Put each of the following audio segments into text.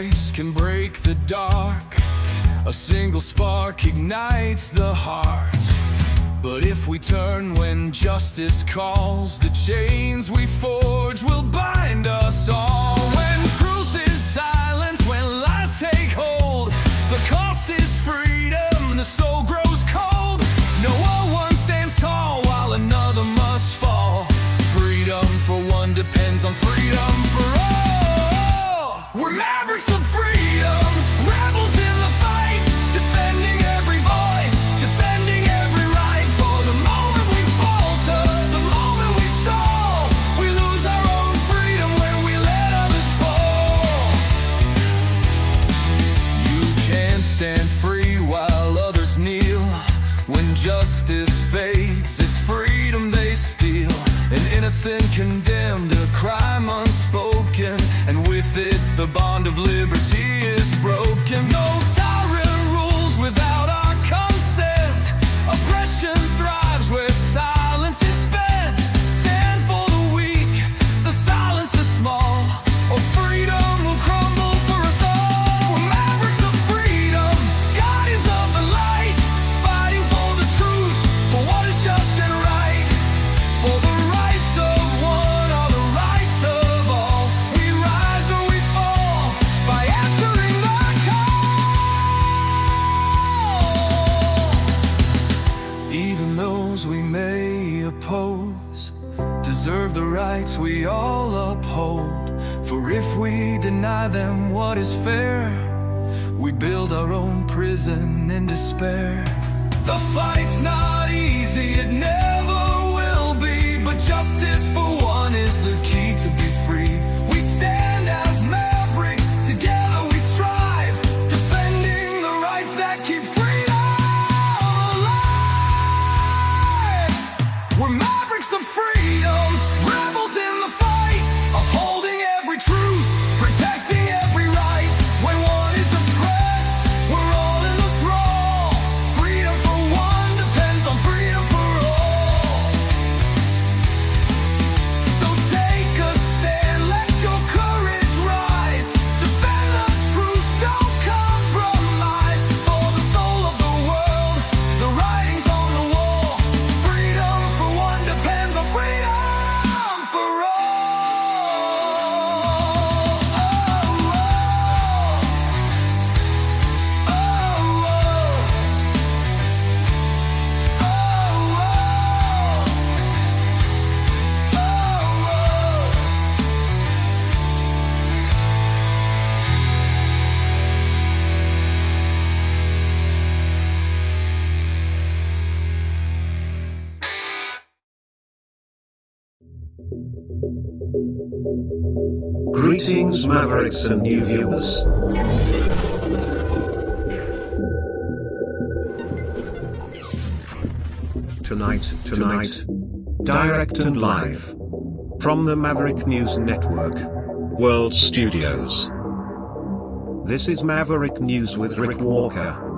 voice can break the dark. A single spark ignites the heart. But if we turn when justice calls, the chains we forge will bind us all. When truth is silenced, when lies take hold, the cost is freedom, the soul grows cold. No one stands tall while another must fall. Freedom for one depends on freedom for all. We're mavericks of freedom, rebels in the fight, defending every voice, defending every right. For the moment we falter, the moment we stall, we lose our own freedom when we let others fall. You can't stand free while others kneel. When justice fades, it's freedom they steal. An innocent condemned, a crime unspoken, and with it the bond of liberty is broken. No tyrant rules without our consent. Oppression thrives where silence is spent. Stand for the weak, the silence the small, or freedom will crumble for us all. We're mavericks of freedom, guardians of the light, fighting for the truth, for what is just and right. For the rights of one are the rights of all. We rise or we fall by answering the call. Even those we may oppose deserve the rights we all uphold. For if we deny them what is fair, we build our own prison in despair. The fight's not easy, it never will be, but justice for one is the key to be free. We stand as mavericks, together we strive, defending the rights that keep freedom alive. We're mavericks of freedom, rebels in the fight, upholding every truth, protecting every right. When one is oppressed, we're all in the thrall. Freedom for one depends on freedom for all. So take a stand, let your courage rise. Defend the truth, don't compromise. For the soul of the world, the writing's on the wall. Freedom for one depends on freedom for all. Greetings, Mavericks and new viewers. Tonight, direct and live from the Maverick News Network World Studios. This is Maverick News with Rick Walker.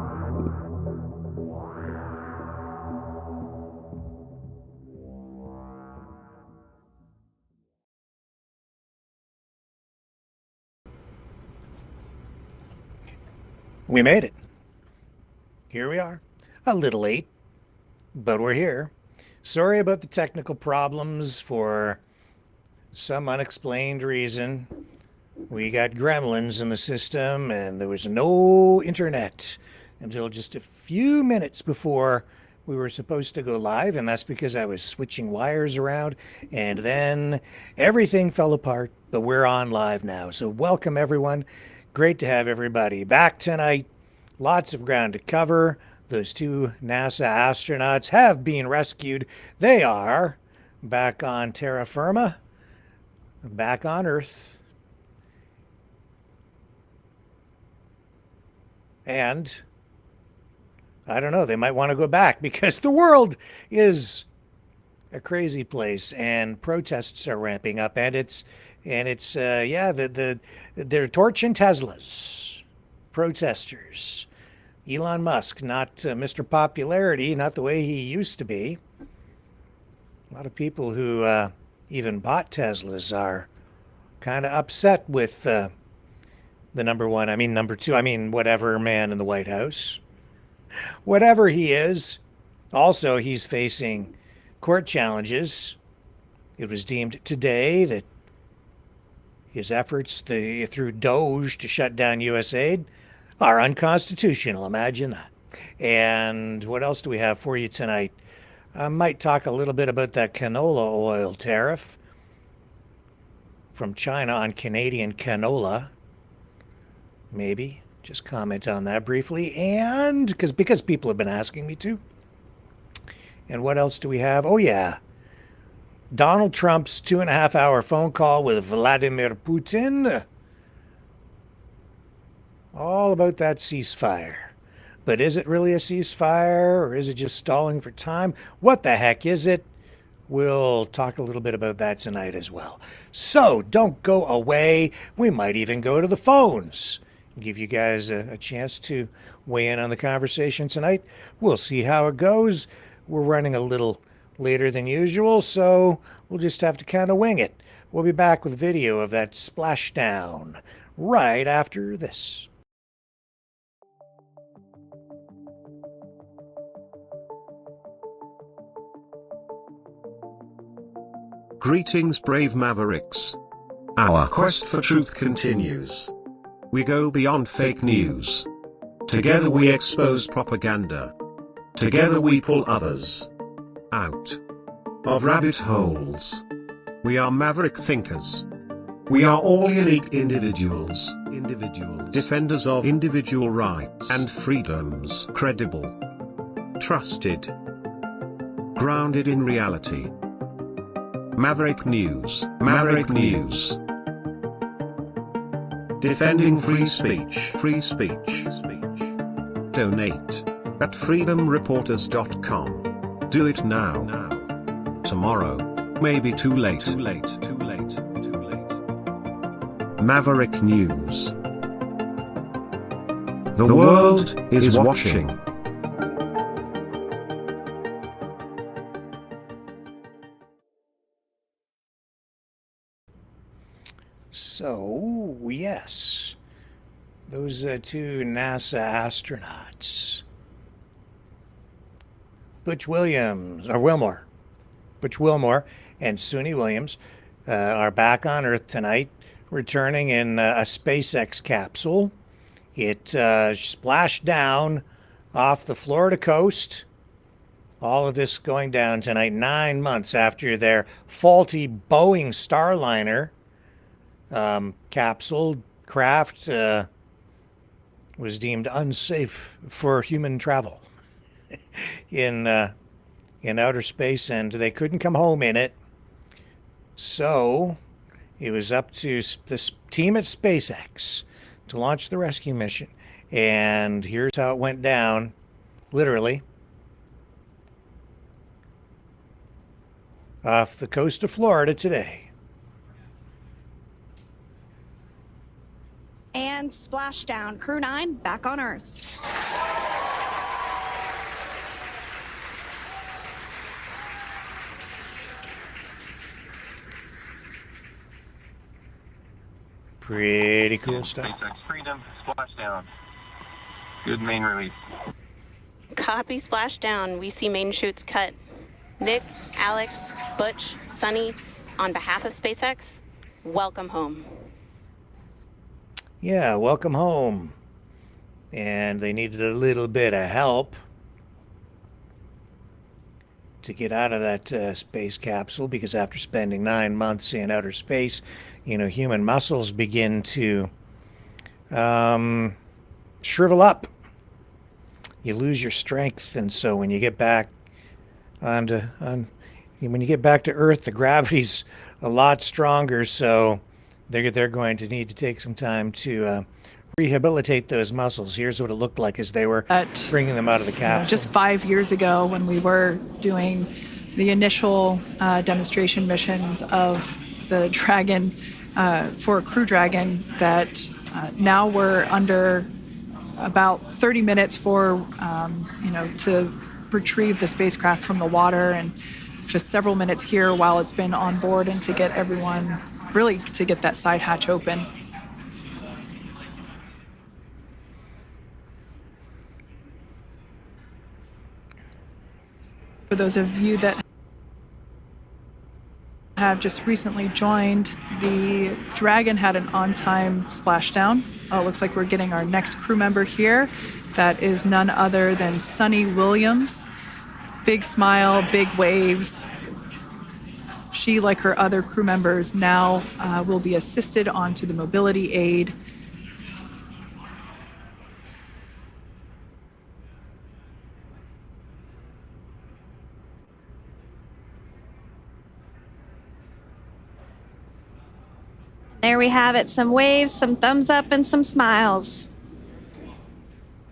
We made it. Here we are. A little late, but we're here. Sorry about the technical problems. For some unexplained reason, we got gremlins in the system and there was no internet until just a few minutes before we were supposed to go live, and that's because I was switching wires around, and then everything fell apart, but we're on live now. So welcome everyone. Great to have everybody back tonight. Lots of ground to cover. Those two NASA astronauts have been rescued. They are back on terra firma, back on Earth. And I don't know, they might want to go back because the world is a crazy place and protests are ramping up, and they're torching Teslas, protesters. Elon Musk, not Mr. Popularity, not the way he used to be. A lot of people who even bought Teslas are kind of upset with the number one, number two, whatever man in the White House. Whatever he is. Also, he's facing court challenges. It was deemed today that his efforts through DOGE to shut down USAID are unconstitutional. Imagine that. And what else do we have for you tonight? I might talk a little bit about that canola oil tariff from China on Canadian canola. Maybe just comment on that briefly, and because people have been asking me to. And what else do we have? Oh yeah, Donald Trump's 2.5-hour phone call with Vladimir Putin. All about that ceasefire. But is it really a ceasefire, or is it just stalling for time? What the heck is it? We'll talk a little bit about that tonight as well. So don't go away. We might even go to the phones. Give you guys a chance to weigh in on the conversation tonight. We'll see how it goes. We're running a little later than usual, so we'll just have to kind of wing it. We'll be back with video of that splashdown right after this. Greetings, brave Mavericks. Our quest for truth continues. We go beyond fake news. Together we expose propaganda. Together we pull others out of rabbit holes. We are maverick thinkers. We are all unique individuals, defenders of individual rights and freedoms, credible, trusted, grounded in reality. Maverick News, Maverick News. Defending free speech, free speech. Donate at freedomreporters.com. Do it now. Tomorrow may be too late. Maverick News. The world is watching. So, yes, those two NASA astronauts, Butch Wilmore and Suni Williams, are back on Earth tonight, returning in a SpaceX capsule. It splashed down off the Florida coast. All of this going down tonight, 9 months after their faulty Boeing Starliner capsule craft was deemed unsafe for human travel in outer space, and they couldn't come home in it. So it was up to this team at SpaceX to launch the rescue mission. And here's how it went down, literally. Off the coast of Florida today. And splashdown. Crew 9 back on Earth. Pretty cool stuff. SpaceX Freedom, splashdown. Good main release. Copy, splashdown. We see main chutes cut. Nick, Alex, Butch, Sunny, on behalf of SpaceX, welcome home. Yeah, welcome home. And they needed a little bit of help to get out of that space capsule, because after spending 9 months in outer space, human muscles begin to shrivel up. You lose your strength, and so when you get back when you get back to Earth, the gravity's a lot stronger, so they're going to need to take some time to rehabilitate those muscles. Here's what it looked like as they were bringing them out of the capsule. Just 5 years ago, when we were doing the initial demonstration missions of the Dragon, for Crew Dragon, that now we're under about 30 minutes for, to retrieve the spacecraft from the water, and just several minutes here while it's been on board, and to get everyone, really to get that side hatch open. For those of you that have just recently joined, the Dragon had an on-time splashdown. It looks like we're getting our next crew member here. That is none other than Sunny Williams. Big smile, big waves. She, like her other crew members, now will be assisted onto the mobility aid. There we have it. Some waves, some thumbs up, and some smiles.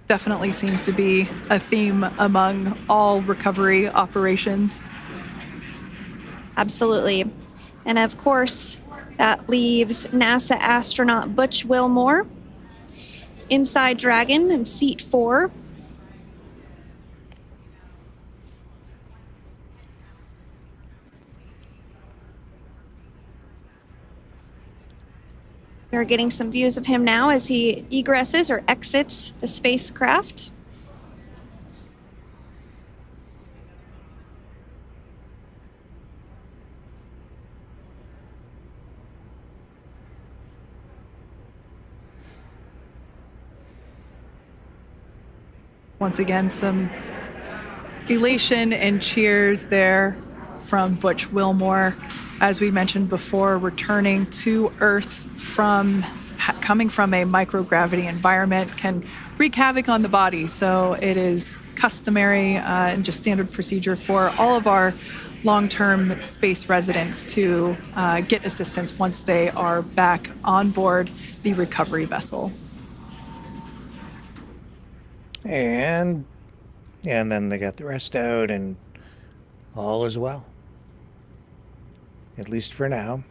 Definitely seems to be a theme among all recovery operations. Absolutely. And of course, that leaves NASA astronaut Butch Wilmore inside Dragon in seat 4. We're getting some views of him now as he egresses or exits the spacecraft. Once again, some elation and cheers there from Butch Wilmore. As we mentioned before, returning to Earth coming from a microgravity environment can wreak havoc on the body. So it is customary and just standard procedure for all of our long-term space residents to get assistance once they are back on board the recovery vessel. And then they got the rest out, and all is well. At least for now.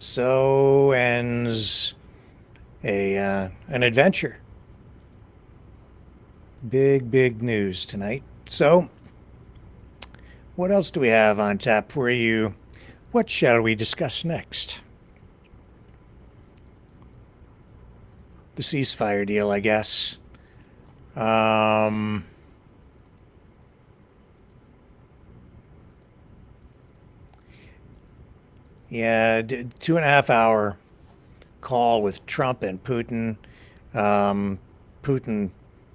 So ends an adventure. Big news tonight. So, what else do we have on tap for you? What shall we discuss next? The ceasefire deal, I guess. Yeah, 2.5 hour call with Trump and Putin. Putin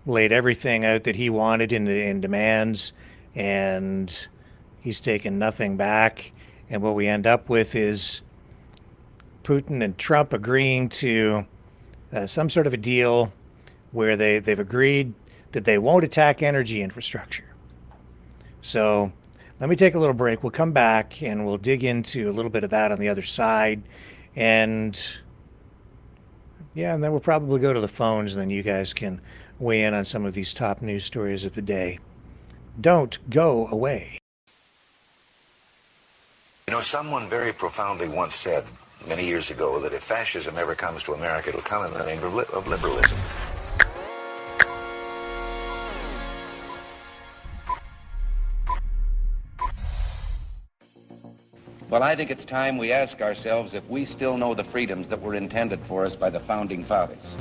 laid everything out that he wanted in demands, and he's taken nothing back. And what we end up with is Putin and Trump agreeing to some sort of a deal where they've agreed that they won't attack energy infrastructure. So let me take a little break. We'll come back and we'll dig into a little bit of that on the other side. And then we'll probably go to the phones, and then you guys can weigh in on some of these top news stories of the day. Don't go away. You know, someone very profoundly once said many years ago that if fascism ever comes to America, it'll come in the name of liberalism. Well, I think it's time we ask ourselves if we still know the freedoms that were intended for us by the Founding Fathers.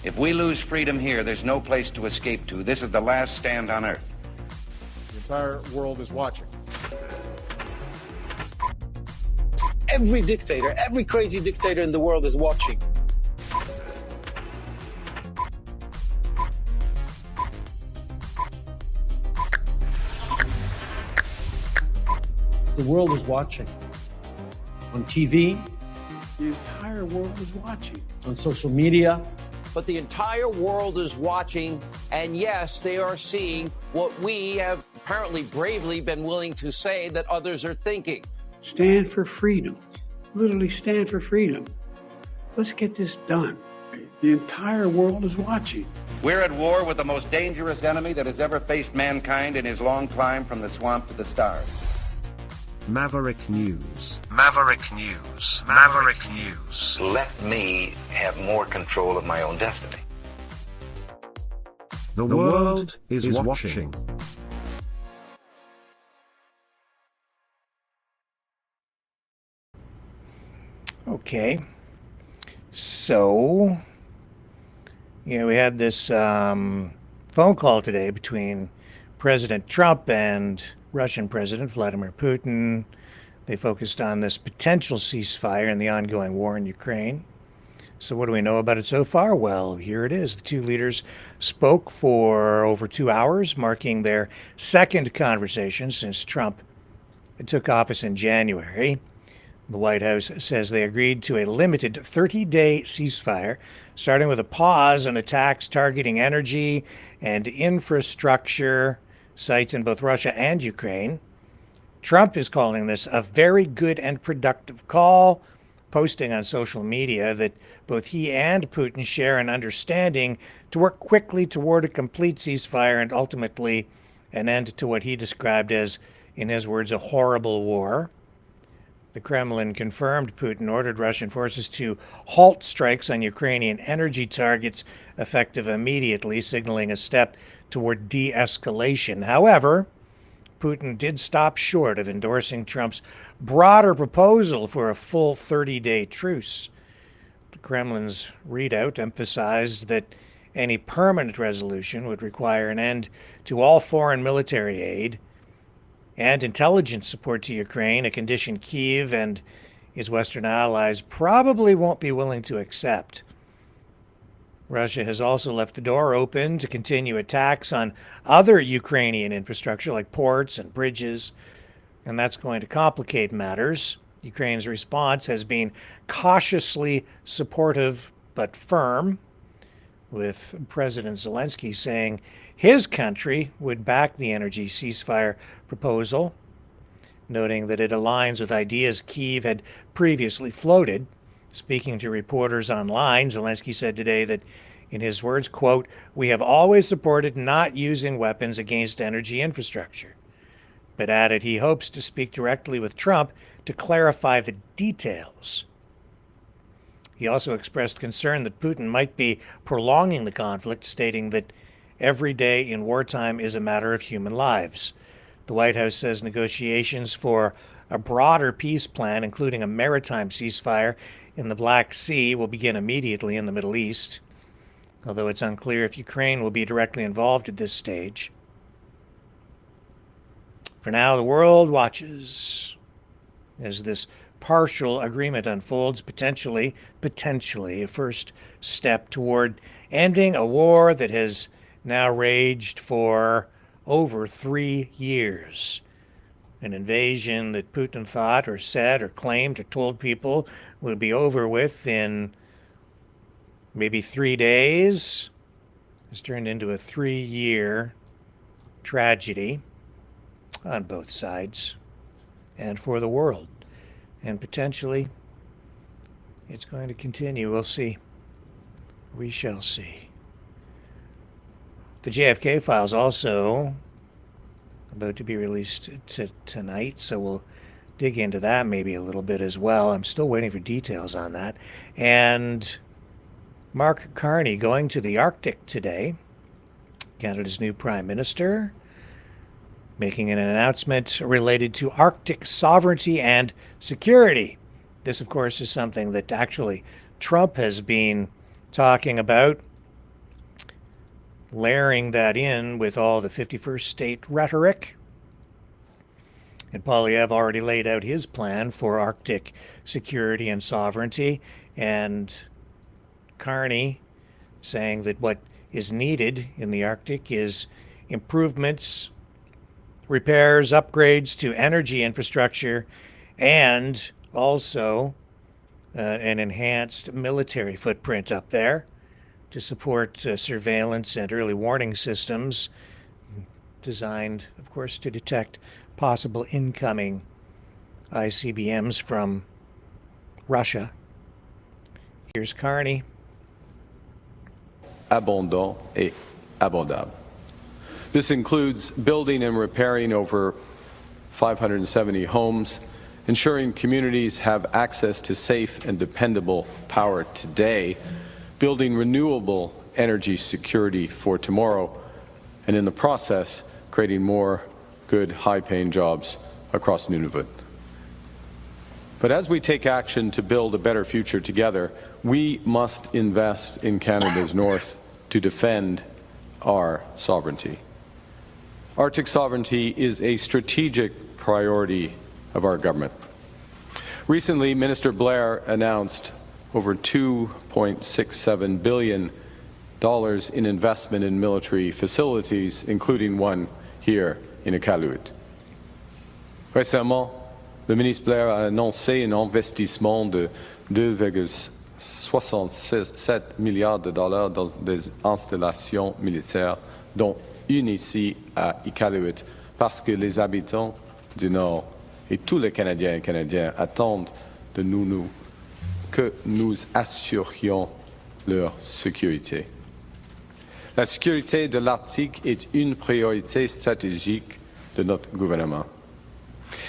If we lose freedom here, there's no place to escape to. This is the last stand on Earth. The entire world is watching. Every dictator, every crazy dictator in the world is watching. The world is watching. On TV, the entire world is watching. On social media. But the entire world is watching, and yes, they are seeing what we have apparently bravely been willing to say that others are thinking. Stand for freedom. Literally stand for freedom. Let's get this done. The entire world is watching. We're at war with the most dangerous enemy that has ever faced mankind in his long climb from the swamp to the stars. Maverick News. Maverick News. Maverick News. Let me have more control of my own destiny. The world is watching. Okay. So, we had this phone call today between President Trump and Russian President Vladimir Putin. They focused on this potential ceasefire in the ongoing war in Ukraine. So what do we know about it so far? Well, here it is. The two leaders spoke for over 2 hours, marking their second conversation since Trump took office in January. The White House says they agreed to a limited 30-day ceasefire, starting with a pause on attacks targeting energy and infrastructure sites in both Russia and Ukraine. Trump is calling this a very good and productive call, posting on social media that both he and Putin share an understanding to work quickly toward a complete ceasefire and ultimately an end to what he described as, in his words, a horrible war. The Kremlin confirmed Putin ordered Russian forces to halt strikes on Ukrainian energy targets effective immediately, signaling a step toward de-escalation. However, Putin did stop short of endorsing Trump's broader proposal for a full 30-day truce. The Kremlin's readout emphasized that any permanent resolution would require an end to all foreign military aid and intelligence support to Ukraine, a condition Kyiv and its Western allies probably won't be willing to accept. Russia has also left the door open to continue attacks on other Ukrainian infrastructure like ports and bridges, and that's going to complicate matters. Ukraine's response has been cautiously supportive but firm, with President Zelensky saying his country would back the energy ceasefire proposal, noting that it aligns with ideas Kyiv had previously floated. Speaking to reporters online, Zelensky said today that, in his words, quote, "We have always supported not using weapons against energy infrastructure," but added he hopes to speak directly with Trump to clarify the details. He also expressed concern that Putin might be prolonging the conflict, stating that every day in wartime is a matter of human lives. The White House says negotiations for a broader peace plan, including a maritime ceasefire in the Black Sea, will begin immediately in the Middle East, although it's unclear if Ukraine will be directly involved at this stage. For now, the world watches as this partial agreement unfolds, potentially a first step toward ending a war that has now raged for over 3 years. An invasion that Putin thought or said or claimed or told people would be over with in maybe 3 days has turned into a 3-year tragedy on both sides and for the world. And potentially it's going to continue. We'll see. We shall see. The JFK Files also about to be released tonight, so we'll dig into that maybe a little bit as well. I'm still waiting for details on that. And Mark Carney going to the Arctic today, Canada's new Prime Minister, making an announcement related to Arctic sovereignty and security. This, of course, is something that actually Trump has been talking about, layering that in with all the 51st state rhetoric. And Poilievre already laid out his plan for Arctic security and sovereignty, and Carney saying that what is needed in the Arctic is improvements, repairs, upgrades to energy infrastructure, and also an enhanced military footprint up there to support surveillance and early warning systems designed, of course, to detect possible incoming ICBMs from Russia. Here's Carney. Abondant et abordable. This includes building and repairing over 570 homes, ensuring communities have access to safe and dependable power today, building renewable energy security for tomorrow, and in the process, creating more good, high-paying jobs across Nunavut. But as we take action to build a better future together, we must invest in Canada's north to defend our sovereignty. Arctic sovereignty is a strategic priority of our government. Recently, Minister Blair announced over $2.67 billion in investment in military facilities, including one here in Iqaluit. Récemment, le ministre Blair a annoncé un investissement de 2,67 milliards de dollars dans des installations militaires, dont une ici à Iqaluit, parce que les habitants du Nord et tous les Canadiens et Canadiens attendent de nous que nous assurions leur sécurité. La sécurité de l'Arctique est une priorité stratégique de notre gouvernement.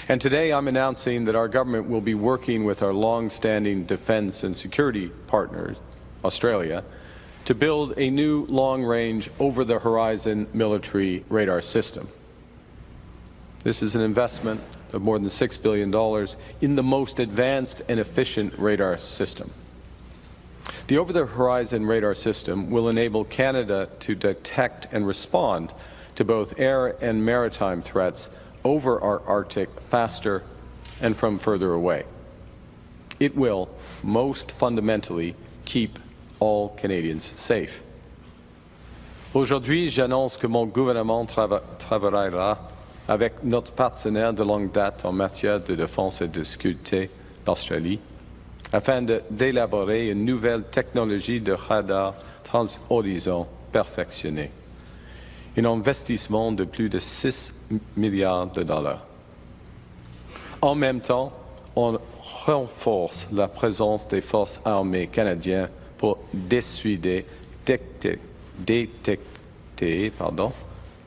And today I'm announcing that our government will be working with our long-standing defense and security partners, Australia, to build a new long-range, over-the-horizon military radar system. This is an investment of more than $6 billion in the most advanced and efficient radar system. The over-the-horizon radar system will enable Canada to detect and respond to both air and maritime threats over our Arctic faster and from further away. It will, most fundamentally, keep all Canadians safe. Aujourd'hui, j'annonce que mon gouvernement travaillera avec notre partenaire de longue date en matière de défense et de sécurité, l'Australie, afin d'élaborer une nouvelle technologie de radar transhorizon perfectionnée. Un investissement de plus de 6 milliards de dollars. En même temps, on renforce la présence des forces armées canadiennes pour dissuader, détecter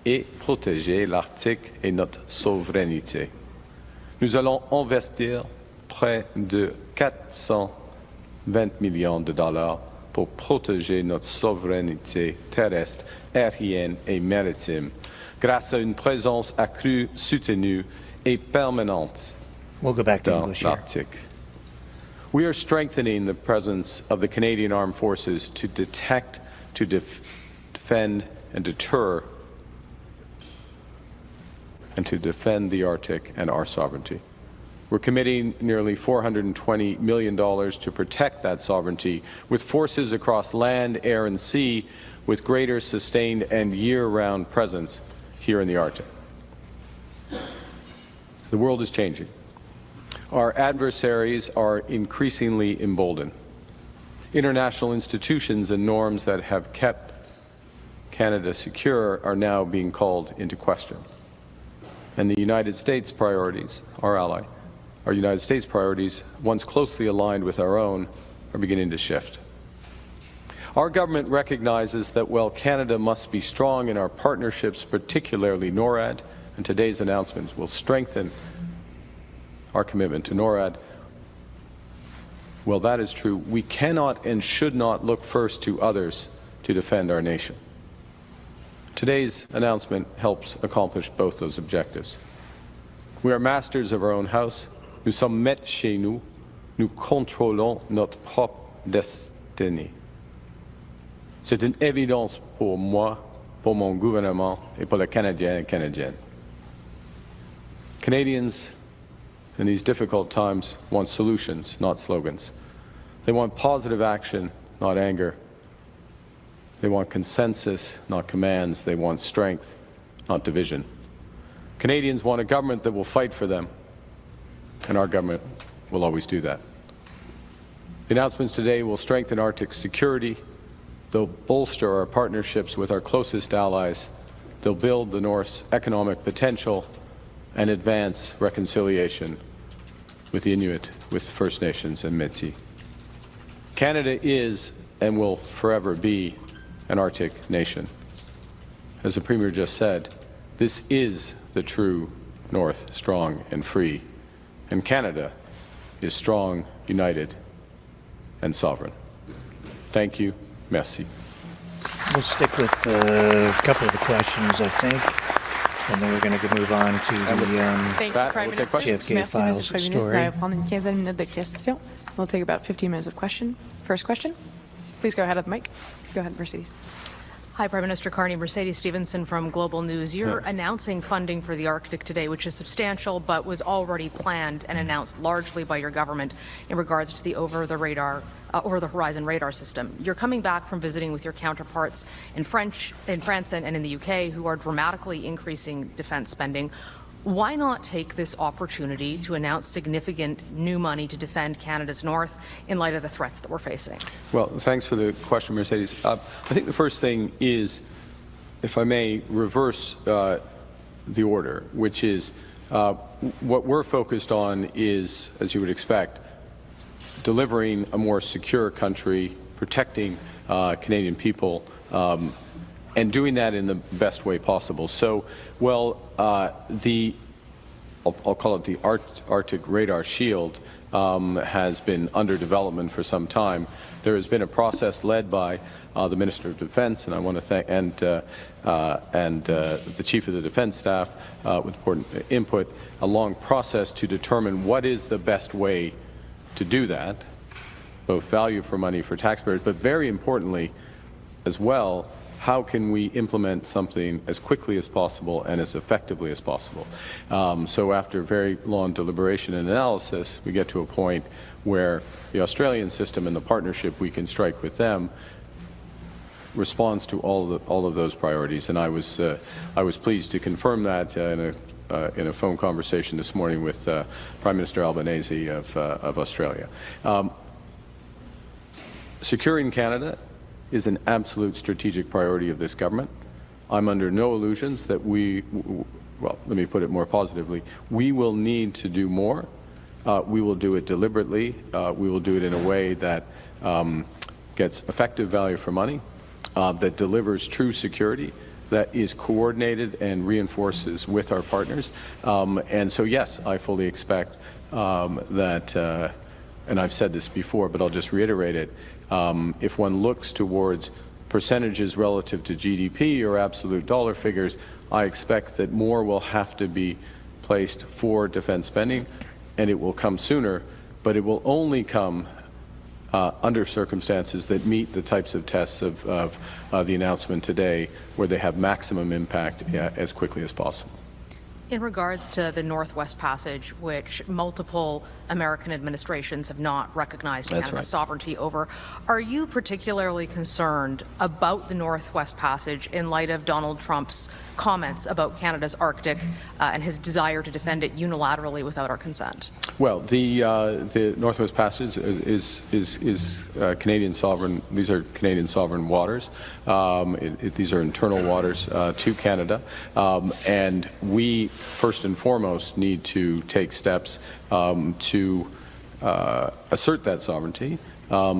et protéger l'Arctique et notre souveraineté. Nous allons investir près de 420 millions de dollars pour protéger notre souveraineté terrestre, aérienne et maritime grâce à une présence accrue, soutenue et permanente dans l'Arctique. We are strengthening the presence of the Canadian Armed Forces to detect, to defend and deter, and to defend the Arctic and our sovereignty. We're committing nearly $420 million to protect that sovereignty with forces across land, air, and sea with greater sustained and year-round presence here in the Arctic. The world is changing. Our adversaries are increasingly emboldened. International institutions and norms that have kept Canada secure are now being called into question. And the United States priorities, our ally, our United States priorities, once closely aligned with our own, are beginning to shift. Our government recognizes that while Canada must be strong in our partnerships, particularly NORAD, and today's announcement will strengthen our commitment to NORAD, well, that is true. We cannot and should not look first to others to defend our nation. Today's announcement helps accomplish both those objectives. We are masters of our own house. Nous sommes maîtres chez nous. Nous contrôlons notre propre destinée. C'est une évidence pour moi, pour mon gouvernement et pour les Canadiens et Canadiennes. Canadians in these difficult times want solutions, not slogans. They want positive action, not anger. They want consensus, not commands. They want strength, not division. Canadians want a government that will fight for them, and our government will always do that. The announcements today will strengthen Arctic security. They'll bolster our partnerships with our closest allies. They'll build the North's economic potential and advance reconciliation with the Inuit, with First Nations and Métis. Canada is and will forever be an Arctic nation. As the Premier just said, this is the true North, strong and free. And Canada is strong, united, and sovereign. Thank you. Merci. We'll stick with a couple of the questions, I think. And then we're going to move on to Thank you, Prime Minister. JFK Merci, Files Mr. Premier ministre. story. On va prendre une quinzaine de minutes de questions. We'll take about 15 minutes of question. First question. Please go ahead at the mic. Go ahead, Mercedes. Hi, Prime Minister Carney. Mercedes Stevenson from Global News. You're announcing funding for the Arctic today, which is substantial, but was already planned and announced largely by your government in regards to the over-the-horizon radar system. You're coming back from visiting with your counterparts in France and in the UK, who are dramatically increasing defense spending. Why not take this opportunity to announce significant new money to defend Canada's north in light of the threats that we're facing? Well, thanks for the question, Mercedes. I think the first thing is, if I may, reverse the order, which is what we're focused on is, as you would expect, delivering a more secure country, protecting Canadian people, and doing that in the best way possible. So, well, I'll call it the Arctic Radar Shield has been under development for some time. There has been a process led by the Minister of Defense, and I want to thank the Chief of the Defense Staff with important input, a long process to determine what is the best way to do that, both value for money for taxpayers, but very importantly as well, how can we implement something as quickly as possible and as effectively as possible? So after very long deliberation and analysis, we get to a point where the Australian system and the partnership we can strike with them responds to all of those priorities. And I was pleased to confirm that in a phone conversation this morning with Prime Minister Albanese of Australia. Securing Canada is an absolute strategic priority of this government. I'm under no illusions that well, let me put it more positively, we will need to do more. We will do it deliberately. We will do it in a way that gets effective value for money, that delivers true security, that is coordinated and reinforces with our partners. And so, yes, I fully expect that, and I've said this before, but I'll just reiterate it, if one looks towards percentages relative to GDP or absolute dollar figures, I expect that more will have to be placed for defense spending, and it will come sooner, but it will only come under circumstances that meet the types of tests of the announcement today, where they have maximum impact as quickly as possible. In regards to the Northwest Passage, which multiple American administrations have not recognized Canada's sovereignty over, are you particularly concerned about the Northwest Passage in light of Donald Trump's comments about Canada's Arctic and his desire to defend it unilaterally without our consent? Well, the Northwest Passage is Canadian sovereign. These are Canadian sovereign waters. These are internal waters to Canada, and we first and foremost need to take steps to assert that sovereignty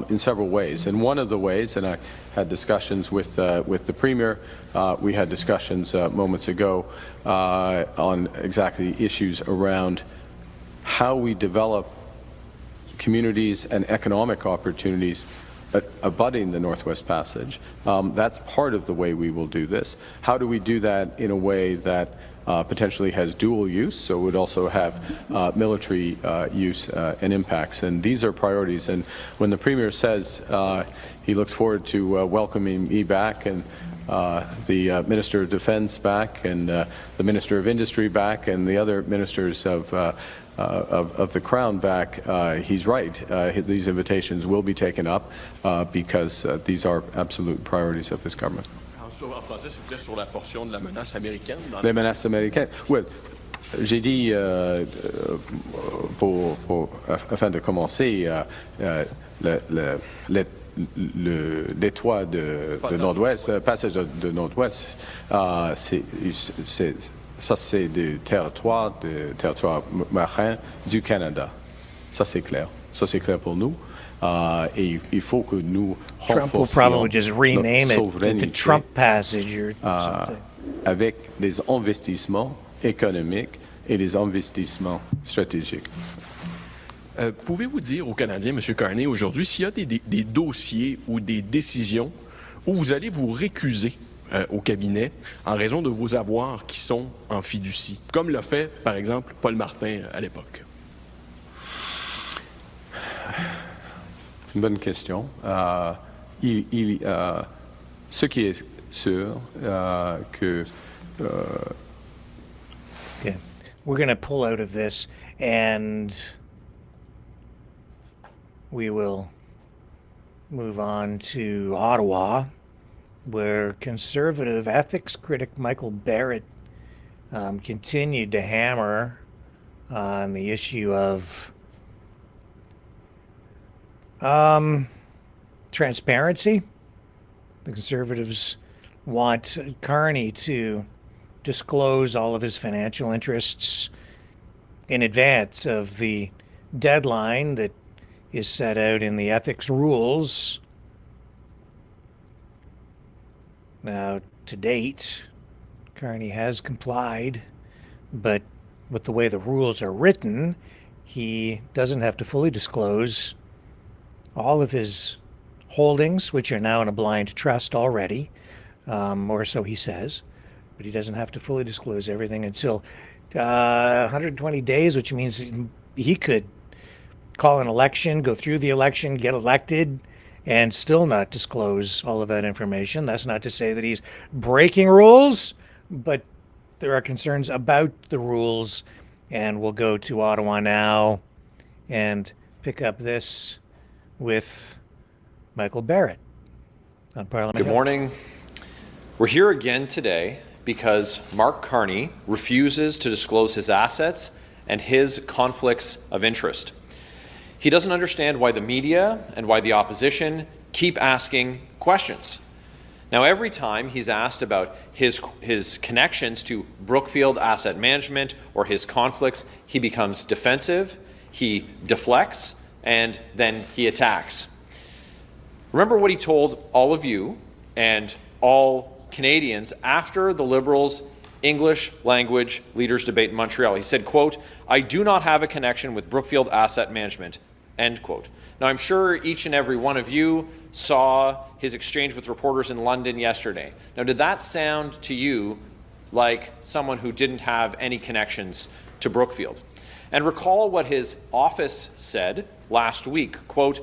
in several ways. And one of the ways, and I had discussions with the Premier, we had discussions moments ago on exactly issues around how we develop communities and economic opportunities abutting the Northwest Passage. That's part of the way we will do this. How do we do that in a way that potentially has dual use, so would also have military use and impacts? And these are priorities. And when the Premier says he looks forward to welcoming me back, and the Minister of Defense back, and the Minister of Industry back, and the other ministers of the Crown back, he's right. These invitations will be taken up because these are absolute priorities of this government. En français, c'était sur la portion de la menace américaine. Les menaces américaines. Well, j'ai dit, afin de commencer, l'étoile de Nord-Ouest, passage de Nord-Ouest, ça c'est du territoire marin du Canada. Ça c'est clair. Ça c'est clair pour nous. Et il faut que nous Trump will probably just rename it the Trump Passage or something. Avec des investissements économiques et des investissements stratégiques. Pouvez-vous dire aux Canadiens, M. Carney, aujourd'hui, s'il y a des dossiers ou des décisions où vous allez vous récuser au cabinet en raison de vos avoirs qui sont en fiducie, comme l'a fait, par exemple, Paul Martin à l'époque? Une bonne question. Ce qui est sûr que... Okay. We're going to pull out of this and we will move on to Ottawa, where conservative ethics critic Michael Barrett continued to hammer on the issue of transparency. The Conservatives want Carney to disclose all of his financial interests in advance of the deadline that is set out in the ethics rules. Now, to date, Carney has complied, but with the way the rules are written, he doesn't have to fully disclose all of his holdings, which are now in a blind trust already, or so he says, but he doesn't have to fully disclose everything until 120 days, which means he could call an election, go through the election, get elected, and still not disclose all of that information. That's not to say that he's breaking rules, but there are concerns about the rules, and we'll go to Ottawa now and pick up this with Michael Barrett on Parliament Good Hill. morning. We're here again today because Mark Carney refuses to disclose his assets and his conflicts of interest. He doesn't understand why the media and why the opposition keep asking questions. Now, every time he's asked about his connections to Brookfield Asset Management or his conflicts, he becomes defensive, he deflects, and then he attacks. Remember what he told all of you and all Canadians after the Liberals' English language leaders debate in Montreal. He said, quote, "I do not have a connection with Brookfield Asset Management," end quote. Now, I'm sure each and every one of you saw his exchange with reporters in London yesterday. Now, did that sound to you like someone who didn't have any connections to Brookfield? And recall what his office said last week, quote,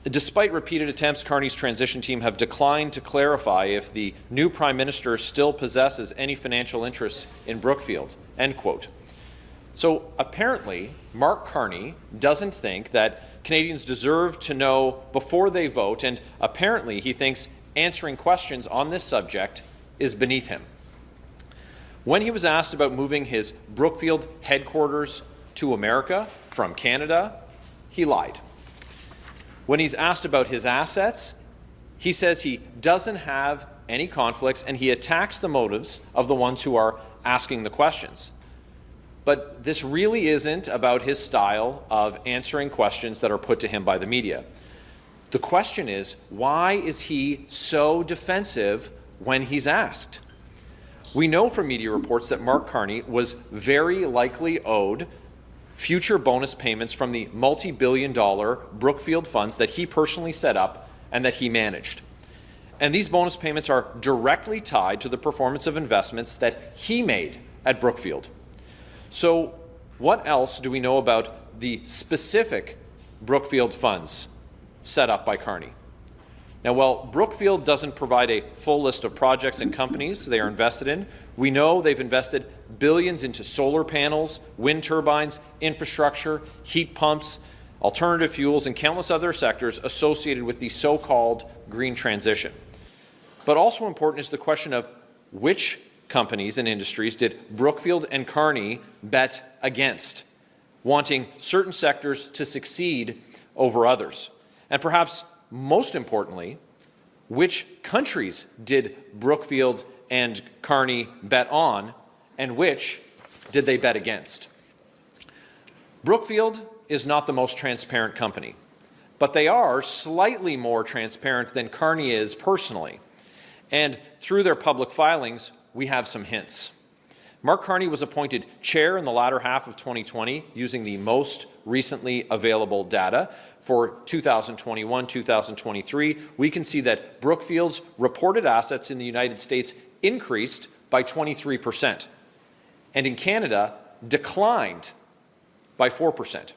"Despite repeated attempts, Carney's transition team have declined to clarify if the new Prime Minister still possesses any financial interests in Brookfield," end quote. So apparently, Mark Carney doesn't think that Canadians deserve to know before they vote, and apparently he thinks answering questions on this subject is beneath him. When he was asked about moving his Brookfield headquarters to America from Canada, he lied. When he's asked about his assets, he says he doesn't have any conflicts and he attacks the motives of the ones who are asking the questions. But this really isn't about his style of answering questions that are put to him by the media. The question is, why is he so defensive when he's asked? We know from media reports that Mark Carney was very likely owed future bonus payments from the multi-billion-dollar Brookfield funds that he personally set up and that he managed. And these bonus payments are directly tied to the performance of investments that he made at Brookfield. So what else do we know about the specific Brookfield funds set up by Carney? Now, while Brookfield doesn't provide a full list of projects and companies they are invested in, we know they've invested billions into solar panels, wind turbines, infrastructure, heat pumps, alternative fuels, and countless other sectors associated with the so-called green transition. But also important is the question of which companies and industries did Brookfield and Carney bet against, wanting certain sectors to succeed over others. And perhaps most importantly, which countries did Brookfield and Carney bet on, and which did they bet against? Brookfield is not the most transparent company, but they are slightly more transparent than Carney is personally. And through their public filings, we have some hints. Mark Carney was appointed chair in the latter half of 2020 using the most recently available data. For 2021-2023, we can see that Brookfield's reported assets in the United States increased by 23%, and in Canada declined by 4%.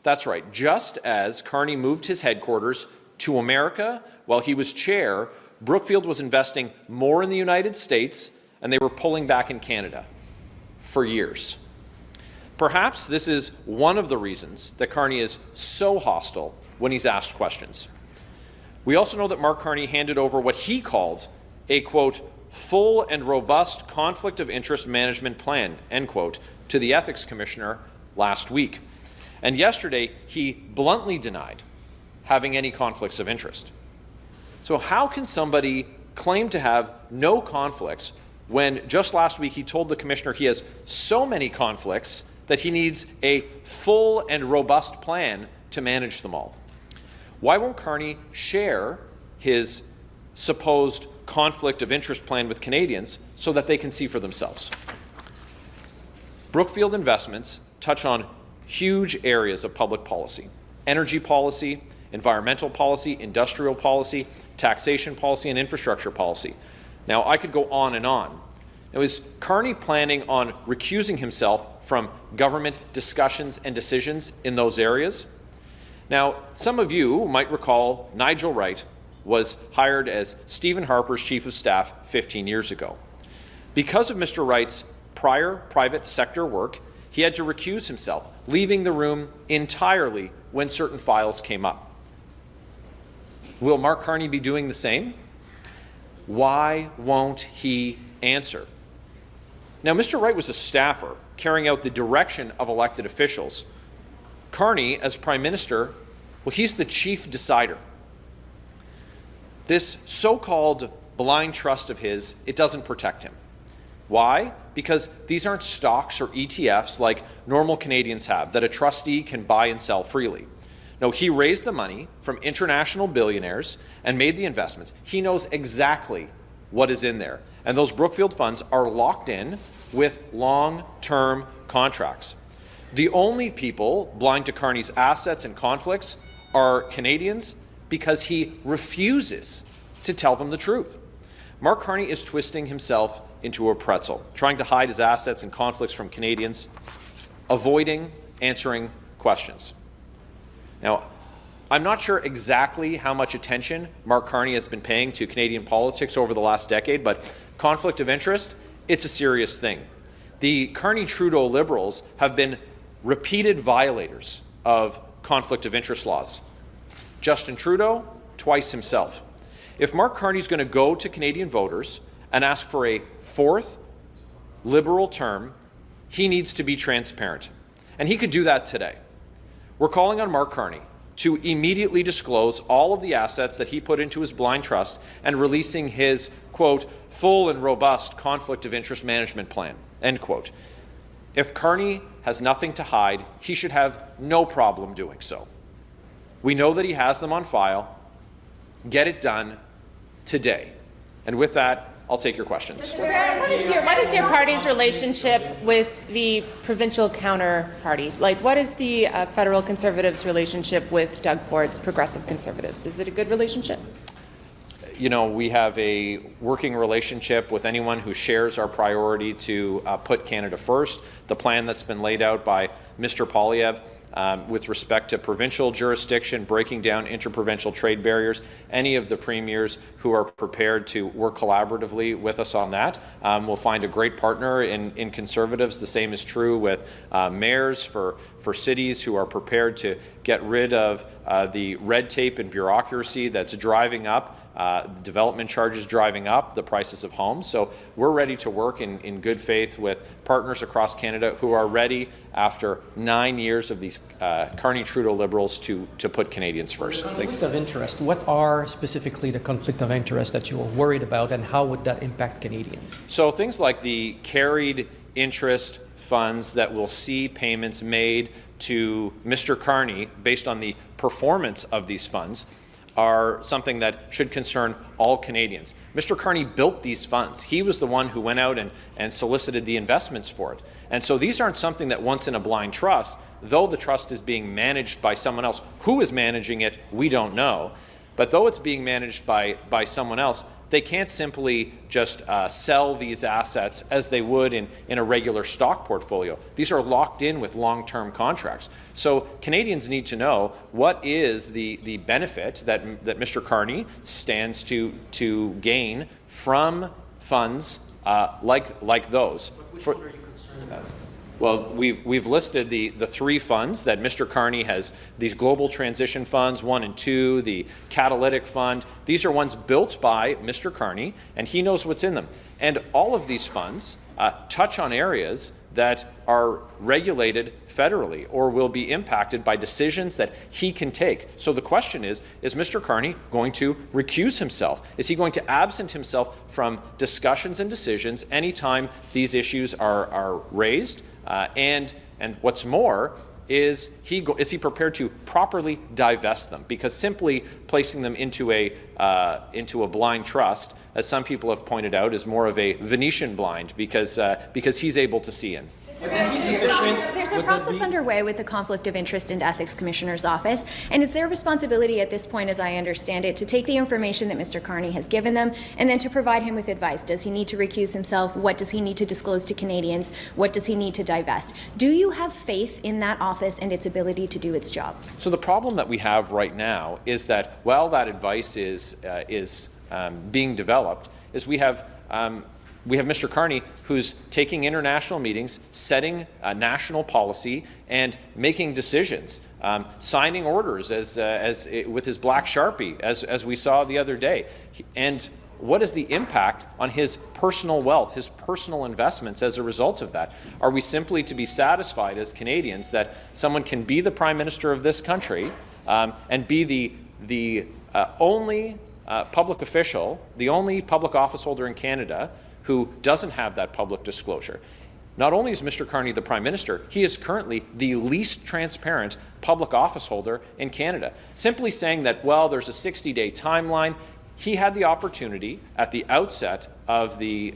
That's right, just as Carney moved his headquarters to America while he was chair, Brookfield was investing more in the United States and they were pulling back in Canada for years. Perhaps this is one of the reasons that Carney is so hostile when he's asked questions. We also know that Mark Carney handed over what he called a, quote, full and robust conflict of interest management plan, end quote, to the ethics commissioner last week. And yesterday, he bluntly denied having any conflicts of interest. So how can somebody claim to have no conflicts when just last week he told the commissioner he has so many conflicts that he needs a full and robust plan to manage them all? Why won't Carney share his supposed conflict of interest plan with Canadians so that they can see for themselves? Brookfield investments touch on huge areas of public policy: energy policy, environmental policy, industrial policy, taxation policy, and infrastructure policy. Now, I could go on and on. Now, is Carney planning on recusing himself from government discussions and decisions in those areas? Now, some of you might recall Nigel Wright was hired as Stephen Harper's chief of staff 15 years ago. Because of Mr. Wright's prior private sector work, he had to recuse himself, leaving the room entirely when certain files came up. Will Mark Carney be doing the same? Why won't he answer? Now, Mr. Wright was a staffer carrying out the direction of elected officials. Carney, as Prime Minister, well, he's the chief decider. This so-called blind trust of his, it doesn't protect him. Why? Because these aren't stocks or ETFs like normal Canadians have that a trustee can buy and sell freely. No, he raised the money from international billionaires and made the investments. He knows exactly what is in there. And those Brookfield funds are locked in with long-term contracts. The only people blind to Carney's assets and conflicts are Canadians because he refuses to tell them the truth. Mark Carney is twisting himself into a pretzel, trying to hide his assets and conflicts from Canadians, avoiding answering questions. Now, I'm not sure exactly how much attention Mark Carney has been paying to Canadian politics over the last decade, but conflict of interest, it's a serious thing. The Carney-Trudeau Liberals have been repeated violators of conflict of interest laws. Justin Trudeau, twice himself. If Mark Carney's going to go to Canadian voters and ask for a fourth Liberal term, he needs to be transparent. And he could do that today. We're calling on Mark Carney to immediately disclose all of the assets that he put into his blind trust and releasing his, quote, full and robust conflict of interest management plan, end quote. If Carney has nothing to hide, he should have no problem doing so. We know that he has them on file. Get it done today. And with that, I'll take your questions. Mr. Barrett, what is your party's relationship with the provincial counter-party? Like, what is the federal Conservatives' relationship with Doug Ford's Progressive Conservatives? Is it a good relationship? You know, we have a working relationship with anyone who shares our priority to put Canada first. The plan that's been laid out by Mr. Poilievre with respect to provincial jurisdiction, breaking down interprovincial trade barriers, any of the premiers who are prepared to work collaboratively with us on that will find a great partner in Conservatives. The same is true with mayors for cities who are prepared to get rid of the red tape and bureaucracy that's driving up development charges, driving up the prices of homes. So we're ready to work in good faith with partners across Canada who are ready after 9 years of these Carney-Trudeau Liberals to put Canadians first. Conflict of interest. What are specifically the conflict of interest that you are worried about, and how would that impact Canadians? So things like the carried interest funds that will see payments made to Mr. Carney based on the performance of these funds are something that should concern all Canadians. Mr. Carney built these funds. He was the one who went out and solicited the investments for it. And so these aren't something that once in a blind trust, though the trust is being managed by someone else. Who is managing it, we don't know. But though it's being managed by someone else, they can't simply just sell these assets as they would in a regular stock portfolio. These are locked in with long-term contracts. So Canadians need to know what is the benefit that Mr. Carney stands to gain from funds like those. Which one are you concerned about? Well, we've listed the three funds that Mr. Carney has, these global transition funds, 1 and 2, the catalytic fund. These are ones built by Mr. Carney, and he knows what's in them. And all of these funds touch on areas that are regulated federally or will be impacted by decisions that he can take. So the question is Mr. Carney going to recuse himself? Is he going to absent himself from discussions and decisions anytime these issues are raised? And what's more, is he prepared to properly divest them? Because simply placing them into a blind trust, as some people have pointed out, is more of a Venetian blind because he's able to see in. There's a process underway with the Conflict of Interest and Ethics Commissioner's Office, and it's their responsibility at this point, as I understand it, to take the information that Mr. Carney has given them and then to provide him with advice. Does he need to recuse himself? What does he need to disclose to Canadians? What does he need to divest? Do you have faith in that office and its ability to do its job? So the problem that we have right now is that while that advice is being developed, is we have Mr. Carney, who's taking international meetings, setting national policy, and making decisions, signing orders with his black Sharpie, as we saw the other day. And what is the impact on his personal wealth, his personal investments as a result of that? Are we simply to be satisfied as Canadians that someone can be the Prime Minister of this country and be the only public official, the only public office holder in Canada who doesn't have that public disclosure? Not only is Mr. Carney the Prime Minister, he is currently the least transparent public office holder in Canada. Simply saying that, well, there's a 60-day timeline. He had the opportunity at the outset of the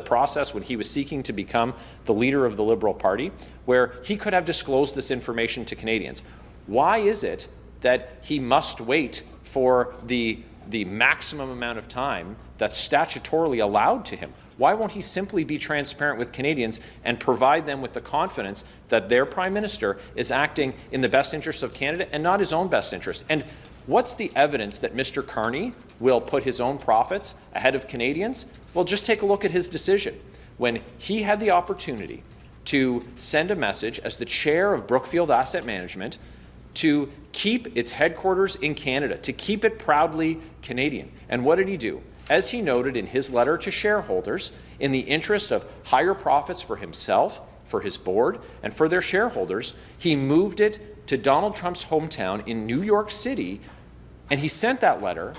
process when he was seeking to become the leader of the Liberal Party, where he could have disclosed this information to Canadians. Why is it that he must wait for the maximum amount of time that's statutorily allowed to him? Why won't he simply be transparent with Canadians and provide them with the confidence that their Prime Minister is acting in the best interest of Canada and not his own best interest? And what's the evidence that Mr. Carney will put his own profits ahead of Canadians? Well, just take a look at his decision. When he had the opportunity to send a message as the chair of Brookfield Asset Management to keep its headquarters in Canada, to keep it proudly Canadian. And what did he do? As he noted in his letter to shareholders, in the interest of higher profits for himself, for his board, and for their shareholders, he moved it to Donald Trump's hometown in New York City, and he sent that letter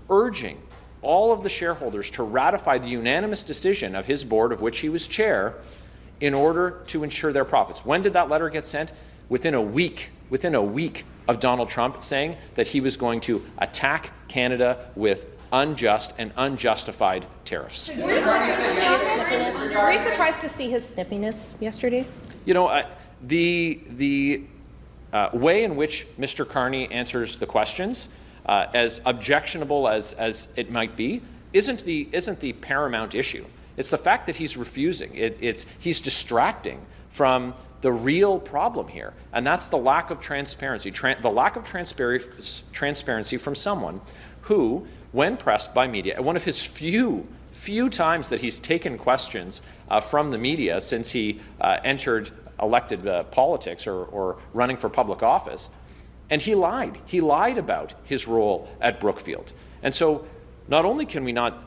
urging all of the shareholders to ratify the unanimous decision of his board, of which he was chair, in order to ensure their profits. When did that letter get sent? Within a week of Donald Trump saying that he was going to attack Canada with unjust and unjustified tariffs. Were you surprised to see his snippiness yesterday? You know, the way in which Mr. Carney answers the questions, as objectionable as it might be, isn't the paramount issue. It's the fact that he's refusing. He's distracting from the real problem here, and that's the lack of transparency. The lack of transparency from someone who, when pressed by media, one of his few times that he's taken questions from the media since he entered elected politics or running for public office, and he lied. He lied about his role at Brookfield. And so not only can we not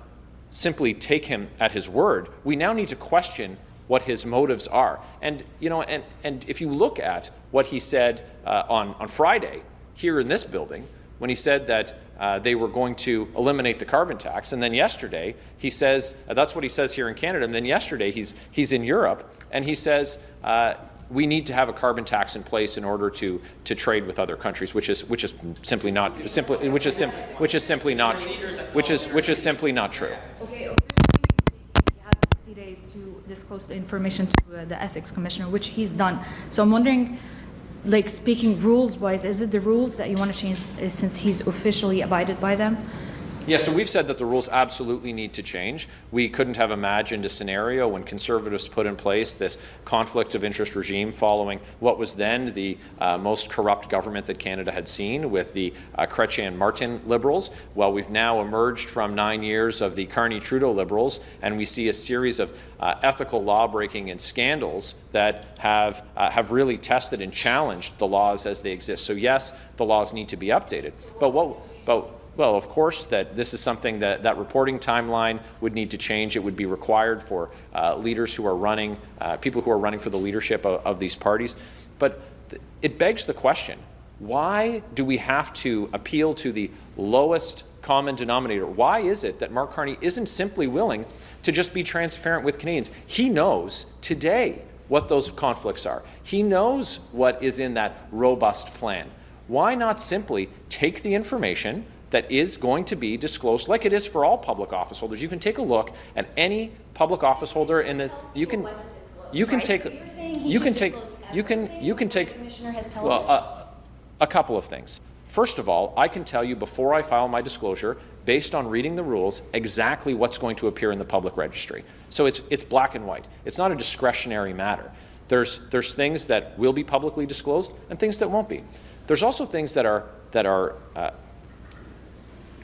simply take him at his word, we now need to question what his motives are. And you know, and if you look at what he said on Friday here in this building, when he said that they were going to eliminate the carbon tax, and then yesterday he says that's what he says here in Canada, and then yesterday he's in Europe and he says we need to have a carbon tax in place in order to trade with other countries, which is simply not true. Okay, you have 60 days to disclose the information to the ethics commissioner, which he's done. So I'm wondering, like, speaking rules-wise, is it the rules that you want to change since he's officially abided by them? Yeah, so we've said that the rules absolutely need to change. We couldn't have imagined a scenario when Conservatives put in place this conflict of interest regime following what was then the most corrupt government that Canada had seen with the Chrétien-Martin Liberals. Well, we've now emerged from 9 years of the Carney-Trudeau Liberals, and we see a series of ethical law-breaking and scandals that have really tested and challenged the laws as they exist. So yes, the laws need to be updated. Well, of course, that this is something that reporting timeline would need to change. It would be required for leaders who are running, people who are running for the leadership of these parties. But it begs the question, why do we have to appeal to the lowest common denominator? Why is it that Mark Carney isn't simply willing to just be transparent with Canadians? He knows today what those conflicts are. He knows what is in that robust plan. Why not simply take the information that is going to be disclosed, like it is for all public office holders? You can take a look at any public office holder in the a couple of things. First of all, I can tell you before I file my disclosure, based on reading the rules, exactly what's going to appear in the public registry. So it's black and white. It's not a discretionary matter. There's things that will be publicly disclosed and things that won't be. There's also things that are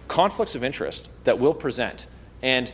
conflicts of interest that will present, and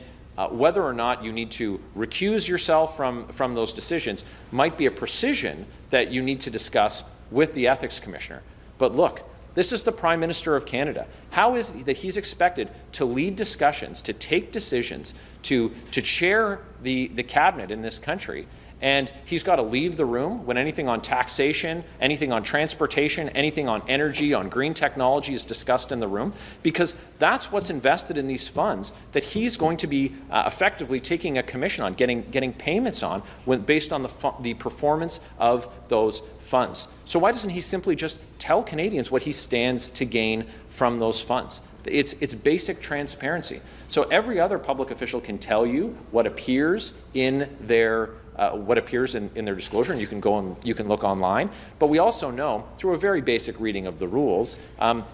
whether or not you need to recuse yourself from those decisions might be a precision that you need to discuss with the ethics commissioner. But look, this is the Prime Minister of Canada. How is it that he's expected to lead discussions, to take decisions, to chair the cabinet in this country, and he's got to leave the room when anything on taxation, anything on transportation, anything on energy, on green technology is discussed in the room? Because that's what's invested in these funds that he's going to be effectively taking a commission on, getting payments on, based on the performance of those funds. So why doesn't he simply just tell Canadians what he stands to gain from those funds? It's basic transparency. So every other public official can tell you what appears in their disclosure, and you can go and you can look online. But we also know, through a very basic reading of the rules,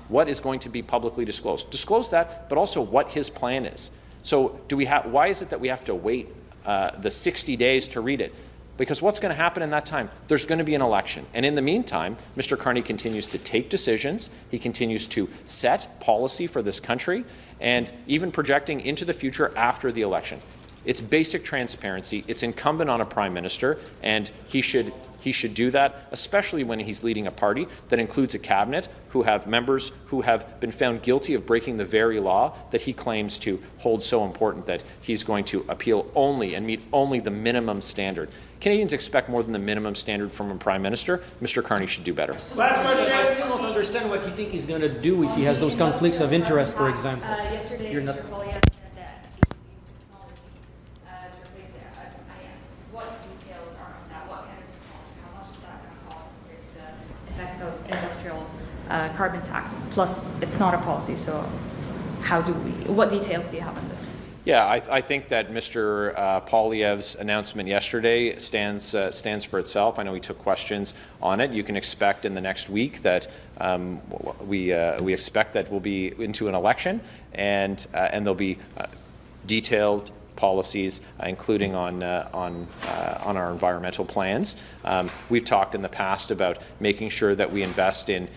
what is going to be publicly disclosed. Disclose that, but also what his plan is. So why is it that we have to wait the 60 days to read it? Because what's going to happen in that time? There's going to be an election. And in the meantime, Mr. Carney continues to take decisions. He continues to set policy for this country, and even projecting into the future after the election. It's basic transparency. It's incumbent on a Prime Minister, and he should do that, especially when he's leading a party that includes a cabinet who have members who have been found guilty of breaking the very law that he claims to hold so important that he's going to appeal only and meet only the minimum standard. Canadians expect more than the minimum standard from a Prime Minister. Mr. Carney should do better. Last question. I still don't understand what you think he's going to do if he has those conflicts of interest, for example. Yesterday, You're not... Mr. Poilievre said that he used technology to replace it. What details are on that? What kind of technology? How much is that going to cost compared to the effect of industrial carbon tax? Plus, it's not a policy, so what details do you have on this? Yeah, I think that Mr. Poilievre's announcement yesterday stands for itself. I know he took questions on it. You can expect in the next week that we expect that we'll be into an election, and there'll be detailed policies, including on our environmental plans. We've talked in the past about making sure that we invest in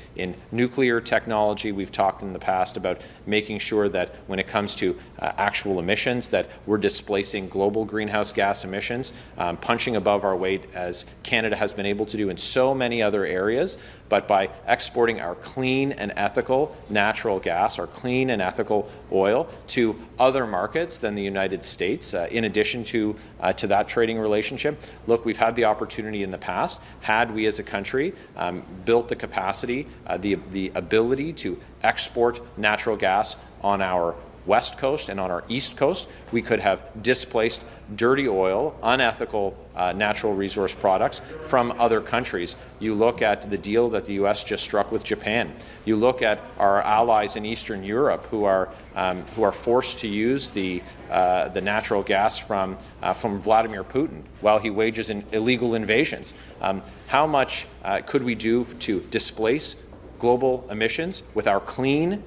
nuclear technology. We've talked in the past about making sure that when it comes to actual emissions, that we're displacing global greenhouse gas emissions, punching above our weight as Canada has been able to do in so many other areas. But by exporting our clean and ethical natural gas, our clean and ethical oil to other markets than the United States, in addition to that trading relationship. Look, we've had the opportunity in the past, had we as a country built the capacity, the ability to export natural gas on our west coast and on our east coast, we could have displaced dirty oil, unethical natural resource products from other countries. You look at the deal that the U.S. just struck with Japan. You look at our allies in Eastern Europe who are forced to use the natural gas from Vladimir Putin while he wages illegal invasions. How much could we do to displace global emissions with our clean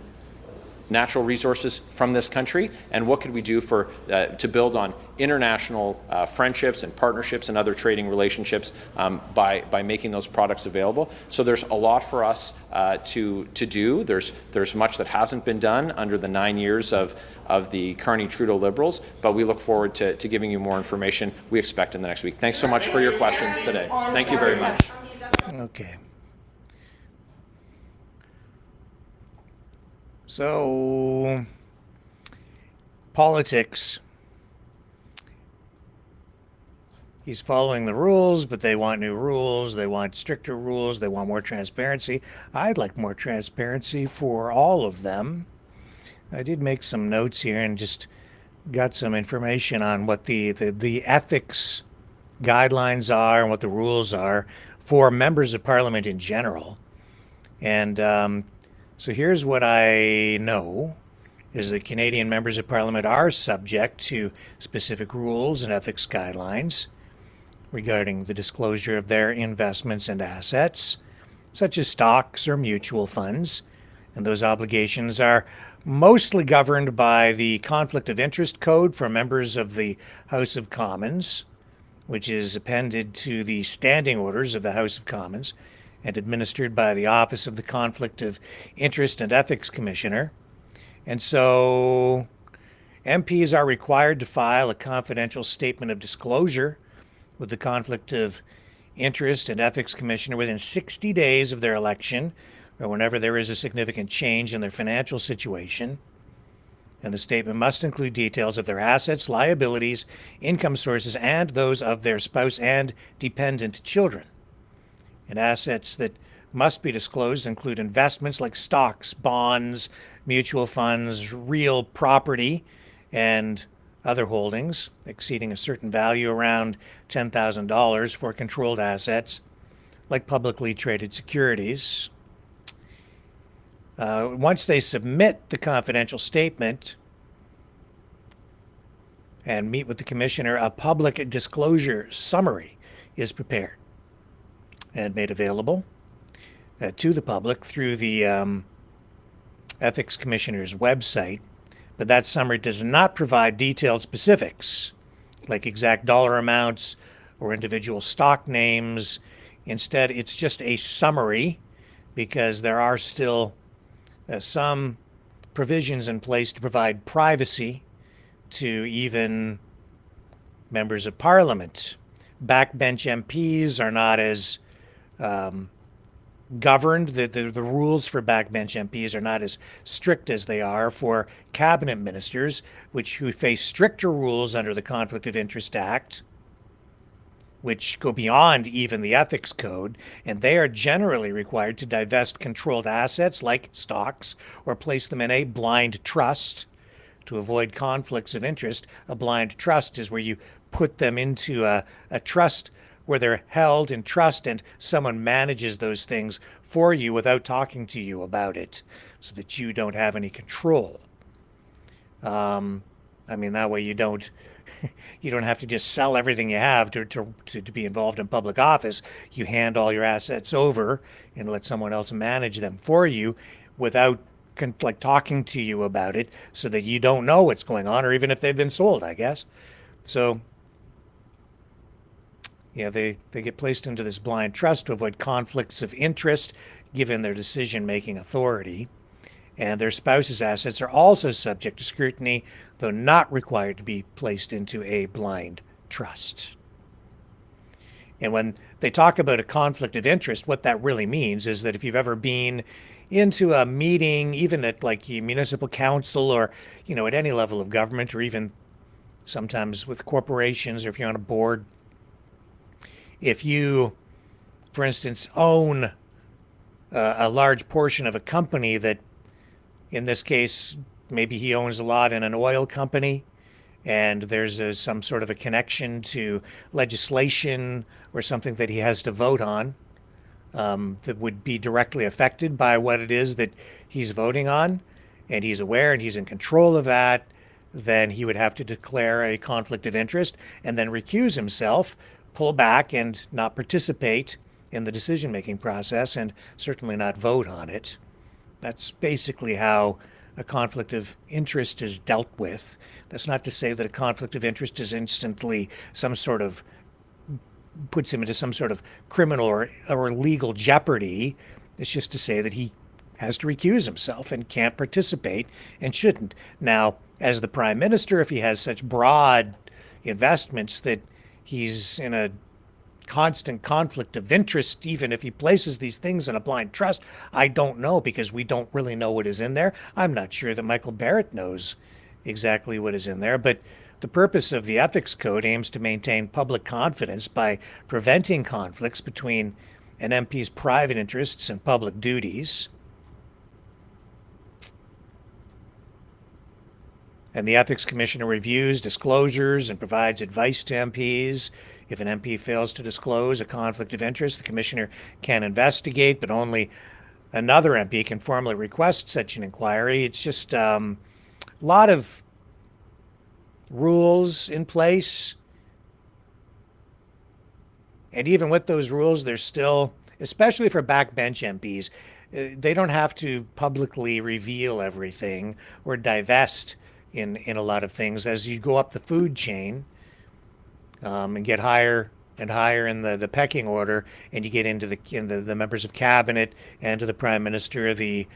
natural resources from this country, and what could we do to build on international friendships and partnerships and other trading relationships by making those products available? So there's a lot for us to do. There's much that hasn't been done under the 9 years of the Carney-Trudeau Liberals, but we look forward to giving you more information we expect in the next week. Thanks so much for your questions today. Thank you very much. Okay. So, politics. He's following the rules, but they want new rules. They want stricter rules. They want more transparency. I'd like more transparency for all of them. I did make some notes here and just got some information on what the ethics guidelines are and what the rules are for members of Parliament in general. And so here's what I know, is that Canadian members of Parliament are subject to specific rules and ethics guidelines regarding the disclosure of their investments and assets, such as stocks or mutual funds. And those obligations are mostly governed by the Conflict of Interest Code for members of the House of Commons, which is appended to the standing orders of the House of Commons, and administered by the Office of the Conflict of Interest and Ethics Commissioner. And so MPs are required to file a confidential statement of disclosure with the Conflict of Interest and Ethics Commissioner within 60 days of their election, or whenever there is a significant change in their financial situation. And the statement must include details of their assets, liabilities, income sources, and those of their spouse and dependent children. And assets that must be disclosed include investments like stocks, bonds, mutual funds, real property, and other holdings exceeding a certain value, around $10,000, for controlled assets like publicly traded securities. Once they submit the confidential statement and meet with the commissioner, a public disclosure summary is prepared and made available to the public through the Ethics Commissioner's website. But that summary does not provide detailed specifics, like exact dollar amounts or individual stock names. Instead, it's just a summary, because there are still some provisions in place to provide privacy to even members of Parliament. Backbench MPs are not as governed. The rules for backbench MPs are not as strict as they are for cabinet ministers, who face stricter rules under the Conflict of Interest Act, which go beyond even the ethics code, and they are generally required to divest controlled assets like stocks or place them in a blind trust to avoid conflicts of interest. A blind trust is where you put them into a trust where they're held in trust and someone manages those things for you without talking to you about it, so that you don't have any control. That way you don't have to just sell everything you have to be involved in public office. You hand all your assets over and let someone else manage them for you without talking to you about it, so that you don't know what's going on, or even if they've been sold, I guess. So yeah, they get placed into this blind trust to avoid conflicts of interest given their decision-making authority. And their spouse's assets are also subject to scrutiny, though not required to be placed into a blind trust. And when they talk about a conflict of interest, what that really means is that if you've ever been into a meeting, even at municipal council, or at any level of government, or even sometimes with corporations, or if you're on a board, if you, for instance, own a large portion of a company that, in this case, maybe he owns a lot in an oil company, and there's some sort of a connection to legislation or something that he has to vote on that would be directly affected by what it is that he's voting on, and he's aware and he's in control of that, then he would have to declare a conflict of interest and then recuse himself, pull back, and not participate in the decision-making process, and certainly not vote on it. That's basically how a conflict of interest is dealt with. That's not to say that a conflict of interest is instantly puts him into some sort of criminal or legal jeopardy. It's just to say that he has to recuse himself and can't participate and shouldn't. Now, as the Prime Minister, if he has such broad investments that he's in a constant conflict of interest, even if he places these things in a blind trust, I don't know, because we don't really know what is in there. I'm not sure that Michael Barrett knows exactly what is in there, but the purpose of the Ethics Code aims to maintain public confidence by preventing conflicts between an MP's private interests and public duties. And the Ethics Commissioner reviews disclosures and provides advice to MPs. If an MP fails to disclose a conflict of interest, the Commissioner can investigate, but only another MP can formally request such an inquiry. It's just a lot of rules in place. And even with those rules, there's still, especially for backbench MPs, they don't have to publicly reveal everything or divest in a lot of things. As you go up the food chain and get higher and higher in the pecking order, and you get into the members of cabinet and to the Prime Minister, the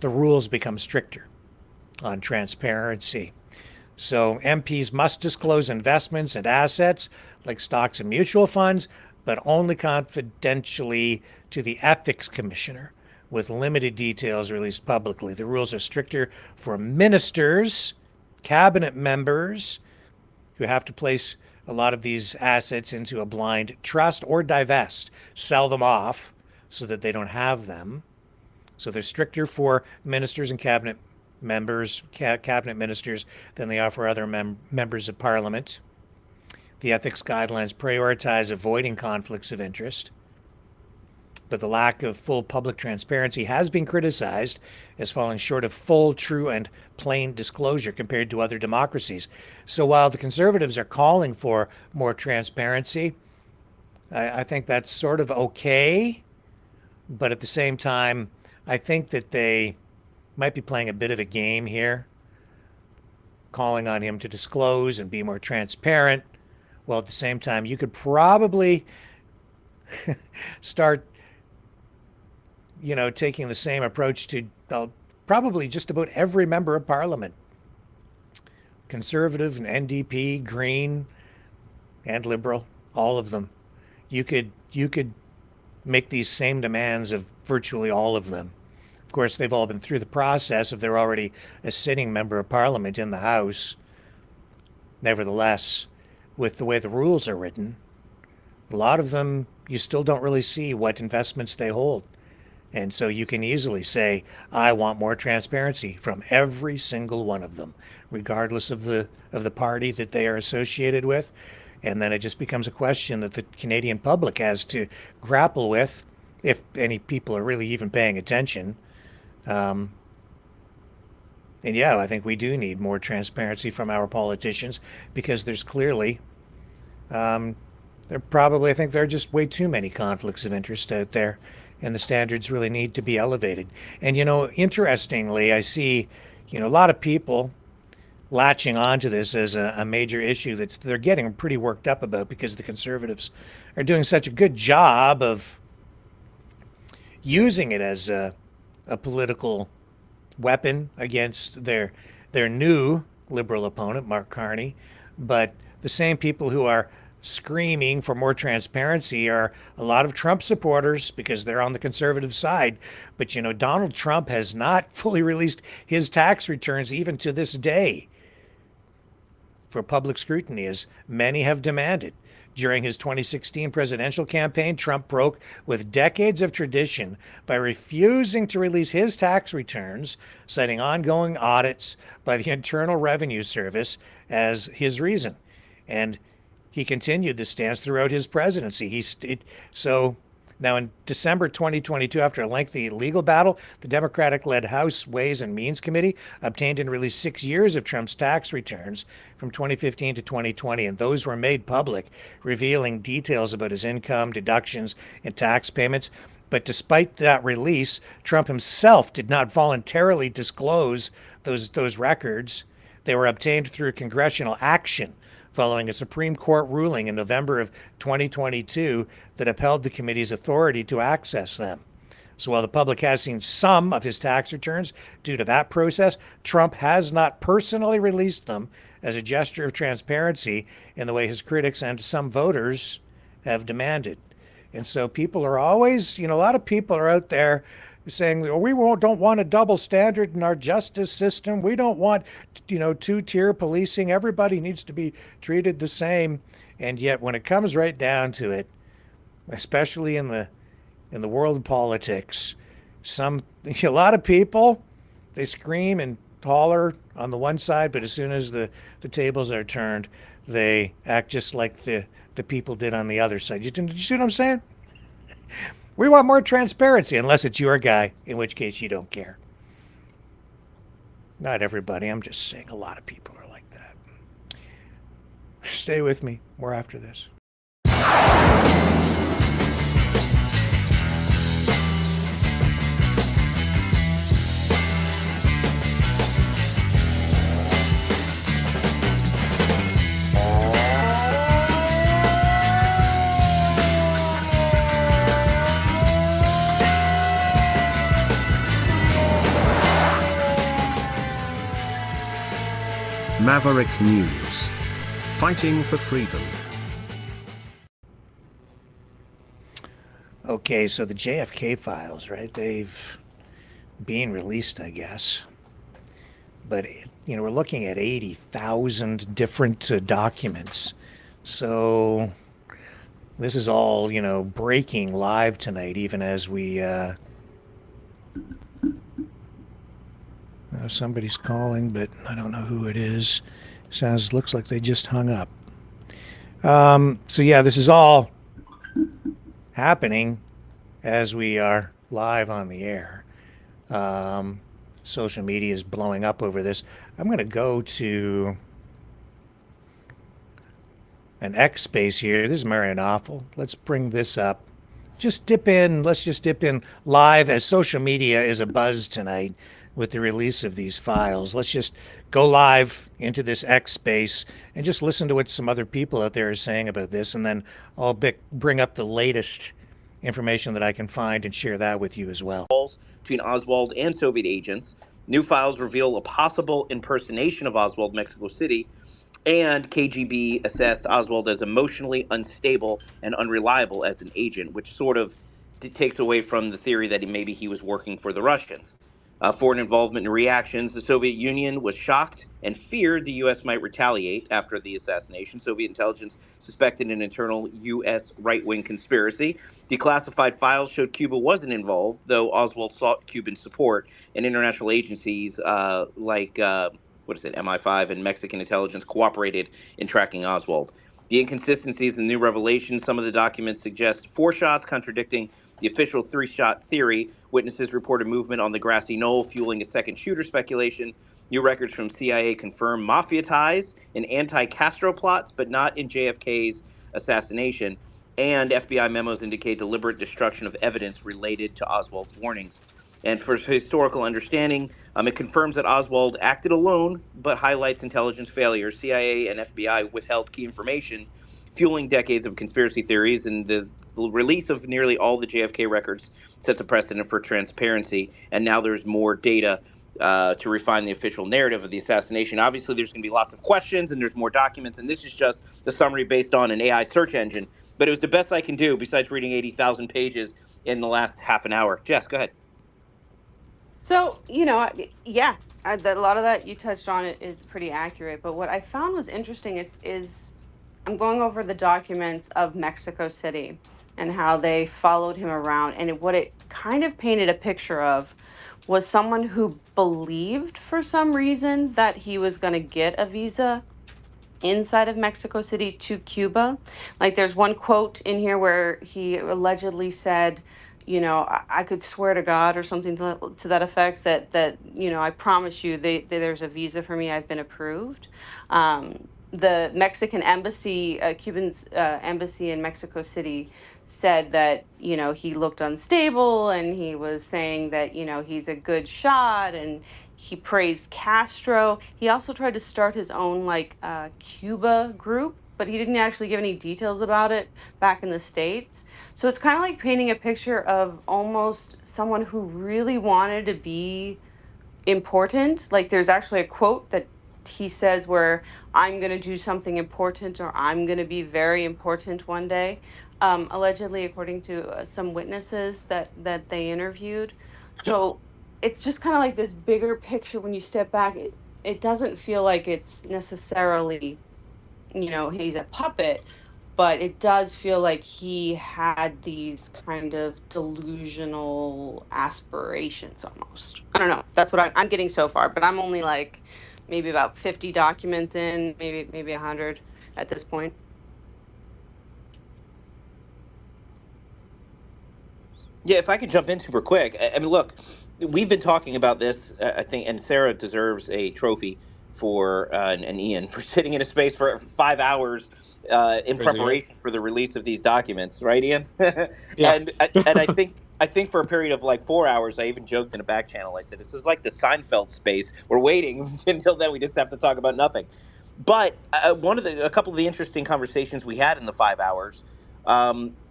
rules become stricter on transparency. So MPs must disclose investments and assets like stocks and mutual funds, but only confidentially to the Ethics Commissioner, with limited details released publicly. The rules are stricter for ministers, cabinet members, who have to place a lot of these assets into a blind trust or divest, sell them off so that they don't have them. So they're stricter for ministers and cabinet members, cabinet ministers, than they are for other members of Parliament. The ethics guidelines prioritize avoiding conflicts of interest, but the lack of full public transparency has been criticized as falling short of full, true, and plain disclosure compared to other democracies. So while the Conservatives are calling for more transparency, I think that's sort of okay, but at the same time, I think that they might be playing a bit of a game here, calling on him to disclose and be more transparent. Well, at the same time, you could probably start, taking the same approach to probably just about every member of Parliament. Conservative and NDP, Green and Liberal, all of them. You could make these same demands of virtually all of them. Of course, they've all been through the process if they're already a sitting member of Parliament in the House. Nevertheless, with the way the rules are written, a lot of them, you still don't really see what investments they hold. And so you can easily say, I want more transparency from every single one of them, regardless of the party that they are associated with. And then it just becomes a question that the Canadian public has to grapple with, if any people are really even paying attention. And yeah, I think we do need more transparency from our politicians, because there's clearly, I think there are just way too many conflicts of interest out there, and the standards really need to be elevated. And, interestingly, I see, a lot of people latching onto this as a major issue that they're getting pretty worked up about, because the Conservatives are doing such a good job of using it as a political weapon against their new Liberal opponent, Mark Carney. But the same people who are screaming for more transparency are a lot of Trump supporters, because they're on the Conservative side. But, Donald Trump has not fully released his tax returns even to this day for public scrutiny, as many have demanded. During his 2016 presidential campaign, Trump broke with decades of tradition by refusing to release his tax returns, citing ongoing audits by the Internal Revenue Service as his reason. And he continued this stance throughout his presidency. Now, in December 2022, after a lengthy legal battle, the Democratic-led House Ways and Means Committee obtained and released 6 years of Trump's tax returns from 2015 to 2020, and those were made public, revealing details about his income, deductions, and tax payments. But despite that release, Trump himself did not voluntarily disclose those records. They were obtained through congressional action following a Supreme Court ruling in November of 2022 that upheld the committee's authority to access them. So while the public has seen some of his tax returns due to that process, Trump has not personally released them as a gesture of transparency in the way his critics and some voters have demanded. And so people are always, a lot of people are out there saying, don't want a double standard in our justice system. We don't want, two-tier policing. Everybody needs to be treated the same. And yet when it comes right down to it, especially in the world of politics, a lot of people, they scream and holler on the one side, but as soon as the tables are turned, they act just like the people did on the other side. You see what I'm saying? We want more transparency, unless it's your guy, in which case you don't care. Not everybody. I'm just saying a lot of people are like that. Stay with me. More after this. Maverick News. Fighting for freedom. Okay, so the JFK files, right? They've been released, I guess. But, we're looking at 80,000 different documents. So this is all, breaking live tonight, even as we... somebody's calling, but I don't know who it is. Looks like they just hung up. So yeah, this is all happening as we are live on the air. Social media is blowing up over this. I'm going to go to an X space here. This is Marion Awful. Let's bring this up. Let's just dip in live as social media is abuzz tonight with the release of these files. Let's just go live into this X space and just listen to what some other people out there are saying about this, and then I'll bring up the latest information that I can find and share that with you as well. Between Oswald and Soviet agents. New files reveal a possible impersonation of Oswald in Mexico City, and KGB assessed Oswald as emotionally unstable and unreliable as an agent, which sort of takes away from the theory that maybe he was working for the Russians. Foreign involvement and reactions. The Soviet Union was shocked and feared the U.S. might retaliate after the assassination. Soviet intelligence suspected an internal U.S. right-wing conspiracy. Declassified files showed Cuba wasn't involved, though Oswald sought Cuban support, and international agencies like MI5 and Mexican intelligence cooperated in tracking Oswald. The inconsistencies and new revelations. Some of the documents suggest 4 shots, contradicting the official 3-shot theory. Witnesses reported movement on the grassy knoll, fueling a second shooter speculation. New records from CIA confirm mafia ties in anti-Castro plots, but not in JFK's assassination. And FBI memos indicate deliberate destruction of evidence related to Oswald's warnings. And for historical understanding, it confirms that Oswald acted alone, but highlights intelligence failures. CIA and FBI withheld key information, fueling decades of conspiracy theories, and the release of nearly all the JFK records sets a precedent for transparency. And now there's more data to refine the official narrative of the assassination. Obviously, there's going to be lots of questions, and there's more documents, and this is just the summary based on an AI search engine. But it was the best I can do besides reading 80,000 pages in the last half an hour. Jess, go ahead. So, a lot of that you touched on it is pretty accurate. But what I found was interesting is I'm going over the documents of Mexico City and how they followed him around. And what it kind of painted a picture of was someone who believed for some reason that he was going to get a visa inside of Mexico City to Cuba. Like there's one quote in here where he allegedly said, I could swear to God or something to that effect that I promise you there's a visa for me. I've been approved. The Mexican embassy, Cuban's embassy in Mexico City said that, he looked unstable and he was saying that, he's a good shot and he praised Castro. He also tried to start his own Cuba group, but he didn't actually give any details about it back in the States. So it's kind of like painting a picture of almost someone who really wanted to be important. Like there's actually a quote that he says where I'm going to do something important or I'm going to be very important one day, allegedly according to some witnesses that they interviewed. So it's just kind of like this bigger picture when you step back. It doesn't feel like it's necessarily, he's a puppet, but it does feel like he had these kind of delusional aspirations almost. I don't know. That's what I'm getting so far, but I'm only like maybe about 50 documents in, maybe 100 at this point. Yeah, if I could jump in super quick. I mean, look, we've been talking about this, I think, and Sarah deserves a trophy for and Ian for sitting in a space for 5 hours in Crazy guy. preparation for the release of these documents, right, Ian? Yeah. And I think for a period of like 4 hours, I even joked in a back channel. I said, "This is like the Seinfeld space. We're waiting until then. We just have to talk about nothing." But a couple of the interesting conversations we had in the 5 hours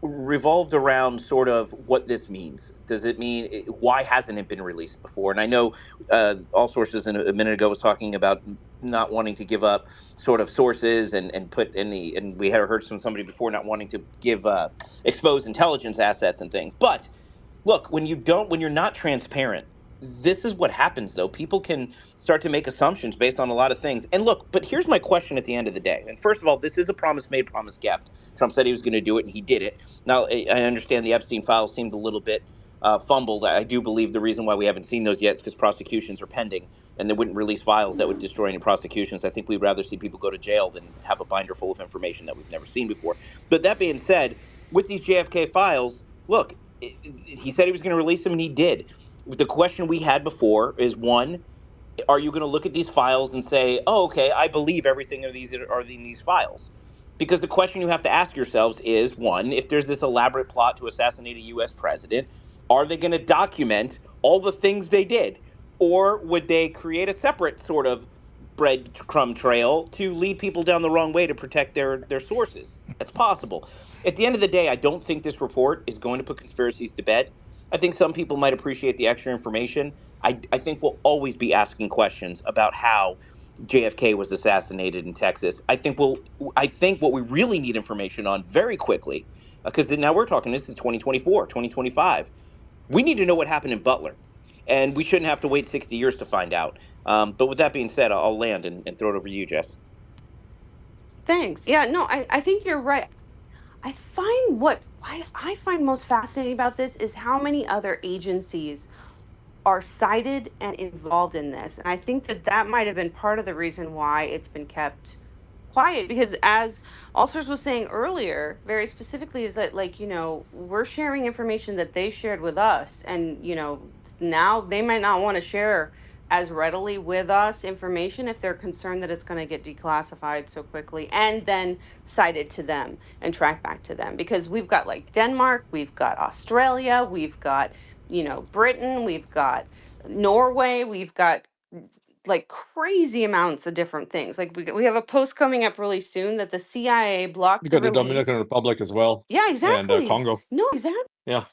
revolved around sort of what this means. Does it mean why hasn't it been released before? And I know all sources a minute ago was talking about not wanting to give up sort of sources and put any, and we had heard from somebody before not wanting to give expose intelligence assets and things. But look, when you're not transparent, this is what happens though. People can start to make assumptions based on a lot of things. And look, but here's my question at the end of the day. And first of all, this is a promise made, promise kept. Trump said he was going to do it and he did it. Now, I understand the Epstein files seemed a little bit fumbled. I do believe the reason why we haven't seen those yet is because prosecutions are pending and they wouldn't release files that would destroy any prosecutions. I think we'd rather see people go to jail than have a binder full of information that we've never seen before. But that being said, with these JFK files, look, he said he was going to release them and he did. The question we had before is one, are you going to look at these files and say, oh, okay, I believe everything of these are in these files? Because the question you have to ask yourselves is one, if there's this elaborate plot to assassinate a US president, are they going to document all the things they did? Or would they create a separate sort of breadcrumb trail to lead people down the wrong way to protect their sources? That's possible. At the end of the day, I don't think this report is going to put conspiracies to bed. I think some people might appreciate the extra information. I think we'll always be asking questions about how JFK was assassinated in Texas. I think what we really need information on very quickly, because now we're talking, this is 2024, 2025. We need to know what happened in Butler. And we shouldn't have to wait 60 years to find out. But with that being said, I'll land and throw it over to you, Jess. Thanks. Yeah, no, I think you're right. I find what I find most fascinating about this is how many other agencies are cited and involved in this. And I think that might have been part of the reason why it's been kept quiet, because as Allstars was saying earlier, very specifically, is that we're sharing information that they shared with us, and now they might not want to share as readily with us information if they're concerned that it's going to get declassified so quickly and then cited to them and tracked back to them, because we've got Denmark, we've got Australia, we've got Britain, we've got Norway, we've got crazy amounts of different things. We have a post coming up really soon that the CIA blocked You the got the release. Dominican Republic as well. Yeah, And exactly. Congo. No, exactly. Yeah.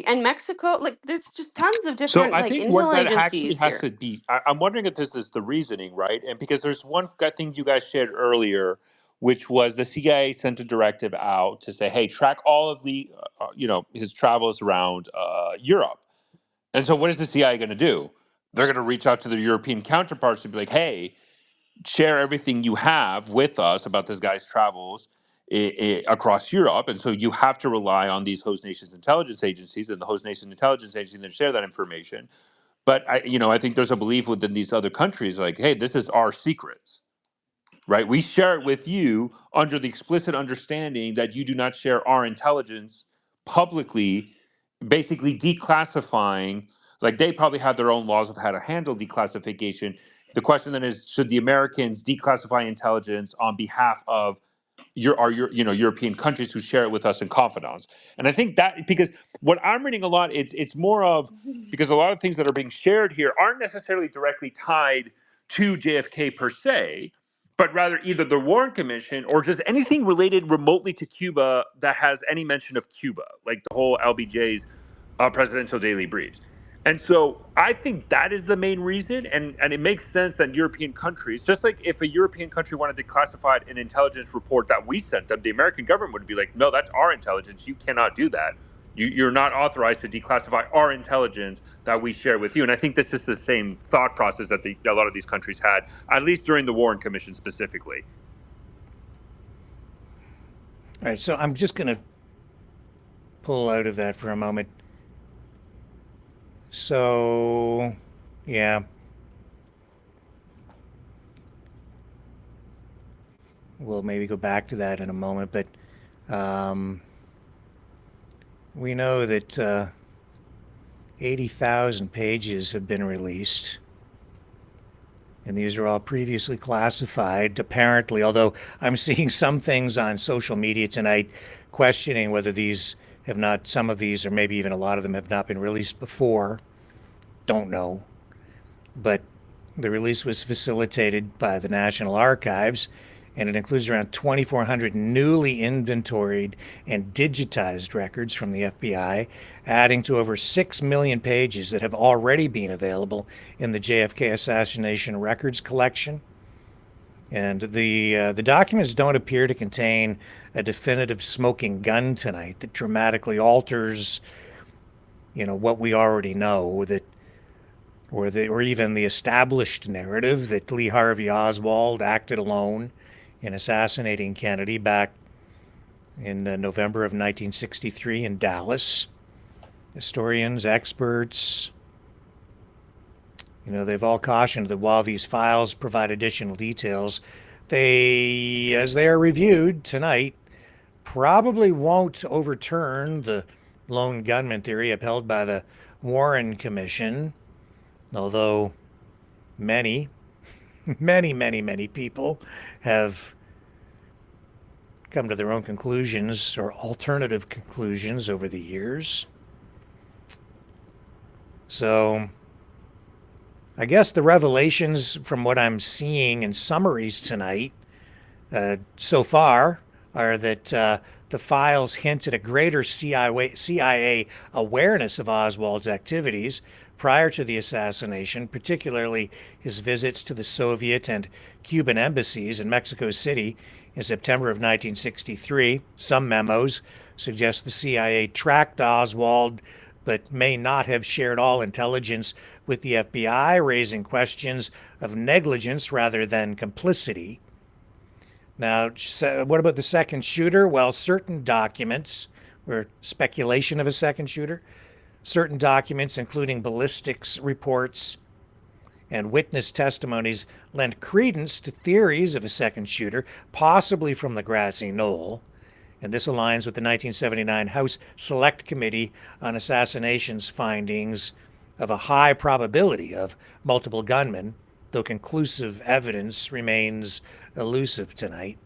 And Mexico, there's just tons of So different I think intel what that actually agencies has here. to be, I'm wondering if this is the reasoning, right? And because there's one thing you guys shared earlier, which was the CIA sent a directive out to say, hey, track all of the, his travels around Europe. And so what is the CIA going to do? They're going to reach out to their European counterparts to be like, hey, share everything you have with us about this guy's travels across Europe. And so you have to rely on these host nations intelligence agencies and the host nation intelligence agency to share that information. But I think there's a belief within these other countries like, hey, this is our secrets, right? We share it with you under the explicit understanding that you do not share our intelligence publicly, basically declassifying. Like they probably have their own laws of how to handle declassification. The question then is, should the Americans declassify intelligence on behalf of European countries who share it with us in confidence? And I think that because what I'm reading a lot, it's more of because a lot of things that are being shared here aren't necessarily directly tied to JFK per se, but rather either the Warren Commission or just anything related remotely to Cuba that has any mention of Cuba, like the whole LBJ's presidential daily briefs. And so I think that is the main reason, and it makes sense that European countries, just like if a European country wanted to classify an intelligence report that we sent them, the American government would be like, no, that's our intelligence. You cannot do that. You're not authorized to declassify our intelligence that we share with you. And I think this is the same thought process that a lot of these countries had, at least during the Warren Commission specifically. All right, so I'm just going to pull out of that for a moment. So, yeah. We'll maybe go back to that in a moment, but we know that 80,000 pages have been released, and these are all previously classified, apparently, although I'm seeing some things on social media tonight questioning whether these have not, some of these, or maybe even a lot of them, have not been released before. Don't know. But the release was facilitated by the National Archives, and it includes around 2,400 newly inventoried and digitized records from the FBI, adding to over 6 million pages that have already been available in the JFK assassination records collection. And the documents don't appear to contain a definitive smoking gun tonight that dramatically alters, what we already know, that or even the established narrative that Lee Harvey Oswald acted alone in assassinating Kennedy back in November of 1963 in Dallas. Historians, experts, they've all cautioned that while these files provide additional details, they, as they are reviewed tonight, probably won't overturn the lone gunman theory upheld by the Warren Commission, although many people have come to their own conclusions or alternative conclusions over the years. So I guess the revelations from what I'm seeing in summaries tonight so far are that the files hint at a greater CIA awareness of Oswald's activities prior to the assassination, particularly his visits to the Soviet and Cuban embassies in Mexico City in September of 1963. Some memos suggest the CIA tracked Oswald but may not have shared all intelligence with the FBI, raising questions of negligence rather than complicity. Now, what about the second shooter? Well, certain documents, or speculation of a second shooter, certain documents, including ballistics reports and witness testimonies, lend credence to theories of a second shooter, possibly from the grassy knoll. And this aligns with the 1979 House Select Committee on Assassinations findings of a high probability of multiple gunmen, though conclusive evidence remains elusive tonight.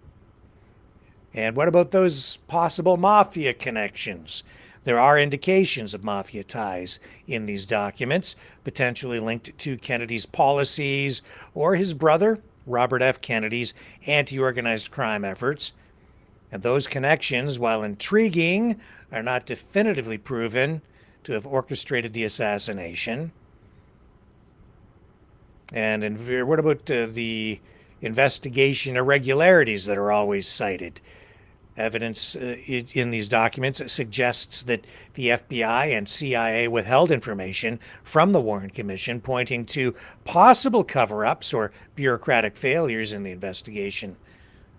And what about those possible mafia connections? There are indications of mafia ties in these documents, potentially linked to Kennedy's policies or his brother, Robert F. Kennedy's anti-organized crime efforts. And those connections, while intriguing, are not definitively proven to have orchestrated the assassination. And what about the investigation irregularities that are always cited? Evidence in these documents suggests that the FBI and CIA withheld information from the Warren Commission, pointing to possible cover-ups or bureaucratic failures in the investigation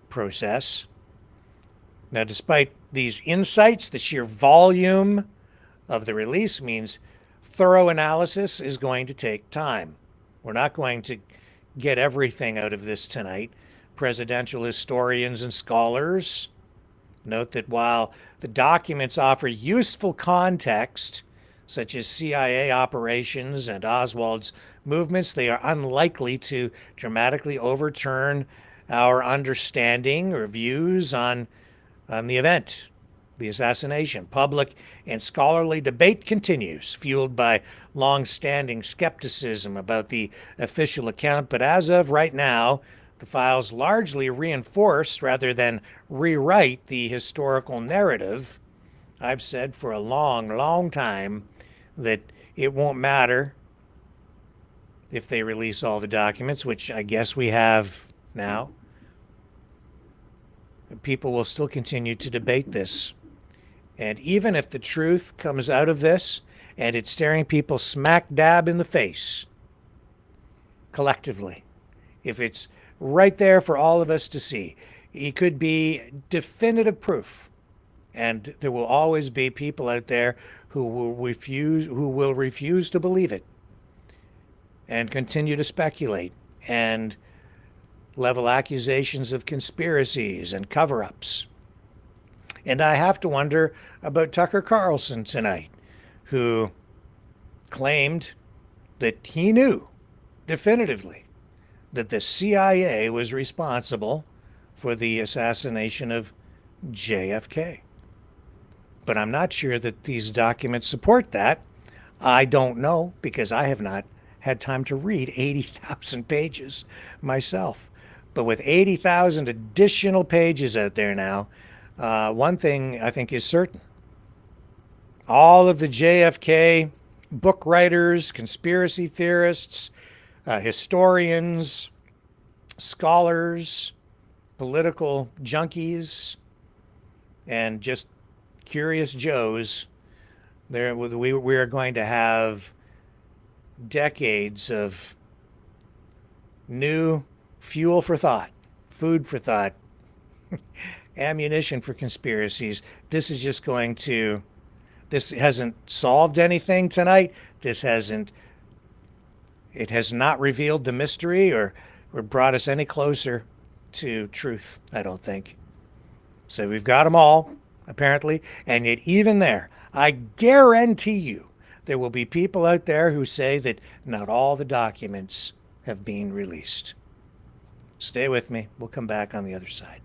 process. Now, despite these insights, the sheer volume of the release means thorough analysis is going to take time. We're not going to get everything out of this tonight. Presidential historians and scholars note that while the documents offer useful context, such as CIA operations and Oswald's movements, they are unlikely to dramatically overturn our understanding or views on the event, the assassination. Public and scholarly debate continues, fueled by long-standing skepticism about the official account. But as of right now, the files largely reinforce rather than rewrite the historical narrative. I've said for a long, long time that it won't matter if they release all the documents, which I guess we have now. People will still continue to debate this. And even if the truth comes out of this and it's staring people smack dab in the face, collectively, if it's right there for all of us to see, it could be definitive proof. And there will always be people out there who will refuse to believe it and continue to speculate and level accusations of conspiracies and cover-ups. And I have to wonder about Tucker Carlson tonight, who claimed that he knew definitively that the CIA was responsible for the assassination of JFK. But I'm not sure that these documents support that. I don't know, because I have not had time to read 80,000 pages myself. But with 80,000 additional pages out there now, one thing I think is certain. All of the JFK book writers, conspiracy theorists, historians, scholars, political junkies, and just curious Joes, we are going to have decades of new fuel for thought, food for thought, ammunition for conspiracies. This hasn't solved anything tonight. It has not revealed the mystery or brought us any closer to truth, I don't think. So we've got them all, apparently, and yet even there, I guarantee you there will be people out there who say that not all the documents have been released. Stay with me. We'll come back on the other side.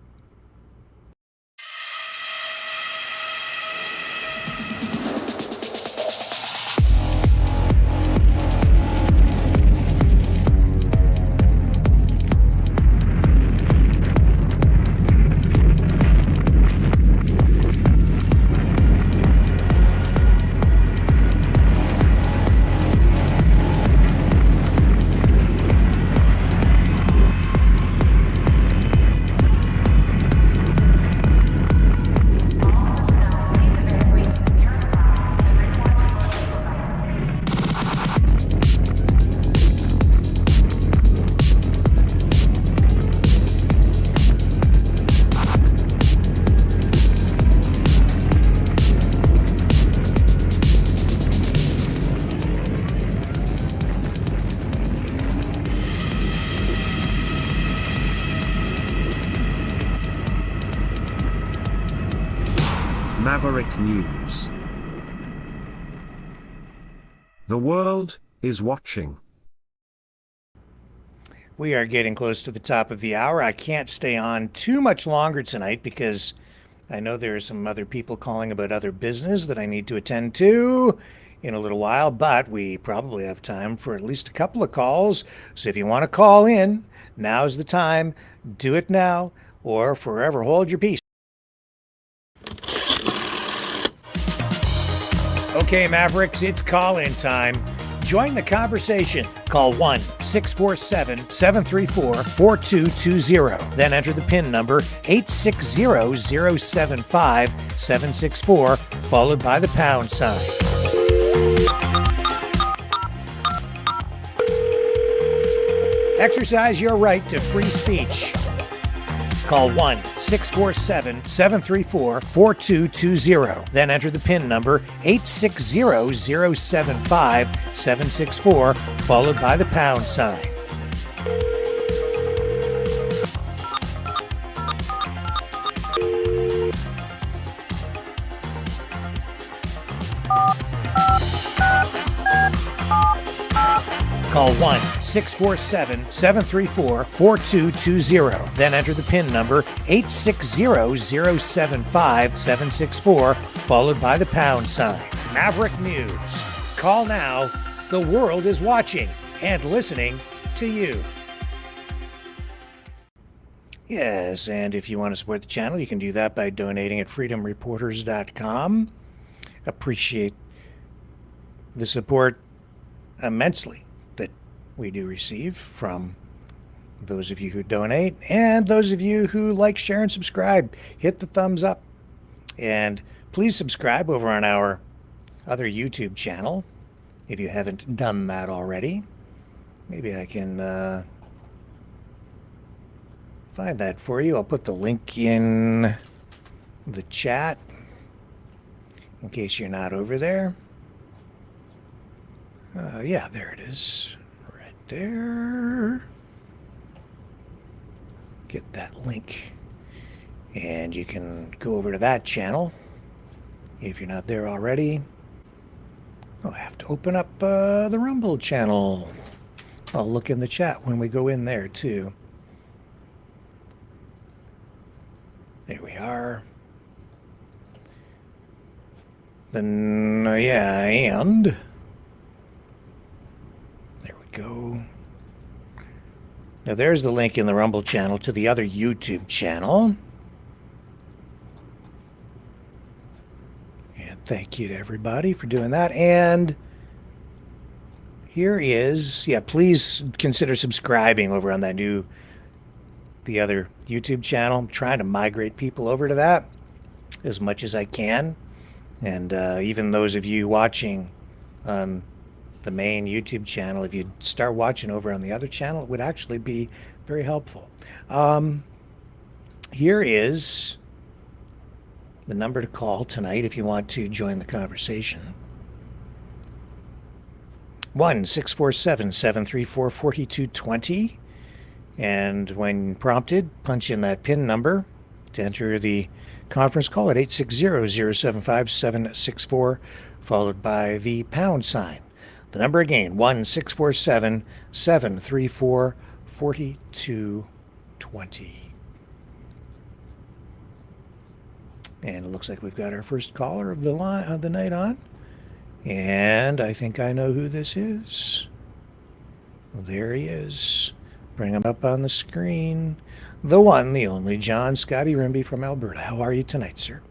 Maverick News. The world is watching. We are getting close to the top of the hour. I can't stay on too much longer tonight because I know there are some other people calling about other business that I need to attend to in a little while, but we probably have time for at least a couple of calls. So if you want to call in, now's the time. Do it now or forever hold your peace. Okay, Mavericks, it's call-in time. Join the conversation. Call 1-647-734-4220. Then enter the PIN number 860-075-764, followed by the pound sign. Exercise your right to free speech. Call 1-647-734-4220. Then enter the PIN number 860-075-764, followed by the pound sign. Call 1-647-734-4220. Then enter the PIN number 860-075-764, followed by the pound sign. Maverick News. Call now. The world is watching and listening to you. Yes, and if you want to support the channel, you can do that by donating at freedomreporters.com. Appreciate the support immensely that we do receive from those of you who donate and those of you who like, share, and subscribe. Hit the thumbs up. And please subscribe over on our other YouTube channel if you haven't done that already. Maybe I can find that for you. I'll put the link in the chat in case you're not over there. Yeah, there it is. Right there. Get that link. And you can go over to that channel if you're not there already. I'll have to open up the Rumble channel. I'll look in the chat when we go in there too. There we are. Then, yeah, and there we go. Now there's the link in the Rumble channel to the other YouTube channel. And thank you to everybody for doing that. And here is, yeah, please consider subscribing over on that the other YouTube channel. I'm trying to migrate people over to that as much as I can. And even those of you watching on the main YouTube channel, if you start watching over on the other channel, it would actually be very helpful. Here is the number to call tonight if you want to join the conversation. 1-647-734-4220. And when prompted, punch in that PIN number to enter the conference call at 860-075-764, followed by the pound sign. The number again, 1-647-734-4220. And it looks like we've got our first caller of the night on. And I think I know who this is. There he is. Bring him up on the screen. The one, the only, John Scotty Rimby from Alberta. How are you tonight, sir?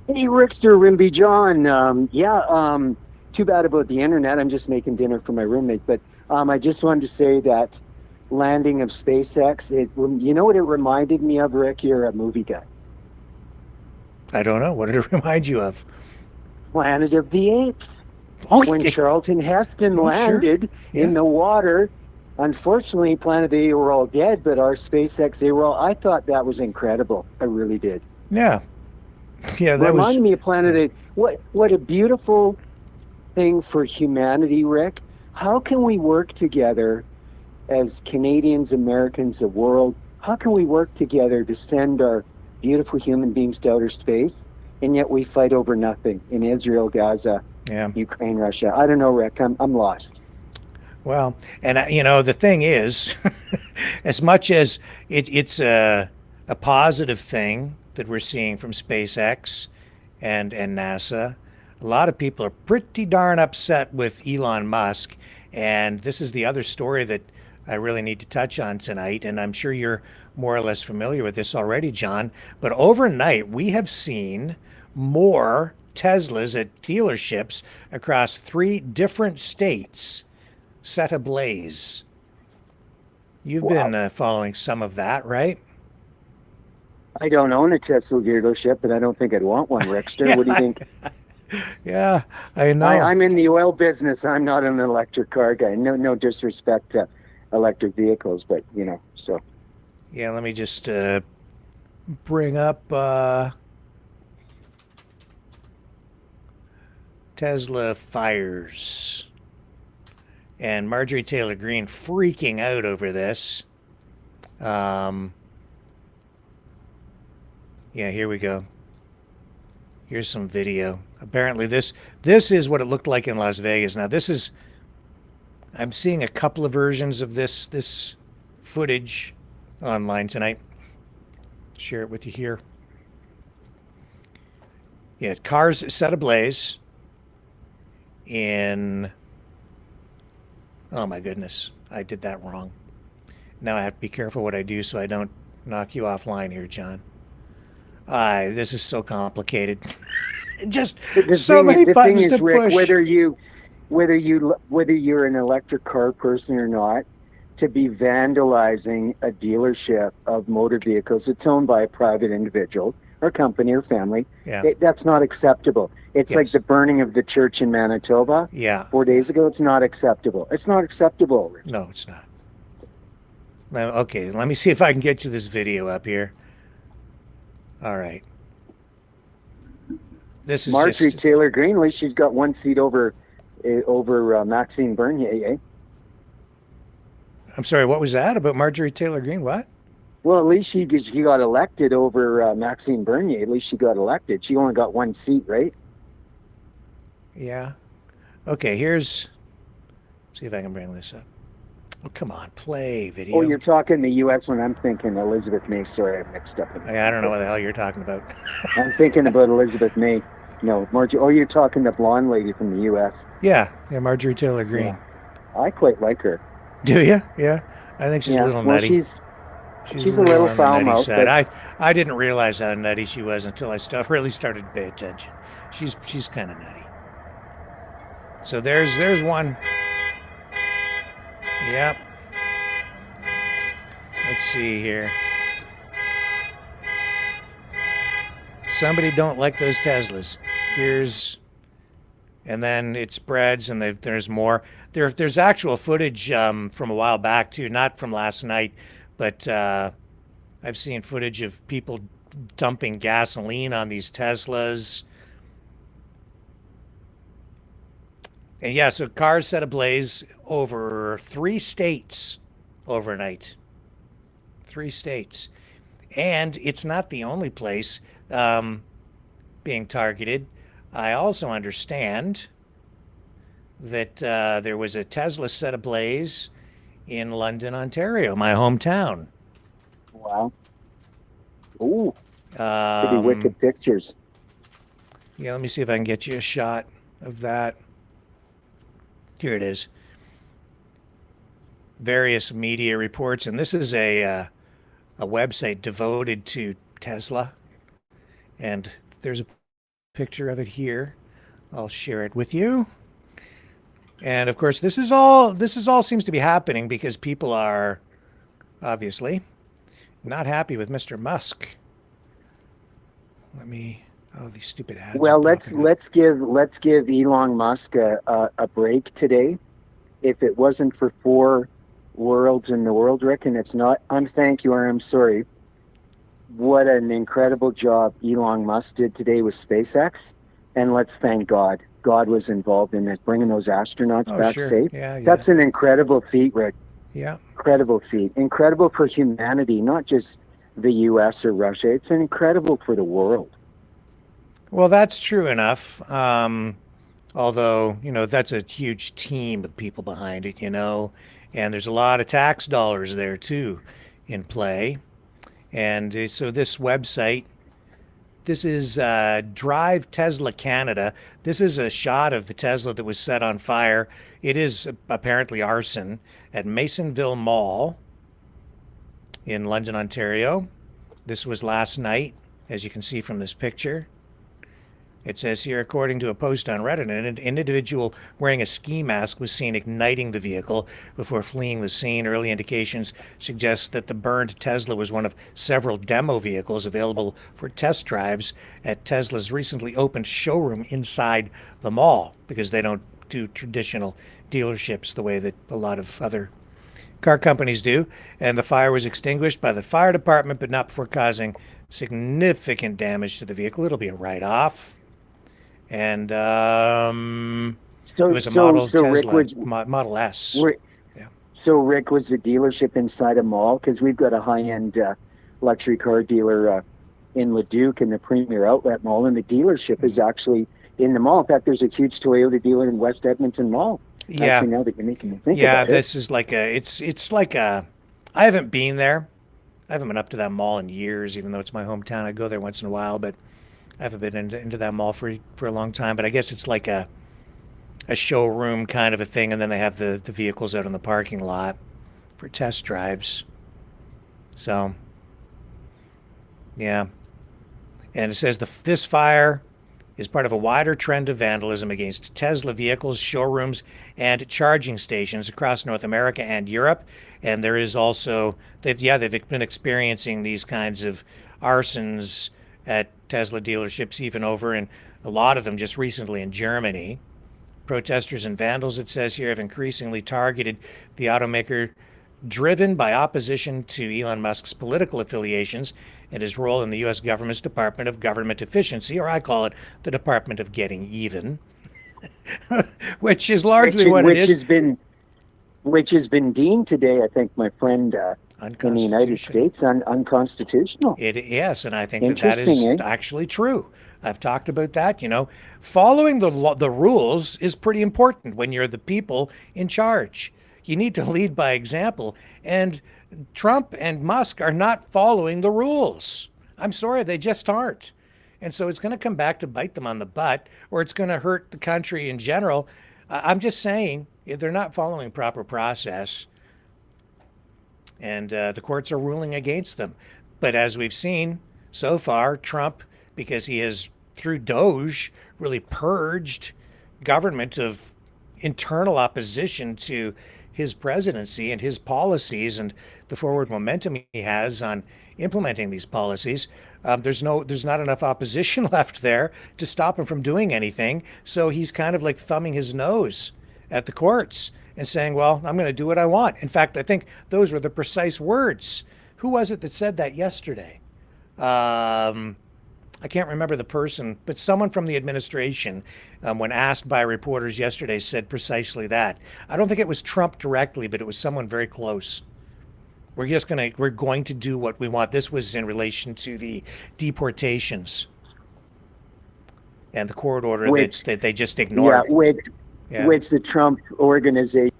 Hey, Rickster, Rimby John. Too bad about the internet. I'm just making dinner for my roommate. But I just wanted to say that landing of SpaceX, you know what it reminded me of, Rick? You're a movie guy. I don't know. What did it remind you of? Planet of the Apes. Oh, when Charlton Heston landed in the water. Unfortunately, Planet of the Apes were all dead, but our SpaceX, they were all, I thought that was incredible. I really did. Yeah. Yeah, that reminded me of Planet of the Apes. What a beautiful thing for humanity, Rick. How can we work together as Canadians, Americans, the world? How can we work together to send our beautiful human beings to outer space, and yet we fight over nothing in Israel, Gaza, Ukraine, Russia? I don't know, Rick. I'm lost. Well, and the thing is, as much as it's a positive thing that we're seeing from SpaceX and NASA, a lot of people are pretty darn upset with Elon Musk. And this is the other story that I really need to touch on tonight. And I'm sure you're more or less familiar with this already, John. But overnight, we have seen more Teslas at dealerships across 3 different states set ablaze. You've been following some of that, right? I don't own a Tesla dealership, but I don't think I'd want one, Rickster. Yeah, What do you think? Yeah, I know. I'm in the oil business. I'm not an electric car guy. No disrespect to electric vehicles, but so. Yeah, let me just bring up Tesla fires. And Marjorie Taylor Greene freaking out over this. Yeah, here we go. Here's some video. Apparently this is what it looked like in Las Vegas. Now I'm seeing a couple of versions of this footage online tonight. Share it with you here. Yeah, cars set ablaze in... Oh my goodness, I did that wrong. Now I have to be careful what I do so I don't knock you offline here, John. This is so complicated. Just so many buttons to push. Rick, whether you're an electric car person or not, to be vandalizing a dealership of motor vehicles that's owned by a private individual or company or family, that's not acceptable. It's like the burning of the church in Manitoba 4 days ago. It's not acceptable. It's not acceptable. No, it's not. Okay, let me see if I can get you this video up here. All right. This is Marjorie Taylor Greene. At least she's got one seat over Maxine Bernier, eh? I'm sorry, what was that about Marjorie Taylor Greene? What? Well, at least she got elected over Maxine Bernier. At least she got elected. She only got one seat, right? Yeah. Okay, here's... See if I can bring this up. Oh, come on, play video. Oh, you're talking the U.S. when I'm thinking Elizabeth May. Sorry, I mixed up. I don't know what the hell you're talking about. I'm thinking about Elizabeth May. No, Marjorie. Oh, you're talking the blonde lady from the U.S. Yeah, Marjorie Taylor Greene. Yeah. I quite like her. Do you? Yeah. I think she's a little nutty. She's a little foul-mouthed. I didn't realize how nutty she was until I really started to pay attention. She's kind of nutty. So there's one. Yep. Let's see here. Somebody don't like those Teslas. And then it spreads, and there's more. There's actual footage from a while back too, not from last night, but I've seen footage of people dumping gasoline on these Teslas. And yeah, so cars set ablaze over 3 states overnight. 3 states. And it's not the only place being targeted. I also understand that there was a Tesla set ablaze in London, Ontario, my hometown. Wow. Ooh. Pretty wicked pictures. Yeah, let me see if I can get you a shot of that. Here it is. Various media reports, and this is a website devoted to Tesla. And there's a picture of it here. I'll share it with you. And of course, this is all seems to be happening because people are obviously not happy with Mr. Musk. These stupid ads. Well, let's give Elon Musk a break today. If it wasn't for 4 worlds in the world, Rick, and it's not, thank you or I'm sorry. What an incredible job Elon Musk did today with SpaceX, and let's thank God. God was involved in it, bringing those astronauts back safe. Yeah. That's an incredible feat, Rick. Yeah. Incredible feat. Incredible for humanity, not just the U.S. or Russia. It's incredible for the world. Well, that's true enough. Although, that's a huge team of people behind it, and there's a lot of tax dollars there too in play. And so this website, this is Drive Tesla Canada. This is a shot of the Tesla that was set on fire. It is apparently arson at Masonville Mall in London, Ontario. This was last night, as you can see from this picture. It says here, according to a post on Reddit, an individual wearing a ski mask was seen igniting the vehicle before fleeing the scene. Early indications suggest that the burned Tesla was one of several demo vehicles available for test drives at Tesla's recently opened showroom inside the mall, because they don't do traditional dealerships the way that a lot of other car companies do. And the fire was extinguished by the fire department, but not before causing significant damage to the vehicle. It'll be a write-off. And it was a Model Tesla, Model S. So, Rick, was the dealership inside a mall? Because we've got a high-end luxury car dealer in Leduc in the Premier Outlet Mall, and the dealership is actually in the mall. In fact, there's a huge Toyota dealer in West Edmonton Mall. Yeah. Actually, now that you're making me think about it. This is like it's like a, I haven't been there. I haven't been up to that mall in years, even though it's my hometown. I go there once in a while, but I haven't been into that mall for a long time. But I guess it's like a showroom kind of a thing, and then they have the vehicles out in the parking lot for test drives. So, yeah. And it says this fire is part of a wider trend of vandalism against Tesla vehicles, showrooms, and charging stations across North America and Europe. And there is also, they've been experiencing these kinds of arsons at Tesla dealerships, even over in a lot of them just recently in Germany. Protesters and vandals, it says here, have increasingly targeted the automaker, driven by opposition to Elon Musk's political affiliations and his role in the U.S. government's Department of Government Efficiency, or I call it the Department of Getting Even, which is largely what it is. Which has been deemed today, I think, my friend, in the United States, unconstitutional. Yes, and I think that is actually true. I've talked about that. Following the rules is pretty important when you're the people in charge. You need to lead by example. And Trump and Musk are not following the rules. I'm sorry, they just aren't. And so it's going to come back to bite them on the butt, or it's going to hurt the country in general. I'm just saying, they're not following proper process. And the courts are ruling against them. But as we've seen so far, Trump, because he has, through DOGE, really purged government of internal opposition to his presidency and his policies and the forward momentum he has on implementing these policies. There's not enough opposition left there to stop him from doing anything. So he's kind of like thumbing his nose at the courts and saying, well, I'm going to do what I want. In fact, I think those were the precise words. Who was it that said that yesterday? I can't remember the person, but someone from the administration, when asked by reporters yesterday, said precisely that. I don't think it was Trump directly, but it was someone very close. We're going to do what we want. This was in relation to the deportations and the court order that they just ignored. Which the Trump organization.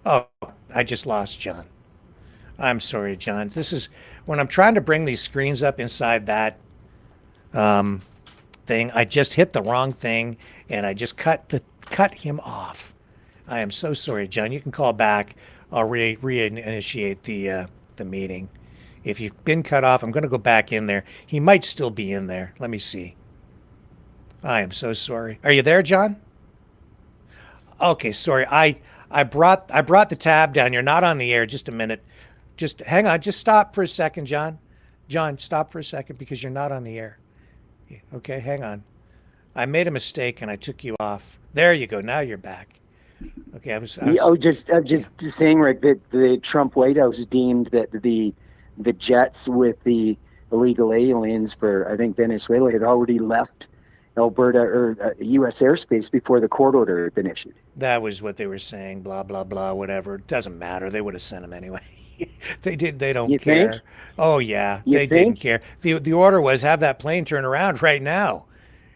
Oh, I just lost John. I'm sorry, John. This is when I'm trying to bring these screens up inside that thing. I just hit the wrong thing, and I just cut him off. I am so sorry, John. You can call back. I'll reinitiate the meeting. If you've been cut off, I'm going to go back in there. He might still be in there. Let me see. I am so sorry. Are you there, John? Okay, sorry. I brought the tab down. You're not on the air. Just a minute. Just hang on. Just stop for a second, John. John, stop for a second because you're not on the air. Okay, hang on. I made a mistake and I took you off. There you go. Now you're back. Okay, I was just saying, Rick, that the Trump White House deemed that the jets with the illegal aliens for, I think, Venezuela had already left Alberta or U.S. airspace before the court order had been issued. That was what they were saying. Blah blah blah. Whatever. It doesn't matter. They would have sent them anyway. They don't care. Think? Oh yeah, they didn't care. The order was have that plane turn around right now.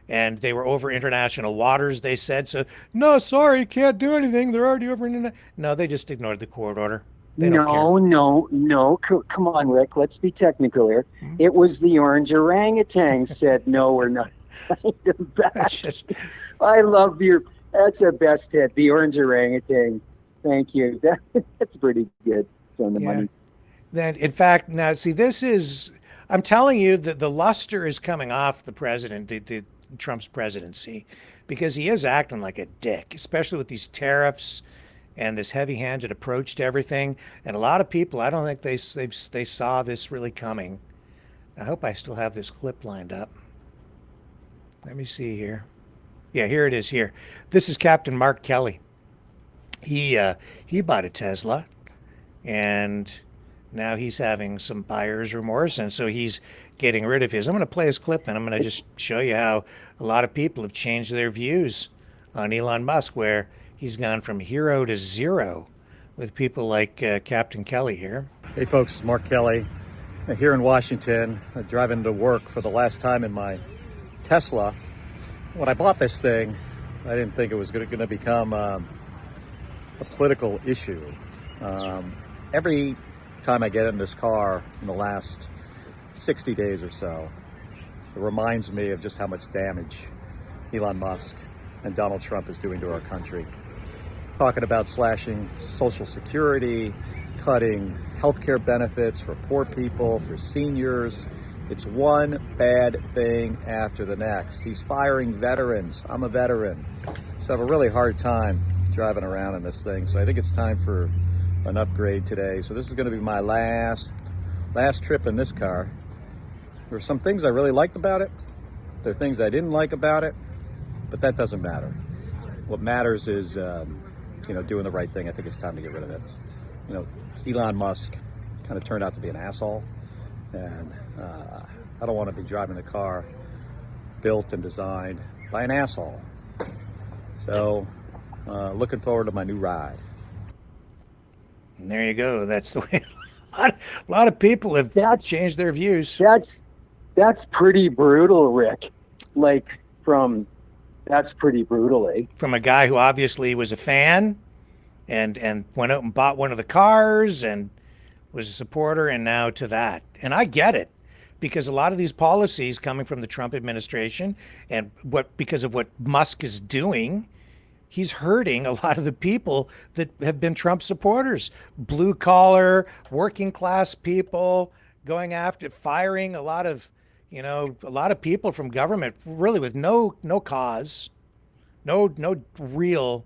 And they were over international waters, they said. So, no, sorry, can't do anything. They're already over international. No, they just ignored the court order. They don't care. No. Come on, Rick. Let's be technical here. Mm-hmm. It was the orange orangutan said, no, we're not. I love that's the best hit. The orange orangutan. Thank you. That's pretty good on the money. Then, in fact, now, see, this is, I'm telling you that the luster is coming off the president. Trump's presidency, because he is acting like a dick, especially with these tariffs and this heavy-handed approach to everything. And a lot of people, I don't think they saw this really coming. I hope I still have this clip lined up. Let me see here. Yeah, here it is here. This is Captain Mark Kelly. He bought a Tesla, and now he's having some buyer's remorse, and so he's getting rid of his. I'm going to play his clip, and I'm going to just show you how a lot of people have changed their views on Elon Musk, where he's gone from hero to zero with people like Captain Kelly here. Hey folks, it's Mark Kelly here in Washington, driving to work for the last time in my Tesla. When I bought this thing, I didn't think it was going to become a political issue. Every time I get in this car in the last 60 days or so, it reminds me of just how much damage Elon Musk and Donald Trump is doing to our country. Talking about slashing Social Security, cutting healthcare benefits for poor people, for seniors. It's one bad thing after the next. He's firing veterans. I'm a veteran, so I have a really hard time driving around in this thing. So I think it's time for an upgrade today. So this is going to be my last trip in this car. There were some things I really liked about it. There are things I didn't like about it, but that doesn't matter. What matters is, doing the right thing. I think it's time to get rid of it. Elon Musk kind of turned out to be an asshole, and I don't want to be driving the car built and designed by an asshole. So, looking forward to my new ride. And there you go. That's the way a lot of people have changed their views. That's pretty brutal, Rick. That's pretty brutal, eh? From a guy who obviously was a fan and went out and bought one of the cars and was a supporter, and now to that. And I get it, because a lot of these policies coming from the Trump administration and because of what Musk is doing, he's hurting a lot of the people that have been Trump supporters. Blue collar, working class people, going after, firing a lot of people from government, really with no cause, no real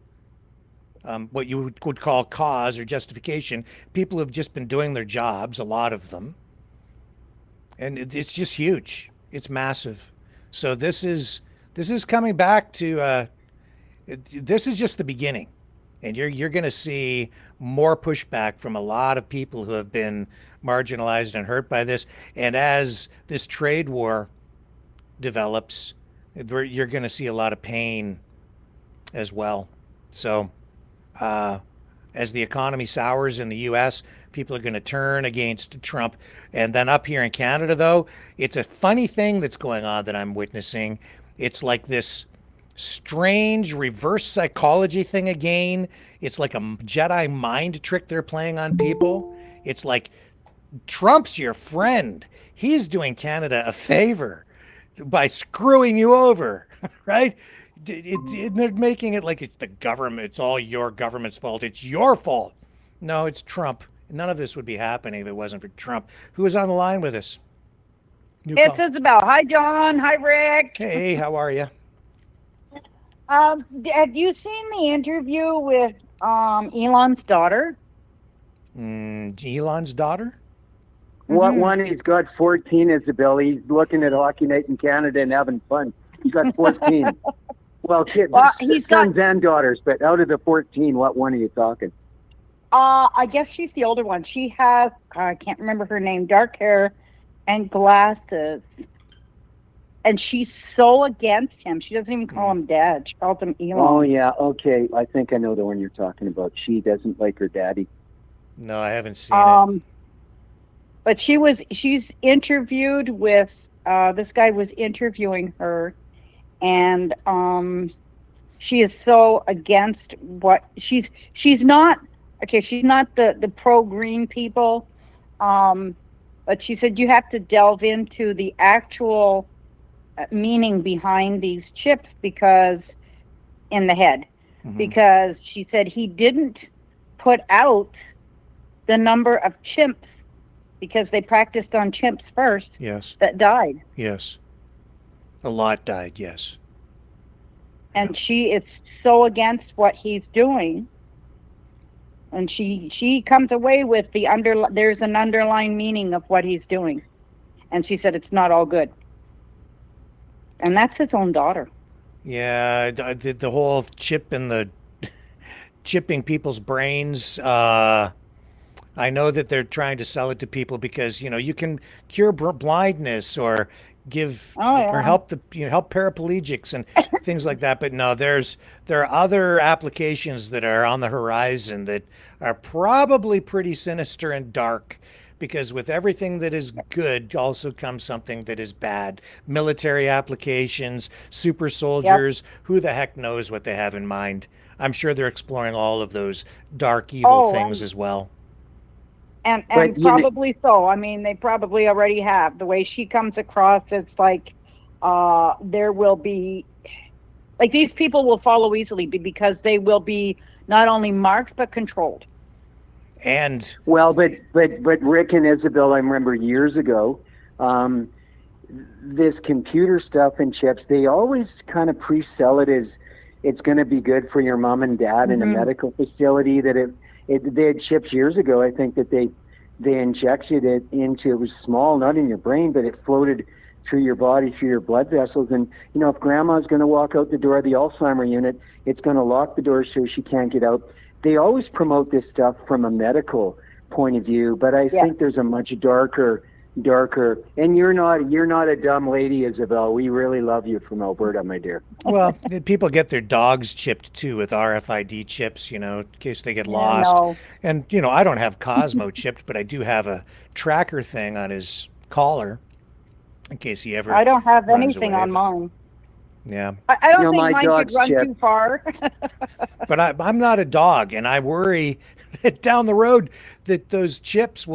what you would call cause or justification. People have just been doing their jobs, a lot of them, and it's just huge. It's massive. So this is coming back to. This is just the beginning, and you're going to see more pushback from a lot of people who have been marginalized and hurt by this. And as this trade war develops, you're going to see a lot of pain as well. So as the economy sours in the U.S., people are going to turn against Trump. And then up here in Canada, though, it's a funny thing that's going on that I'm witnessing. It's like this strange reverse psychology thing again. It's like a Jedi mind trick they're playing on people. It's like Trump's your friend. He's doing Canada a favor by screwing you over, right? They're making it like it's the government. It's all your government's fault. It's your fault. No, it's Trump. None of this would be happening if it wasn't for Trump. Who is on the line with us? It's Isabel. Hi, John. Hi, Rick. Hey, how are you? Have you seen the interview with Elon's daughter? Elon's daughter? What one? He's got 14, Isabel. He's looking at hockey night in Canada and having fun. He's got 14. He's sons and daughters, but out of the 14, what one are you talking? I guess she's the older one. She has, I can't remember her name, dark hair and glasses. And she's so against him. She doesn't even call him dad. She calls him Elon. Oh, yeah. Okay. I think I know the one you're talking about. She doesn't like her daddy. No, I haven't seen it. But she's interviewed with, this guy was interviewing her, and she is so against what she's not the pro-green people, but she said you have to delve into the actual meaning behind these chips, because in the head, because she said he didn't put out the number of chimps, because they practiced on chimps first. Yes. That died. Yes. A lot died, yes. And she is so against what he's doing. And she comes away with there's an underlying meaning of what he's doing. And she said it's not all good. And that's his own daughter. Yeah, the whole chipping people's brains. I know that they're trying to sell it to people because, you can cure blindness or or help help paraplegics and things like that. But no, there are other applications that are on the horizon that are probably pretty sinister and dark, because with everything that is good also comes something that is bad. Military applications, super soldiers, who the heck knows what they have in mind. I'm sure they're exploring all of those dark, evil things as well. And probably so. I mean, they probably already have. The way she comes across, it's like there will be, like, these people will follow easily because they will be not only marked but controlled. And but Rick and Isabel, I remember years ago, this computer stuff and chips, they always kind of pre-sell it as it's going to be good for your mom and dad in a medical facility. That they had chips years ago, I think, that they injected it into, it was small, not in your brain, but it floated through your body, through your blood vessels. And, if grandma's going to walk out the door of the Alzheimer unit, it's going to lock the door so she can't get out. They always promote this stuff from a medical point of view, but I think there's a much darker, and you're not a dumb lady, Isabel. We really love you from Alberta, my dear. Well, people get their dogs chipped too with RFID chips, in case they get lost. No. And, I don't have Cosmo chipped, but I do have a tracker thing on his collar in case he ever I don't have runs anything away, on mine. Yeah. I don't think mine could run too far. But I'm not a dog, and I worry that down the road that those chips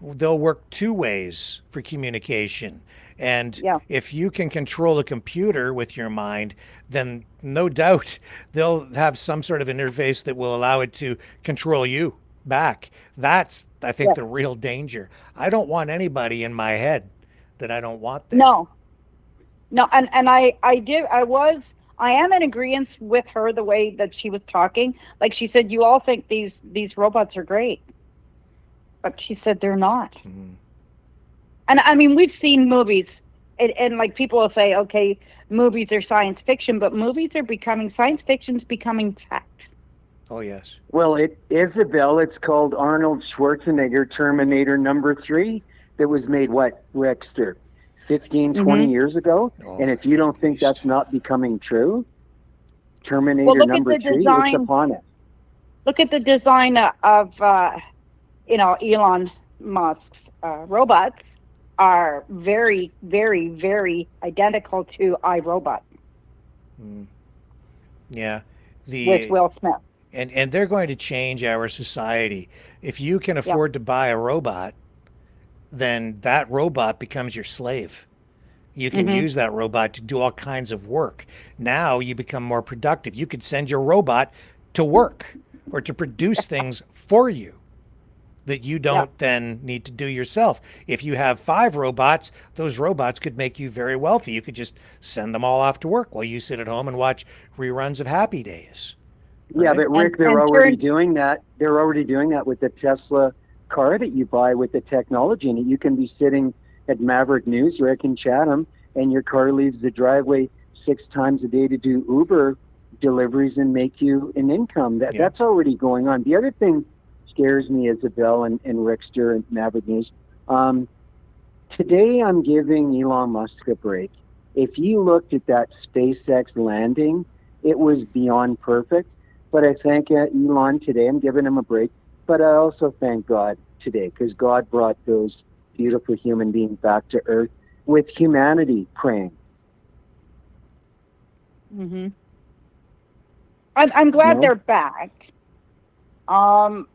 they'll work two ways for communication. And if you can control a computer with your mind, then no doubt they'll have some sort of interface that will allow it to control you back. That's, I think, the real danger. I don't want anybody in my head that I don't want there. No, and I am in agreement with her the way that she was talking. Like she said, you all think these robots are great, but she said they're not. Mm-hmm. And I mean, we've seen movies, and like people will say, okay, movies are science fiction, but science fiction's becoming fact. Oh yes. Well, Isabel, it's called Arnold Schwarzenegger Terminator number 3 that was made Rexter? 15, 20 years ago. And if you don't think that's not becoming true, Terminator number 3, it's upon it. Look at the design of Elon Musk's robots are very, very, very identical to iRobot. Yeah. With Will Smith. And they're going to change our society. If you can afford to buy a robot, then that robot becomes your slave. You can use that robot to do all kinds of work. Now you become more productive. You could send your robot to work or to produce things for you that you don't then need to do yourself. If you have 5 robots, those robots could make you very wealthy. You could just send them all off to work while you sit at home and watch reruns of Happy Days. Right? Yeah, but Rick, they're already doing that. They're already doing that with the Tesla car that you buy with the technology in it. You can be sitting at Maverick News, Rick, in Chatham, and your car leaves the driveway 6 times a day to do Uber deliveries and make you an income. That's already going on. The other thing scares me, Isabel and Rickster and Maverick News. Today I'm giving Elon Musk a break. If you looked at that SpaceX landing, it was beyond perfect. But I thank Elon today. I'm giving him a break. But I also thank God today because God brought those beautiful human beings back to Earth with humanity praying. Mm-hmm. I'm glad they're back. Elon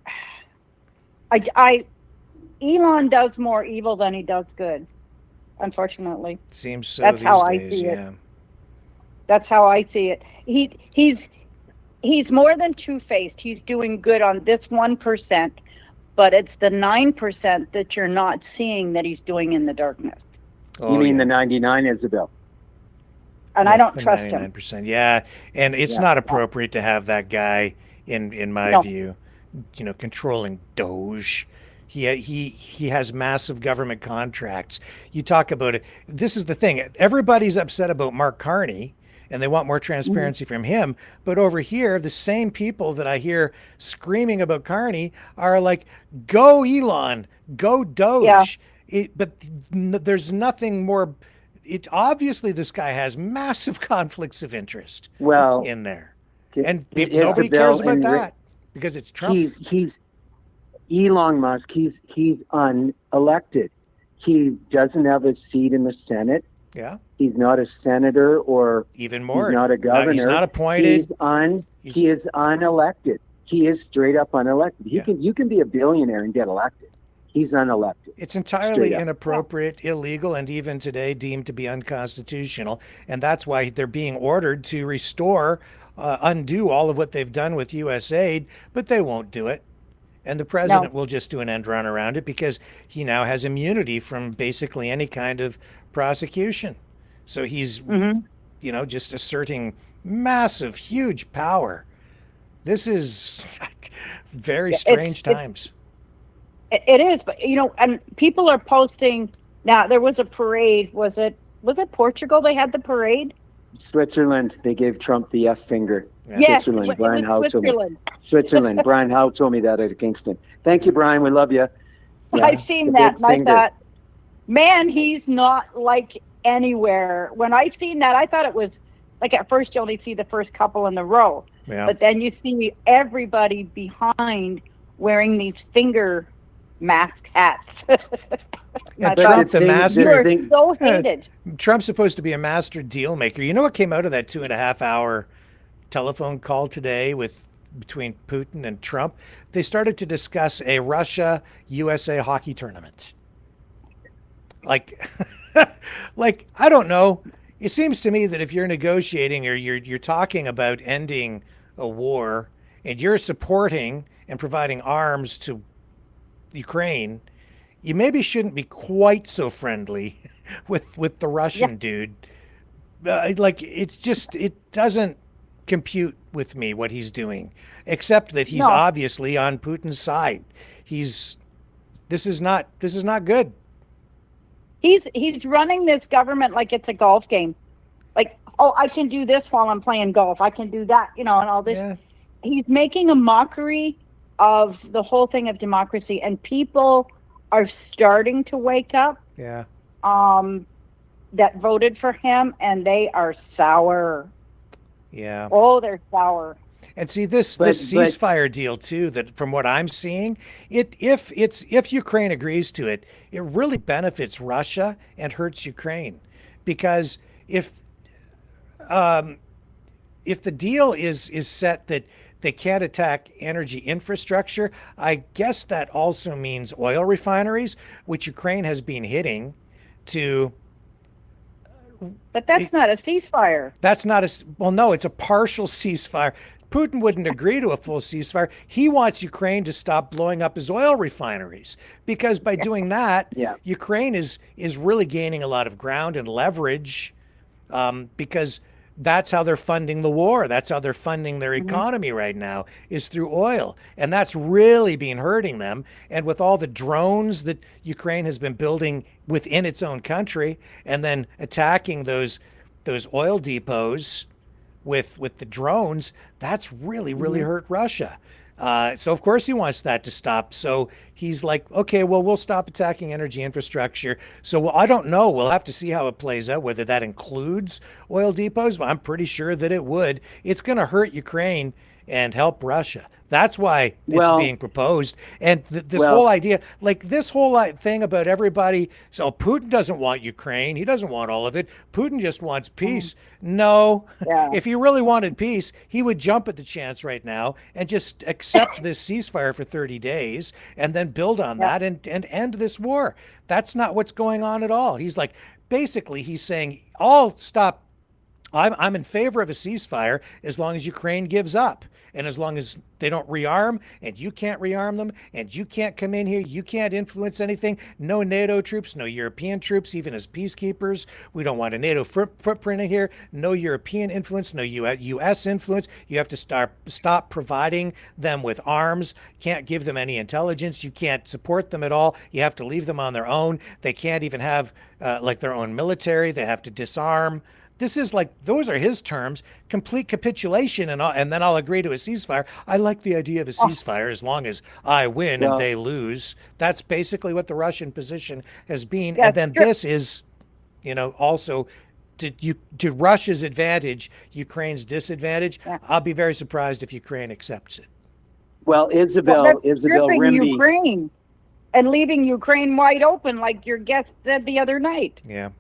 does more evil than he does good, unfortunately. Seems so. That's these how days, I see it. That's how I see it. He's more than two-faced. He's doing good on this 1%, but it's the 9% that you're not seeing that he's doing in the darkness. You mean the 99, Isabel? and I don't trust him. 99%. Yeah, and it's not appropriate to have that guy in my view, controlling DOGE. He has massive government contracts. You talk about it. This is the thing. Everybody's upset about Mark Carney, and they want more transparency from him. But over here, the same people that I hear screaming about Carney are like, "Go Elon, go DOGE." Yeah. But there's nothing more. Obviously this guy has massive conflicts of interest. In there, and nobody cares about that because it's Trump. He's Elon Musk. He's unelected. He doesn't have a seat in the Senate. Yeah. He's not a senator or even more. He's not a governor. He's not appointed. He is unelected. He is straight up unelected. You can be a billionaire and get elected. He's unelected. It's entirely inappropriate, illegal, and even today deemed to be unconstitutional. And that's why they're being ordered to restore, undo all of what they've done with USAID, but they won't do it. And the president will just do an end run around it because he now has immunity from basically any kind of prosecution. So he's, just asserting massive, huge power. This is very strange times. It is, but and people are posting now. There was a parade. Was it Portugal? They had the parade. Switzerland. They gave Trump the yes finger. Yes, Switzerland. Brian Howe told me. Switzerland. Switzerland. Brian Howe told me that as a Kingston. Thank you, Brian. We love you. Yeah, I've seen that. And I thought, man, he's not liked anywhere. When I seen that, I thought it was like at first you only see the first couple in the row, but then you see everybody behind wearing these finger mask hats. Trump, the master, so hated. Trump's supposed to be a master deal maker. You know what came out of that 2.5 hour telephone call today between Putin and Trump? They started to discuss a Russia-USA hockey tournament. Like I don't know. It seems to me that if you're negotiating or you're talking about ending a war and you're supporting and providing arms to Ukraine, you maybe shouldn't be quite so friendly with the Russian dude. It doesn't compute with me what he's doing, except that he's obviously on Putin's side. This is not good. He's running this government like it's a golf game. Like, I can do this while I'm playing golf. I can do that, and all this. Yeah. He's making a mockery of the whole thing of democracy, and people are starting to wake up. Yeah. That voted for him, and they are sour. Yeah. Oh, they're sour. And see this ceasefire deal too, that from what I'm seeing, if Ukraine agrees to it, it really benefits Russia and hurts Ukraine. Because if the deal is set that they can't attack energy infrastructure, I guess that also means oil refineries, which Ukraine has been hitting to. But that's not a ceasefire. That's not no, it's a partial ceasefire. Putin wouldn't agree to a full ceasefire. He wants Ukraine to stop blowing up his oil refineries, because by doing that, Ukraine is really gaining a lot of ground and leverage, because that's how they're funding the war. That's how they're funding their economy right now, is through oil. And that's really been hurting them. And with all the drones that Ukraine has been building within its own country and then attacking those oil depots with the drones, that's really hurt Russia. So of course he wants that to stop. So he's like, okay, well, we'll stop attacking energy infrastructure. So I don't know. We'll have to see how it plays out, whether that includes oil depots, but I'm pretty sure that it would. It's going to hurt Ukraine and help Russia. That's why it's being proposed. And this whole idea, like this whole thing about everybody, so Putin doesn't want Ukraine. He doesn't want all of it. Putin just wants peace. No. If he really wanted peace, he would jump at the chance right now and just accept this ceasefire for 30 days and then build on that and end this war. That's not what's going on at all. He's like, basically, he's saying, I'll stop. I'm in favor of a ceasefire as long as Ukraine gives up. And as long as they don't rearm, and you can't rearm them, and you can't come in here, you can't influence anything. No NATO troops, no European troops, even as peacekeepers. We don't want a NATO footprint in here. No European influence, no U.S. influence. You have to stop providing them with arms. Can't give them any intelligence. You can't support them at all. You have to leave them on their own. They can't even have like their own military. They have to disarm. This is like, those are his terms, complete capitulation, and then I'll agree to a ceasefire. I like the idea of a ceasefire as long as I win and they lose. That's basically what the Russian position has been. And then this is, also to Russia's advantage, Ukraine's disadvantage. I'll be very surprised if Ukraine accepts it. Well, Isabel Rimby. Ukraine and leaving Ukraine wide open, like your guest said the other night. Yeah.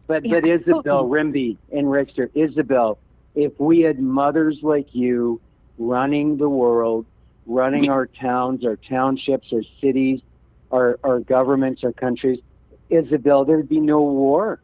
But Isabel Rimby and Richter, Isabel, if we had mothers like you running the world, running our towns, our townships, our cities, our governments, our countries, Isabel, there'd be no war.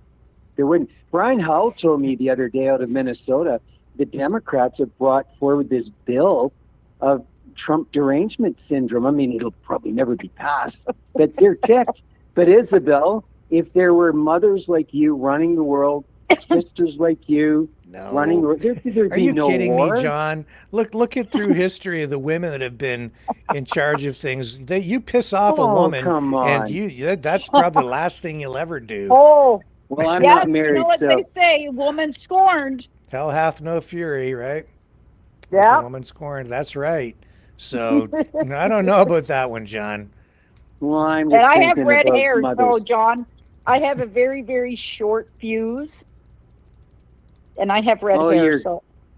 There wouldn't. Brian Howell told me the other day out of Minnesota, the Democrats have brought forward this bill of Trump derangement syndrome. I mean, it'll probably never be passed, but they're ticked. But Isabel, if there were mothers like you running the world, sisters like you running the world, there'd Are be you no kidding war. me, John? Look at through history of the women that have been in charge of things. You piss off a woman, come on. and that's probably the last thing you'll ever do. Oh, well, I'm yes, not married, you know what so they say, woman scorned. Hell hath no fury, right? Yeah. Like a woman scorned. That's right. So I don't know about that one, John. Well, I'm And I have red hair, so John, I have a very, very short fuse, and I have red hair.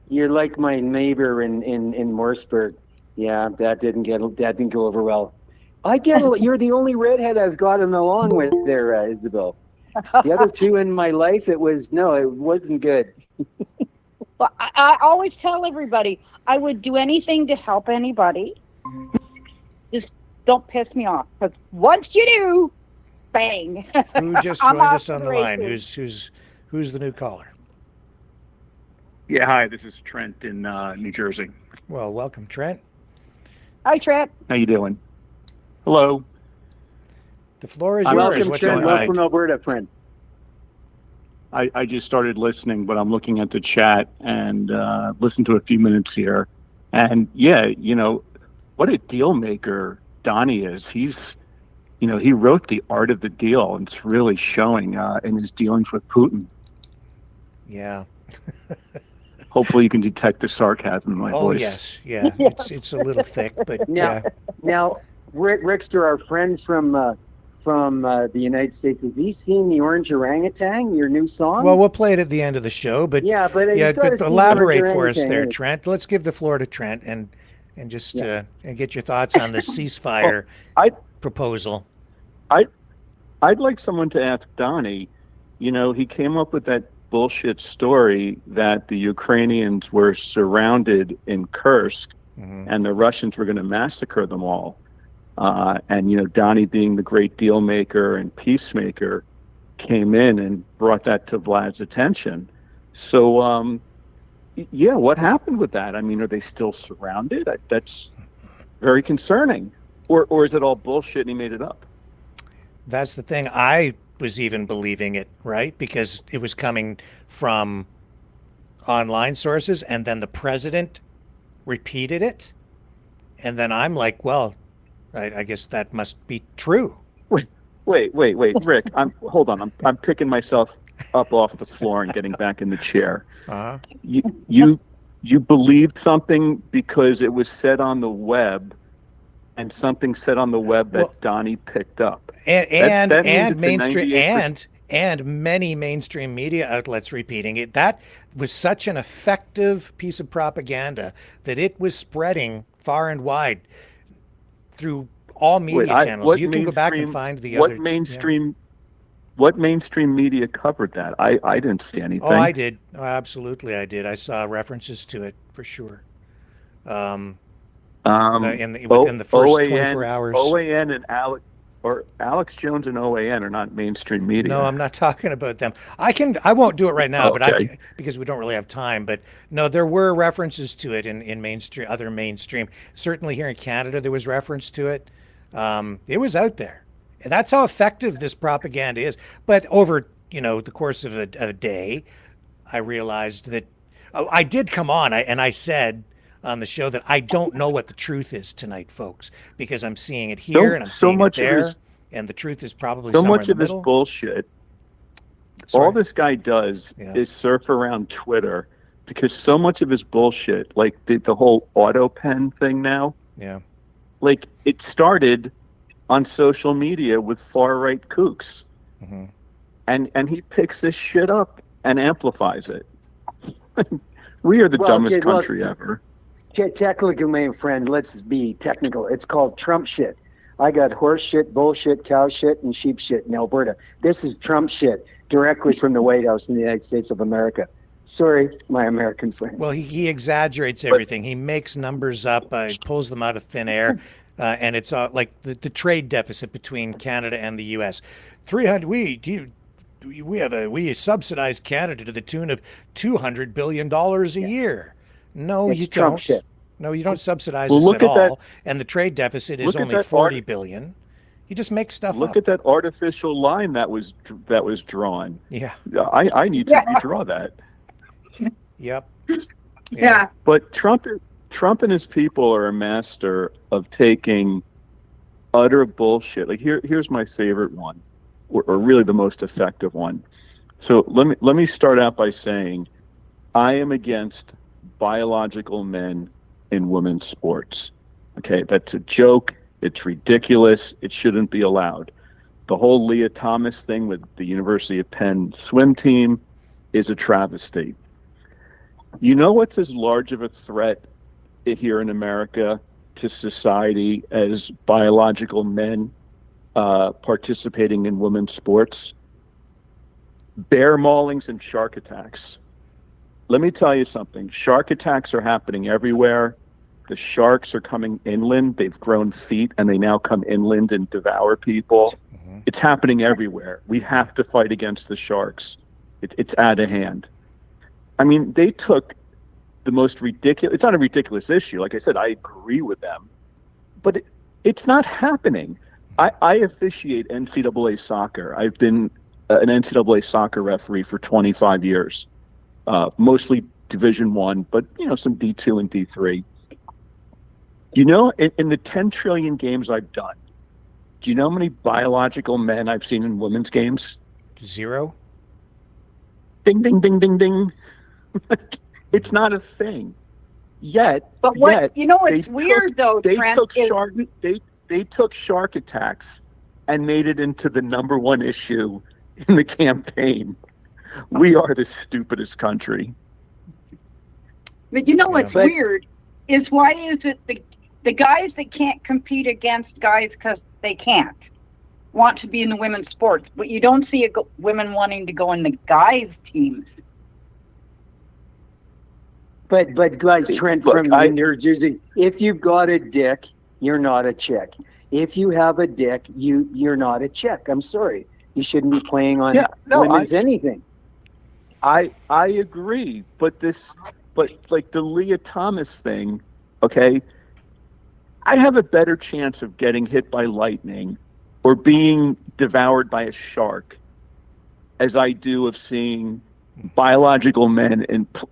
You're like my neighbor in Morseburg. Yeah, that didn't go over well. You're the only redhead I've gotten along with there, Isabel. The other two in my life, it wasn't good. Well, I always tell everybody I would do anything to help anybody. Just don't piss me off, because once you do, bang. Who just joined us on the line? Who's the new caller? Yeah, hi. This is Trent in New Jersey. Well, welcome, Trent. Hi, Trent. How you doing? Hello. The floor is yours. Welcome, What's Trent. on mind? Welcome, Alberta, friend. I just started listening, but I'm looking at the chat and listened to a few minutes here. And yeah, what a deal maker Donnie is. He's, he wrote The Art of the Deal, and it's really showing in his dealings with Putin. Yeah. Hopefully you can detect the sarcasm in my voice. Yes. Yeah. It's a little thick, but yeah. Now, Rickster, our friend from the United States, have you seen the Orange Orangutan, your new song? Well, we'll play it at the end of the show, but but elaborate for us there, Trent. Let's give the floor to Trent and just and get your thoughts on the ceasefire proposal. I'd like someone to ask Donnie. He came up with that bullshit story that the Ukrainians were surrounded in Kursk and the Russians were going to massacre them all. And Donnie, being the great deal maker and peacemaker, came in and brought that to Vlad's attention. So, what happened with that? I mean, are they still surrounded? That's very concerning. Or is it all bullshit and he made it up? That's the thing. I was even believing it, right? Because it was coming from online sources, and then the president repeated it. And then I'm like, well, I guess that must be true. Wait, Rick. Hold on. I'm picking myself up off the floor and getting back in the chair. Uh-huh. You believed something because it was said on the web, and something said on the web that Donnie picked up. And mainstream and many mainstream media outlets repeating it. That was such an effective piece of propaganda that it was spreading far and wide through all media channels. You can go back and find the other. What mainstream media covered that? I didn't see anything. Oh, I did. Oh, absolutely, I did. I saw references to it for sure. Within the first 24 hours. or Alex Jones and OAN are not mainstream media. No, I'm not talking about them. I won't do it right now, Okay. because we don't really have time. But no, there were references to it in mainstream, other mainstream. Certainly here in Canada, there was reference to it. It was out there. And that's how effective this propaganda is. But over, the course of a day, I realized that I did come on and I said on the show that I don't know what the truth is tonight, folks, because I'm seeing it here and I'm seeing it there, and the truth is probably so somewhere much in of the this middle. bullshit. Sorry. All this guy does is surf around Twitter, because so much of his bullshit, like the whole auto pen thing now, Yeah. like it started on social media with far right kooks, and he picks this shit up and amplifies it. We are the dumbest country ever. Technically, my friend, let's be technical. It's called Trump shit. I got horse shit, bullshit, cow shit, and sheep shit in Alberta. This is Trump shit directly from the White House in the United States of America. Sorry, my American friends. Well, he exaggerates everything. He makes numbers up, pulls them out of thin air, and it's like the trade deficit between Canada and the U.S. 300. We subsidize Canada to the tune of $200 billion a year. No, It's you Trump don't. shit. No, you don't subsidize Well, us look at at that- all. And the trade deficit is look at only that 40 billion. You just make stuff Look up. at that artificial line that was drawn. Yeah. I need to redraw that. Yep. Yeah. But Trump and his people are a master of taking utter bullshit. Like here's my favorite one, or really the most effective one. So let me start out by saying I am against biological men in women's sports. Okay, that's a joke. It's ridiculous. It shouldn't be allowed. The whole Leah Thomas thing with the University of Penn swim team is a travesty. You know what's as large of a threat here in America to society as biological men participating in women's sports? Bear maulings and shark attacks. Let me tell you something. Shark attacks are happening everywhere. The sharks are coming inland. They've grown feet, and they now come inland and devour people. It's happening everywhere. We have to fight against the sharks. It's out of hand. I mean, they took the most ridiculous... It's not a ridiculous issue. Like I said, I agree with them. But it's not happening. I officiate NCAA soccer. I've been an NCAA soccer referee for 25 years. Mostly Division I, but, some D2 and D3. In the 10 trillion games I've done, do you know how many biological men I've seen in women's games? 0. Ding, ding, ding, ding, ding. It's not a thing. Yet, But what they it's weird though, They Trent, took is- shark. They took shark attacks and made it into the number one issue in the campaign. We are the stupidest country. But what's weird is why is it the guys that can't compete against guys because they can't want to be in the women's sports, but you don't see women wanting to go in the guys' teams. But guys, Trent from New Jersey, if you've got a dick, you're not a chick. If you have a dick, you're not a chick. I'm sorry. You shouldn't be playing on women's anything. I agree, but like the Leah Thomas thing, okay, I have a better chance of getting hit by lightning or being devoured by a shark as I do of seeing biological men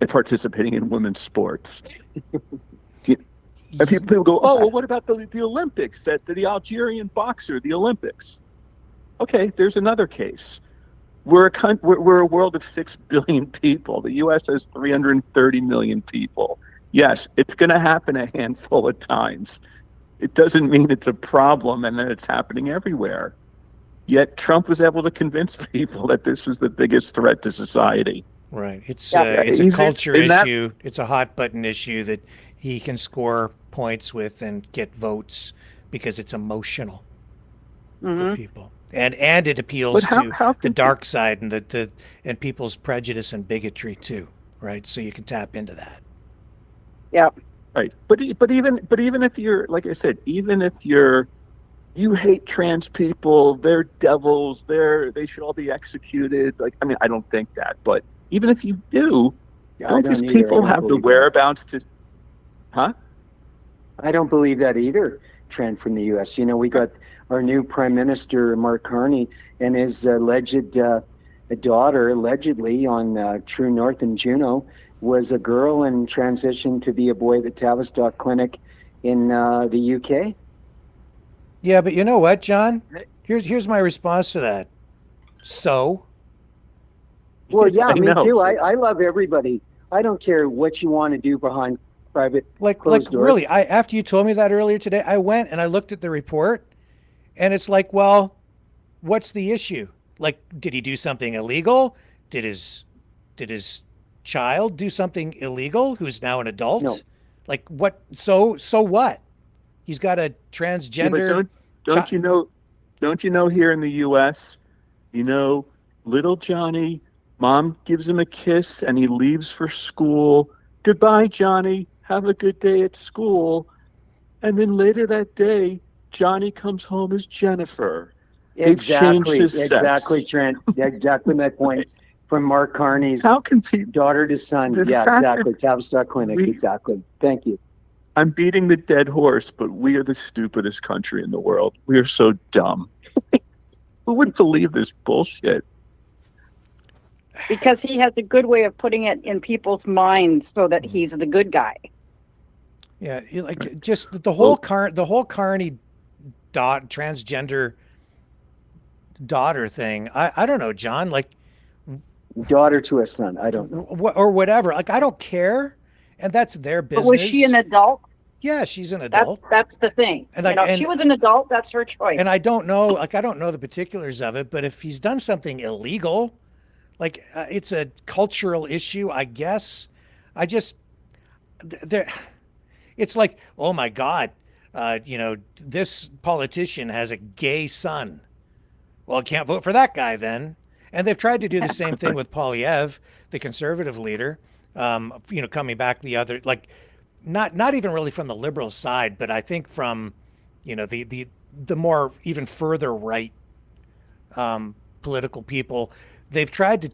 participating in women's sports. And people go, oh, well, what about the Olympics? The Algerian boxer, the Olympics. Okay, there's another case. We're a world of 6 billion people. The U.S. has 330 million people. Yes, it's going to happen a handful of times. It doesn't mean it's a problem and that it's happening everywhere. Yet Trump was able to convince people that this was the biggest threat to society. Right. It's a culture issue. It's a hot button issue that he can score points with and get votes because it's emotional for people. And it appeals to the dark side and and people's prejudice and bigotry too, right? So you can tap into that. Yeah. Right. But even if you're, like I said, even if you're you hate trans people, they're devils, they should all be executed. Like, I mean, I don't think that, but even if you do, Yeah, I don't don't these either. people I don't have the believe that. whereabouts to, huh? I don't believe that either, Trent, from the U.S. You know, we got our new Prime Minister, Mark Carney, and his alleged daughter, allegedly, on True North and Juno, was a girl and transitioned to be a boy at the Tavistock Clinic in the U.K. Yeah, but you know what, John? Here's my response to that. So? Well, yeah, I me know. too. I love everybody. I don't care what you want to do behind private closed doors. Really, after you told me that earlier today, I went and I looked at the report, and it's like, well, what's the issue? Like, did he do something illegal? Did his child do something illegal who's now an adult? No. Like, what? So what? He's got a transgender. Yeah, but don't you know here in the U.S., you know, little Johnny, mom gives him a kiss and he leaves for school. Goodbye, Johnny. Have a good day at school. And then later that day, Johnny comes home as Jennifer. They've changed his sex. Exactly, Trent. Exactly my point. From Mark Carney's daughter to son. Yeah, exactly. Tavistock Clinic. Exactly. Thank you. I'm beating the dead horse, but we are the stupidest country in the world. We are so dumb. Who would believe this bullshit? Because he has a good way of putting it in people's minds so that he's the good guy. Yeah, like just the whole Carney transgender daughter thing. I don't know, John. Like daughter to a son. I don't know. Or whatever. Like I don't care, and that's their business. But was she an adult? Yeah, she's an adult. That's the thing. And if she was an adult, that's her choice. And I don't know, I don't know the particulars of it, but if he's done something illegal, it's a cultural issue, I guess. It's like, oh my God, this politician has a gay son. Well, I can't vote for that guy then. And they've tried to do the same thing with Poilievre, the conservative leader, coming back the other, not even really from the liberal side, but I think from, the more even further right political people. They've tried to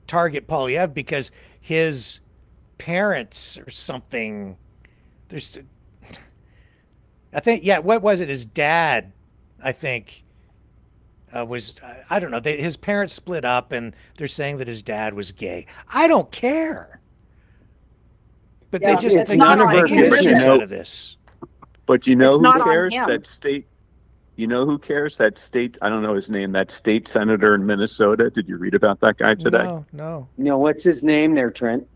target Poilievre because his parents or something. What was it? His dad, I think, was, I don't know. His parents split up and they're saying that his dad was gay. I don't care. But they none of make issues out of this. But you know who cares? That state, you know who cares? That state, I don't know his name, that state senator in Minnesota. Did you read about that guy today? No. No, what's his name there, Trent?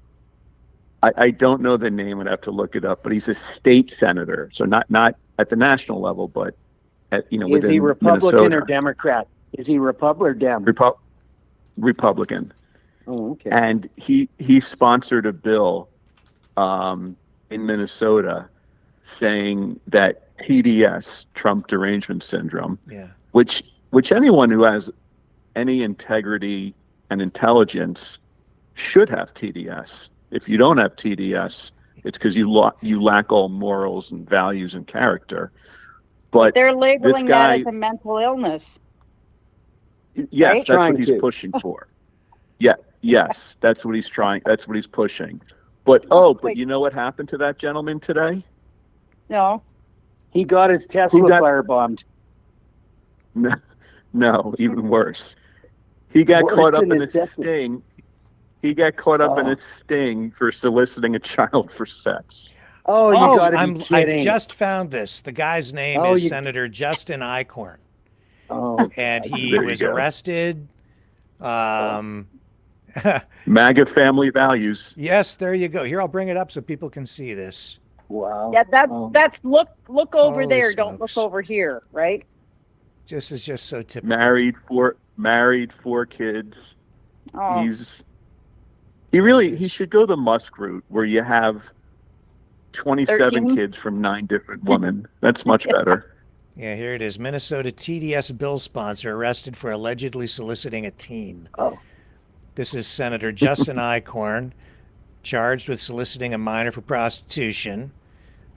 I don't know the name. I'd have to look it up, but he's a state senator. So not at the national level, but at, Is he Republican Minnesota. or Democrat? Is he Republican or Dem? Republican. Oh, okay. And he sponsored a bill in Minnesota saying that TDS, Trump derangement syndrome, which anyone who has any integrity and intelligence should have TDS. If you don't have TDS, it's because you lack all morals and values and character. But they're labeling that as a mental illness. Yes, right? that's what he's pushing for. Yeah, yes, that's what he's trying. That's what he's pushing. But but you know what happened to that gentleman today? No. He got his Tesla firebombed. No, even worse. He got caught up in a sting. He got caught up in a sting for soliciting a child for sex. Oh, you gotta be kidding. I just found this. The guy's name is Senator Justin Eichhorn. Oh, and he was arrested. MAGA family values. Yes, there you go. Here, I'll bring it up so people can see this. Wow. Yeah, that's look over Holy there. smokes. Don't look over here, right? This is just so typical. Married, 4 kids. Oh. He should go the Musk route where you have 27 13? kids from 9 different women. That's much better. Yeah, here it is. Minnesota TDS bill sponsor arrested for allegedly soliciting a teen. Oh. This is Senator Justin Eichhorn, charged with soliciting a minor for prostitution.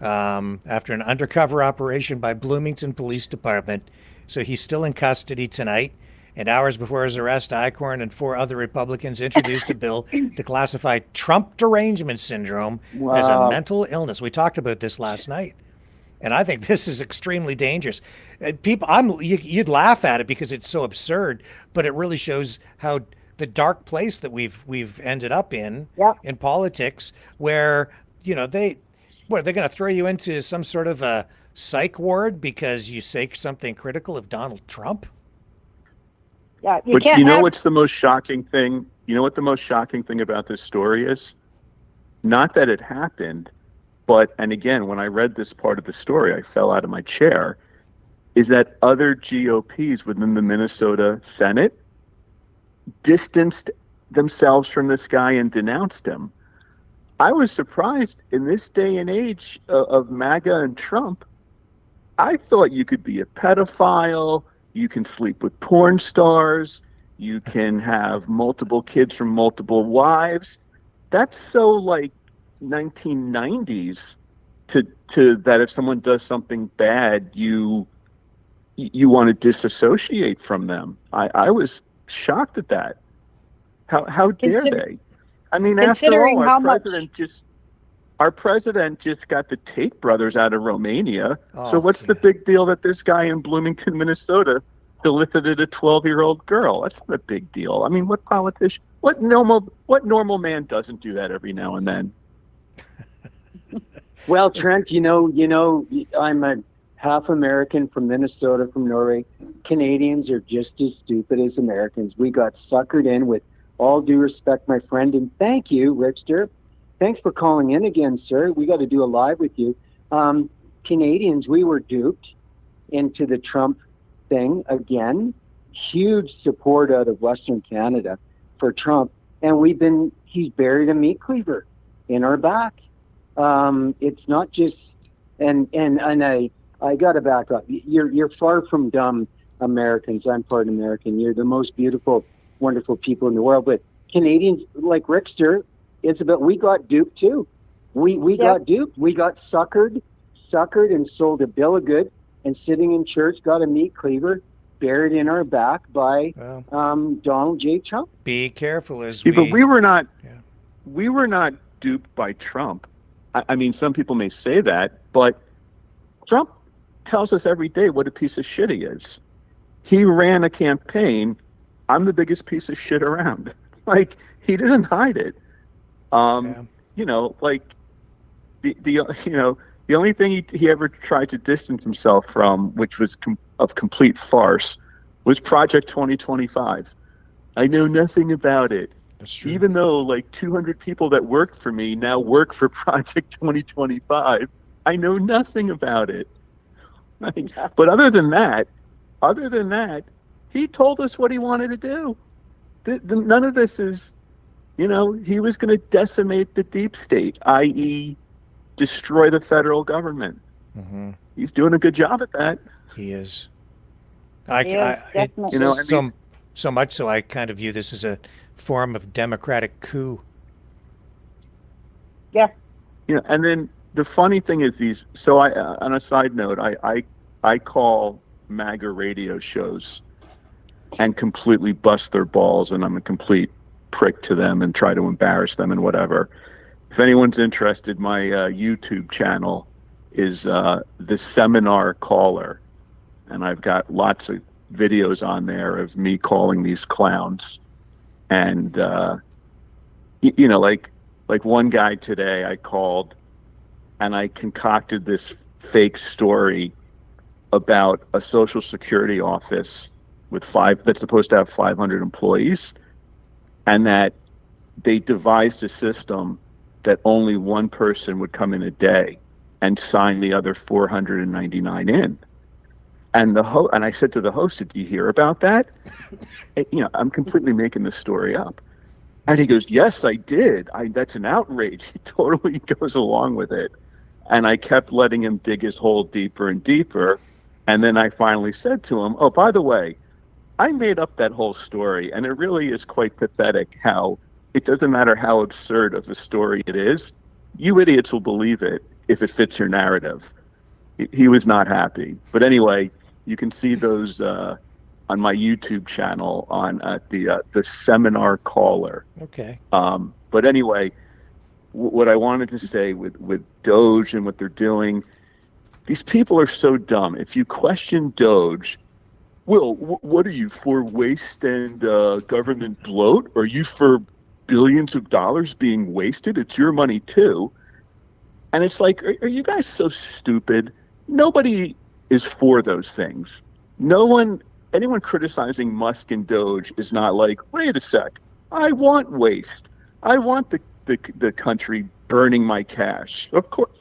after an undercover operation by Bloomington Police Department. So he's still in custody tonight. And hours before his arrest, Eichhorn and 4 other Republicans introduced a bill to classify Trump derangement syndrome as a mental illness. We talked about this last night. And I think this is extremely dangerous. You'd laugh at it because it's so absurd, but it really shows how the dark place that we've ended up in politics, where they're going to throw you into some sort of a psych ward because you say something critical of Donald Trump. Yeah, but you know what's the most shocking thing? You know what the most shocking thing about this story is? Not that it happened, but, and again, when I read this part of the story, I fell out of my chair, is that other GOPs within the Minnesota Senate distanced themselves from this guy and denounced him. I was surprised in this day and age of MAGA and Trump. I thought you could be a pedophile, you can sleep with porn stars, you can have multiple kids from multiple wives. That's so like 1990s to that if someone does something bad, you want to disassociate from them. I was shocked at that. How dare they? I mean, after all, our president just got the Tate brothers out of Romania. So what's the big deal that this guy in Bloomington, Minnesota, solicited a 12-year-old girl? That's not a big deal. I mean, what politician, what normal man doesn't do that every now and then? Well, Trent, I'm a half American from Minnesota, from Norway. Canadians are just as stupid as Americans. We got suckered in, with all due respect, my friend, and thank you, Rickster. Thanks for calling in again, sir. We got to do a live with you. Canadians, we were duped into the Trump thing again. Huge support out of Western Canada for Trump. And he's buried a meat cleaver in our back. It's not just, and I got to back up. You're far from dumb Americans. I'm part American. You're the most beautiful, wonderful people in the world. But Canadians, like Rickster, we got duped too. We got duped. We got suckered and sold a bill of good, and sitting in church got a meat cleaver buried in our back by Donald J. Trump. Be careful but we were not duped by Trump. I mean, some people may say that, but Trump tells us every day what a piece of shit he is. He ran a campaign. I'm the biggest piece of shit around. Like, he didn't hide it. The only thing he ever tried to distance himself from, which was of complete farce, was Project 2025. I know nothing about it. That's true. Even though like 200 people that worked for me now work for Project 2025, I know nothing about it. But other than that, he told us what he wanted to do. None of this is, he was going to decimate the deep state, i.e., destroy the federal government. Mm-hmm. He's doing a good job at that. He is. So much so I kind of view this as a form of democratic coup. Yeah. And then the funny thing is on a side note, I call MAGA radio shows and completely bust their balls, and I'm a complete prick to them and try to embarrass them and whatever. If anyone's interested, my YouTube channel is The Seminar Caller, and I've got lots of videos on there of me calling these clowns. And like one guy today I called, and I concocted this fake story about a Social Security office that's supposed to have 500 employees, and that they devised a system that only one person would come in a day and sign the other 499 in. And I said to the host, "Did you hear about that?" I'm completely making this story up. And he goes, "Yes, I did. That's an outrage." He totally goes along with it. And I kept letting him dig his hole deeper and deeper. And then I finally said to him, "Oh, by the way, I made up that whole story, and it really is quite pathetic how it doesn't matter how absurd of a story it is, you idiots will believe it. if it fits your narrative. He was not happy. But anyway, you can see those on my YouTube channel on the Seminar Caller. Okay. But anyway, what I wanted to say with DOGE and what they're doing, these people are so dumb. If you question DOGE, well, what are you for, waste and government bloat? Are you for billions of dollars being wasted? It's your money too. And it's like, are you guys so stupid? Nobody is for those things. Anyone criticizing Musk and DOGE is not like, wait a sec, I want waste. I want the country burning my cash. Of course.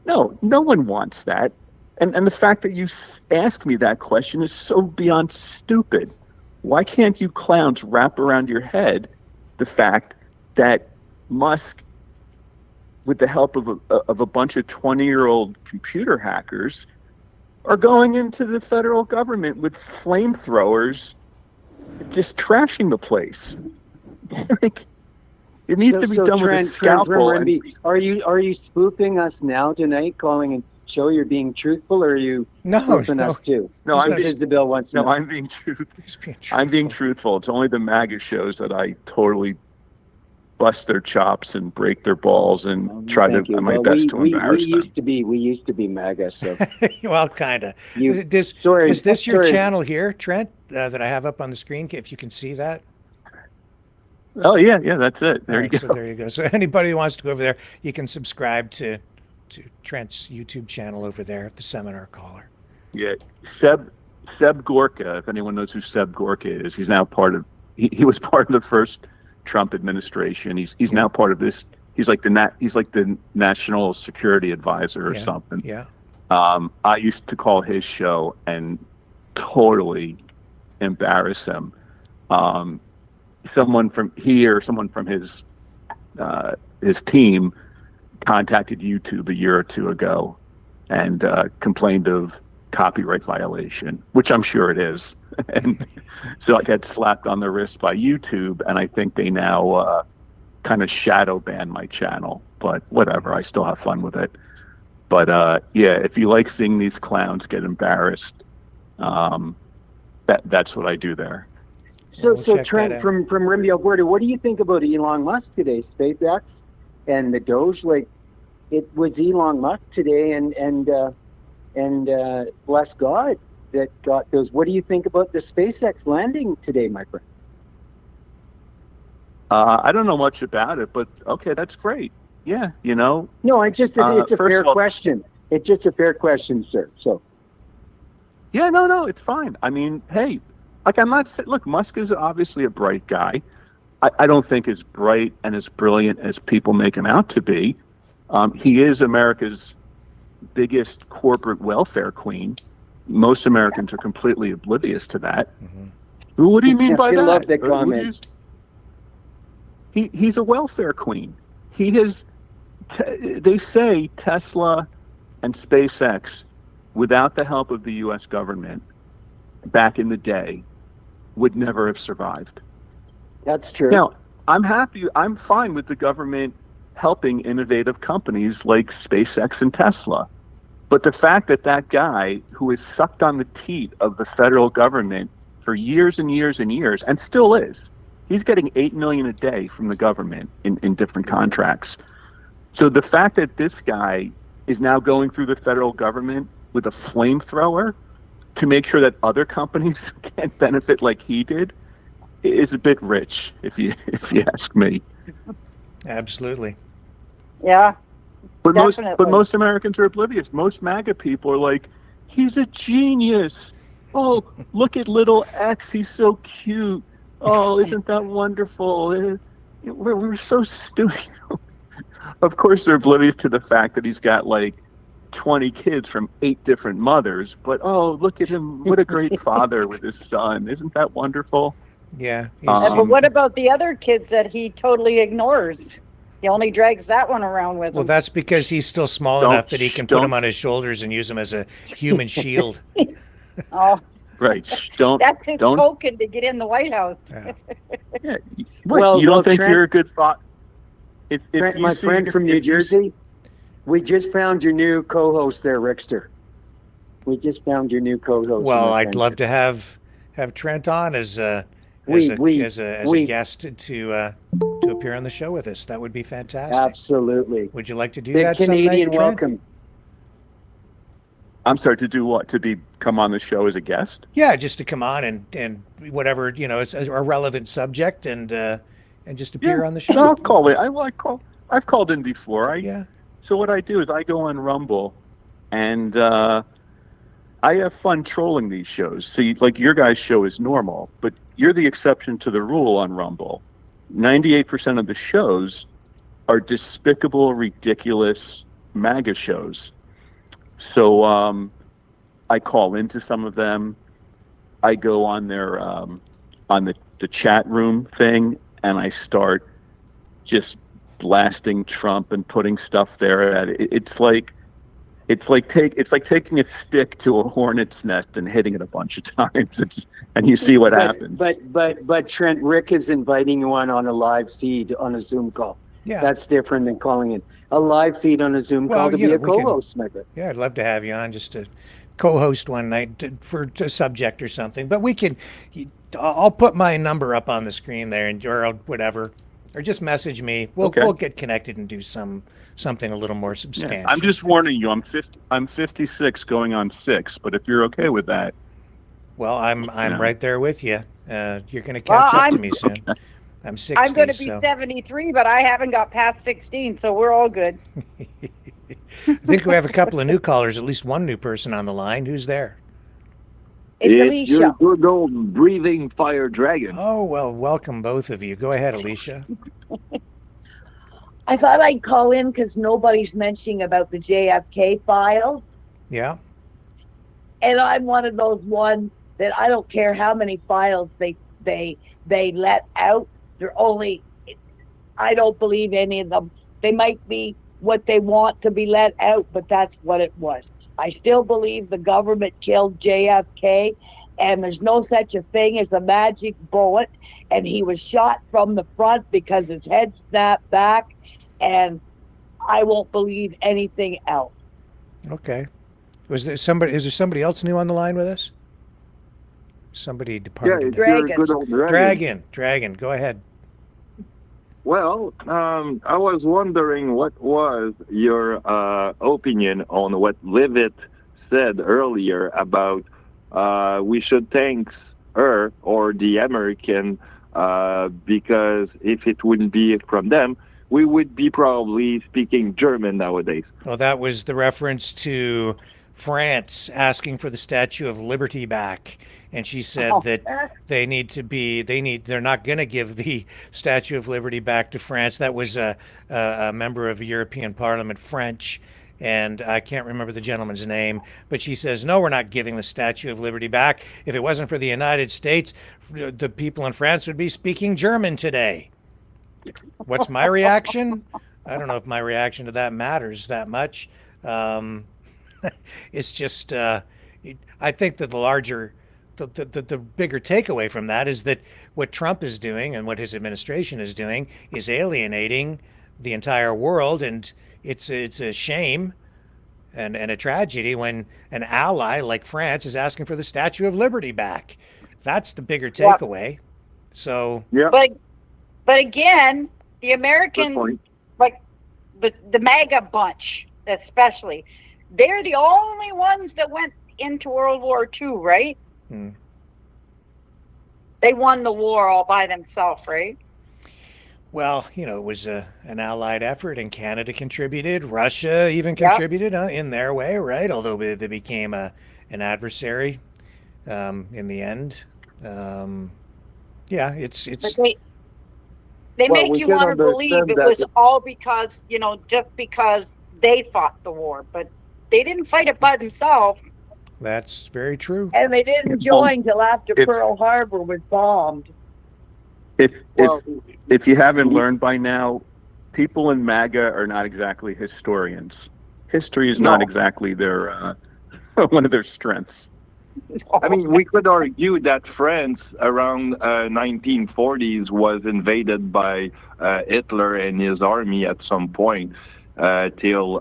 No one wants that. And the fact that you ask me that question is so beyond stupid. Why can't you clowns wrap around your head the fact that Musk, with the help of a bunch of 20-year-old computer hackers, are going into the federal government with flamethrowers, just trashing the place? Like, it needs to be done with a scalpel. Are you spoofing us now tonight, calling and show you're being truthful, or are you spoofing us too? No, I'm being truthful. It's only the MAGA shows that I totally bust their chops and break their balls and try to do my best to embarrass them. We used to be MAGA, so. Well, kind of. Is this your channel here, Trent, that I have up on the screen, if you can see that? Oh, yeah, that's it. There you go. So there you go. So anybody who wants to go over there, you can subscribe to Trent's YouTube channel over there, the Seminar Caller. Yeah, Seb Gorka, if anyone knows who Seb Gorka is, he's now he was part of the first Trump administration. He's now part of this. He's like the national security advisor or something. Yeah. I used to call his show and totally embarrass him. Someone from his team contacted YouTube a year or two ago and complained of copyright violation, which I'm sure it is. And so I got slapped on the wrist by YouTube, and I think they now kind of shadow ban my channel. But whatever, I still have fun with it. But if you like seeing these clowns get embarrassed, that's what I do there. So Trent from Rimby, Alberta, what do you think about Elon Musk today, SpaceX and the DOGE? Like, it was Elon Musk today, and bless God that got those. What do you think about the SpaceX landing today, my friend? I don't know much about it, but okay, that's great. Yeah, No, it's a fair question. It's just a fair question, sir. So. Yeah, no, it's fine. I mean, hey. Like, I'm not saying, look, Musk is obviously a bright guy. I don't think as bright and as brilliant as people make him out to be. He is America's biggest corporate welfare queen. Most Americans are completely oblivious to that. Mm-hmm. What do you mean by that? I love that comment. He's a welfare queen. They say Tesla and SpaceX, without the help of the U.S. government back in the day, would never have survived. That's true. Now, I'm fine with the government helping innovative companies like SpaceX and Tesla. But the fact that guy who is sucked on the teat of the federal government for years and years and years, and still is, he's getting $8 million a day from the government in different contracts. So the fact that this guy is now going through the federal government with a flamethrower to make sure that other companies can't benefit like he did is a bit rich, if you ask me. Absolutely. Yeah. But most Americans are oblivious. Most MAGA people are like, he's a genius. Oh, look at little X. He's so cute. Oh, isn't that wonderful? We're so stupid. Of course, they're oblivious to the fact that he's got like 20 kids from 8 different mothers, but oh, look at him, what a great father with his son. Isn't that wonderful? Yeah. But what about the other kids that he totally ignores? He only drags that one around with him. Well, that's because he's still small enough that he can put him on his shoulders and use him as a human shield. Oh, right. That's his token to get in the White House. Yeah. Well, you don't think Trent, you're a good father? Trent, my friend from New Jersey. We just found your new co-host there, Rickster. We just found your new co-host. Well, I'd love to have Trent on as a guest to appear on the show with us. That would be fantastic. Absolutely. Would you like to do Big that Canadian someday, Trent? welcome. I'm sorry, to do what? Come on the show as a guest? Yeah, just to come on and whatever, it's a relevant subject and just appear on the show. No, I'll call it. I've called in before. Yeah. So what I do is I go on Rumble, and I have fun trolling these shows. So like your guys' show is normal, but you're the exception to the rule on Rumble. 98% of the shows are despicable, ridiculous MAGA shows. So I call into some of them. I go on their on the chat room thing, and I start just blasting Trump and putting stuff there at it. It's like taking a stick to a hornet's nest and hitting it a bunch of times, and you see what happens. But Trent, Rick is inviting you on a live feed on a Zoom call. Yeah. That's different than calling in a live feed on a Zoom call to be a co-host. Yeah, I'd love to have you on just to co-host one night for a subject or something. But I'll put my number up on the screen there, or whatever, or just message me. We'll get connected and do something a little more substantial. Yeah, I'm just warning you. I'm 56 going on 6, but if you're okay with that. Well, I'm right there with you. You're going to catch up to me soon. I'm 60. I'm going to be 73, but I haven't got past 16, so we're all good. I think we have a couple of new callers, at least one new person on the line. Who's there? It's Alicia. Your good old breathing fire dragon. Oh, well, welcome both of you. Go ahead, Alicia. I thought I'd call in because nobody's mentioning about the JFK files. Yeah. And I'm one of those ones that I don't care how many files they let out. They're only, I don't believe any of them. They might be what they want to be let out, but that's what it was. I still believe the government killed JFK, and there's no such a thing as a magic bullet, and he was shot from the front because his head snapped back, and I won't believe anything else. Okay. Is there somebody else new on the line with us? Somebody departed. Yeah, good old dragon. Dragon, go ahead. Well, I was wondering what was your opinion on what Levitt said earlier about we should thank her or the American because if it wouldn't be from them, we would be probably speaking German nowadays. Well, that was the reference to France asking for the Statue of Liberty back. And she said that they're not going to give the Statue of Liberty back to France. That was a member of the European Parliament, French, and I can't remember the gentleman's name, but she says, no, we're not giving the Statue of Liberty back. If it wasn't for the United States, the people in France would be speaking German today. What's my reaction? I don't know if my reaction to that matters that much. It's just, I think that the bigger takeaway from that is that what Trump is doing and what his administration is doing is alienating the entire world, and it's a shame and a tragedy when an ally like France is asking for the Statue of Liberty back. That's the bigger takeaway. So But again, the American, like the MAGA bunch, especially, they're the only ones that went into World War II, right? They won the war all by themselves, right? Well, it was an allied effort, and Canada contributed. Russia even contributed in their way, right? Although they became an adversary in the end. It's. But they make you want to believe it was all because, just because they fought the war, but they didn't fight it by themselves. That's very true. And they didn't join till after Pearl Harbor was bombed. If you haven't learned by now, people in MAGA are not exactly historians. History is not exactly their one of their strengths. I mean, we could argue that France around 1940s was invaded by Hitler and his army at some point. till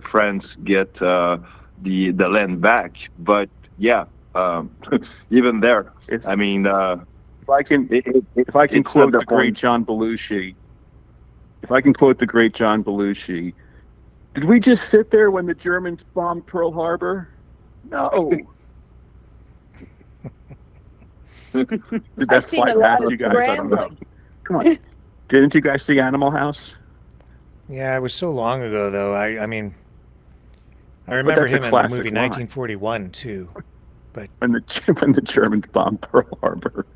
France get the land back. But yeah, even there, I mean, if I can quote the great John Belushi, did we just sit there when the Germans bombed Pearl Harbor? No. Did that fly past you guys? I don't know. Come on. Didn't you guys see Animal House? Yeah, it was so long ago, though. I mean, I remember him in the movie 1941 too. But when the Germans bombed Pearl Harbor,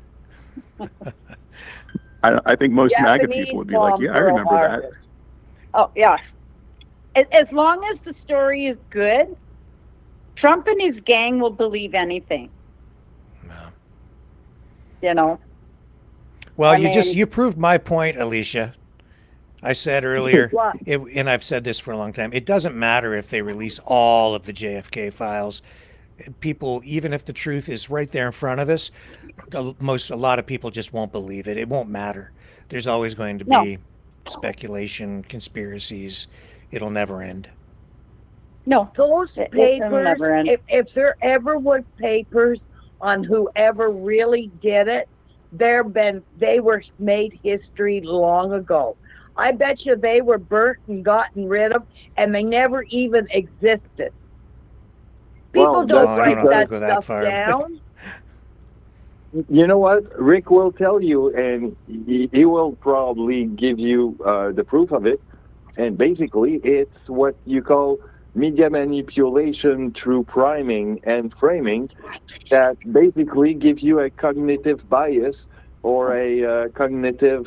I think most MAGA people would be like, "Yeah, I remember that." Oh yes. As long as the story is good, Trump and his gang will believe anything. You know. Well, you proved my point, Alicia. I said earlier, and I've said this for a long time, it doesn't matter if they release all of the JFK files. People, even if the truth is right there in front of us, a lot of people just won't believe it. It won't matter. There's always going to be speculation, conspiracies. It'll never end. No, those papers, if there ever was papers on whoever really did it, they were made history long ago. I bet you they were burnt and gotten rid of, and they never even existed. People don't write that stuff down. You know what? Rick will tell you, and he will probably give you the proof of it. And basically, it's what you call media manipulation through priming and framing that basically gives you a cognitive bias or a cognitive,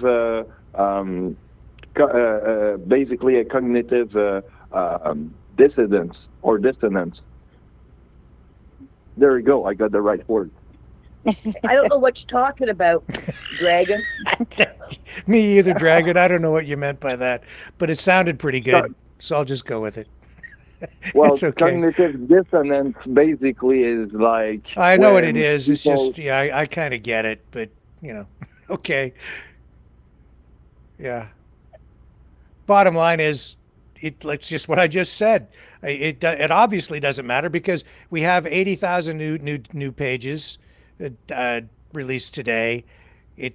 basically a cognitive dissidence or dissonance. There we go. I got the right word. I don't know what you're talking about, Dragon. Me either, Dragon. I don't know what you meant by that, but it sounded pretty good, so I'll just go with it. Well, it's okay. Cognitive dissonance basically is like... I know what it is. It's just, I kind of get it, but, okay. Yeah. Bottom line is, it's just what I just said. It obviously doesn't matter because we have 80,000 new pages released today.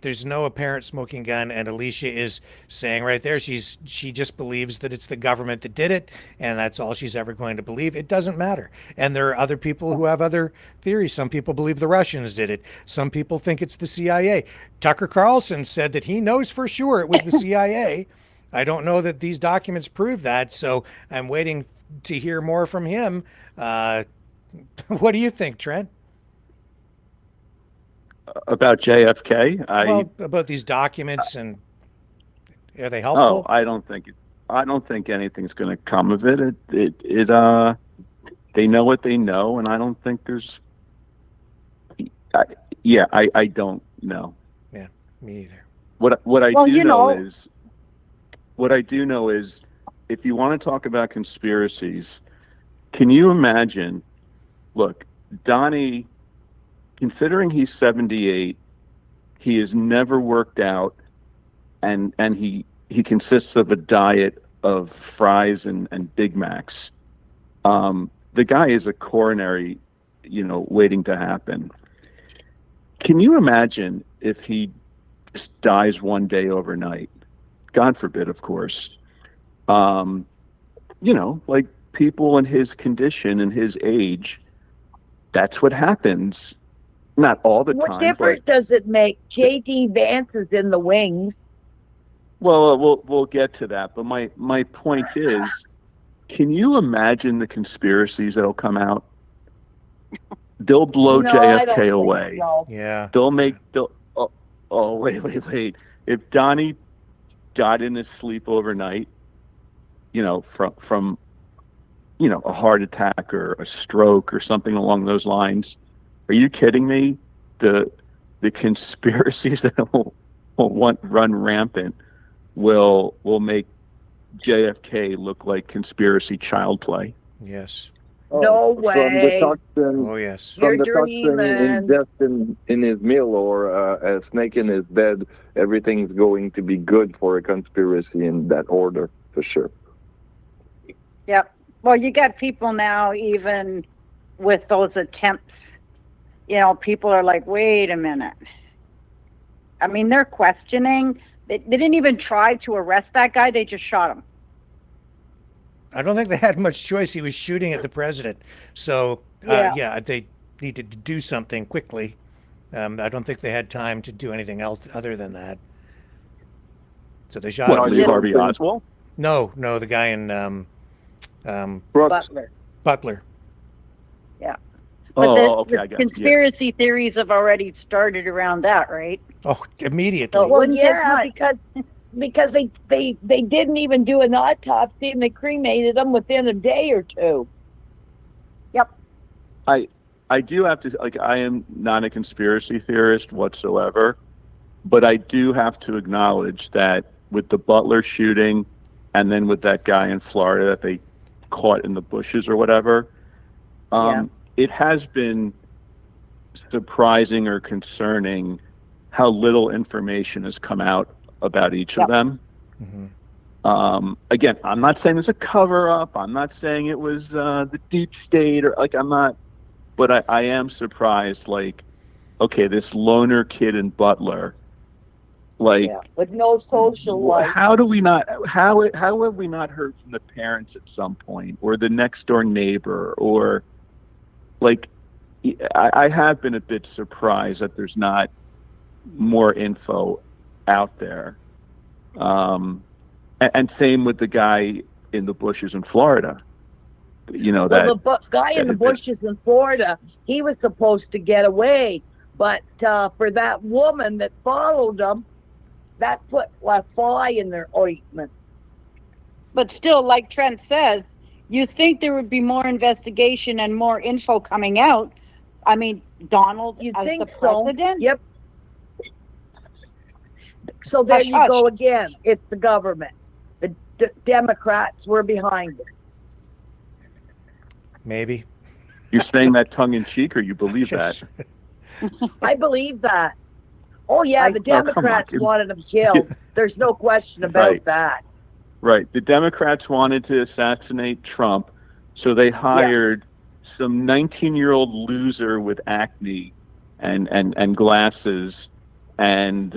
There's no apparent smoking gun, and Alicia is saying right there she just believes that it's the government that did it, and that's all she's ever going to believe. It doesn't matter. And there are other people who have other theories. Some people believe the Russians did it. Some people think it's the CIA. Tucker Carlson said that he knows for sure it was the CIA. I don't know that these documents prove that, so I'm waiting to hear more from him. What do you think, Trent? About JFK? About these documents, and are they helpful? Oh, I don't think anything's going to come of it. They know what they know, and I don't think there's. I don't know. Yeah, me either. What I do know is, if you want to talk about conspiracies, can you imagine? Look, Donnie. Considering he's 78, he has never worked out, and he consists of a diet of fries and Big Macs. The guy is a coronary, waiting to happen. Can you imagine if he just dies one day overnight? God forbid, of course. Like people in his condition and his age, that's what happens. Not all the time. What difference does it make? J.D. Vance is in the wings. Well, we'll get to that. But my point is, can you imagine the conspiracies that'll come out? They'll blow JFK away. So. Yeah. Wait. If Donnie died in his sleep overnight, from a heart attack or a stroke or something along those lines. Are you kidding me? The conspiracies that will run rampant will make JFK look like conspiracy child play. Yes. No way. From the toxin, oh yes. From the toxin in his meal or a snake in his bed, everything's going to be good for a conspiracy in that order, for sure. Yep. Well, you got people now, even with those attempts, people are like, wait a minute. I mean, they're questioning. They didn't even try to arrest that guy. They just shot him. I don't think they had much choice. He was shooting at the president. So, Yeah. they needed to do something quickly. I don't think they had time to do anything else other than that. So they shot What, him. Lee Harvey Oswald? No, the guy in Butler. Yeah. But okay, I the got it. conspiracy theories have already started around that, right? Oh, immediately. So Well, yeah, because they didn't even do an autopsy and they cremated them within a day or two. Yep. I do have to, like, I am not a conspiracy theorist whatsoever, but I do have to acknowledge that with the Butler shooting and then with that guy in Florida that they caught in the bushes or whatever, it has been surprising or concerning how little information has come out about each of them. Again, I'm not saying there's a cover-up. I'm not saying it was the deep state, or but I am surprised. Like, okay, this loner kid in Butler, with no social life. how do we not? How have we not heard from the parents at some point, or the next door neighbor, or I have been a bit surprised that there's not more info out there. And same with the guy in the bushes in Florida. The guy in the bushes in Florida, he was supposed to get away, but for that woman that followed him, that put a fly in their ointment. But still, like Trent says, you think there would be more investigation and more info coming out. I mean, Donald You as think the so? president? Yep. So there Hush, you hush. go again. It's the government. The Democrats were behind it. Maybe. You're saying that tongue in cheek, or you believe that? I believe that. Oh yeah, the come on, Democrats dude. wanted him killed. There's no question about Right. that. Right. The Democrats wanted to assassinate Trump, so they hired some 19-year-old loser with acne and glasses, and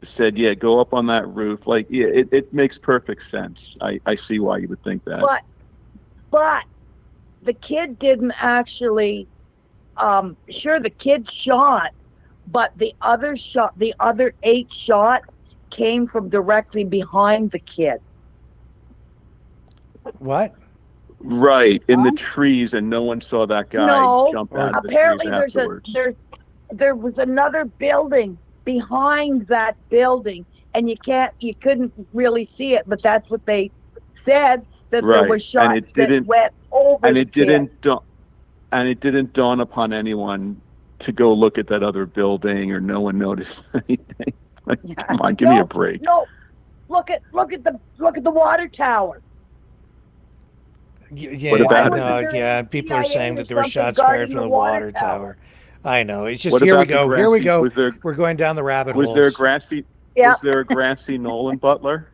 said, "Yeah, go up on that roof." It makes perfect sense. I see why you would think that. But the kid didn't actually. Sure, the kid shot, but the other 8 shots came from directly behind the kid. What? Right, in the trees, and no one saw that guy jump out of the apparently trees afterwards. there was another building behind that building, and you couldn't really see it, but that's what they said, that there were shots that went over the kid. And it didn't dawn upon anyone to go look at that other building, or no one noticed anything. Come on, give me a break. No, look at the water tower. Yeah, What about people are CIA saying or that there were something shots fired guarding from the the water water tower. I know. It's just What here we about the go. Here we grassy- go. was there- We're going down the rabbit Was holes. there a grassy? Yeah. Was there a grassy knoll in Butler?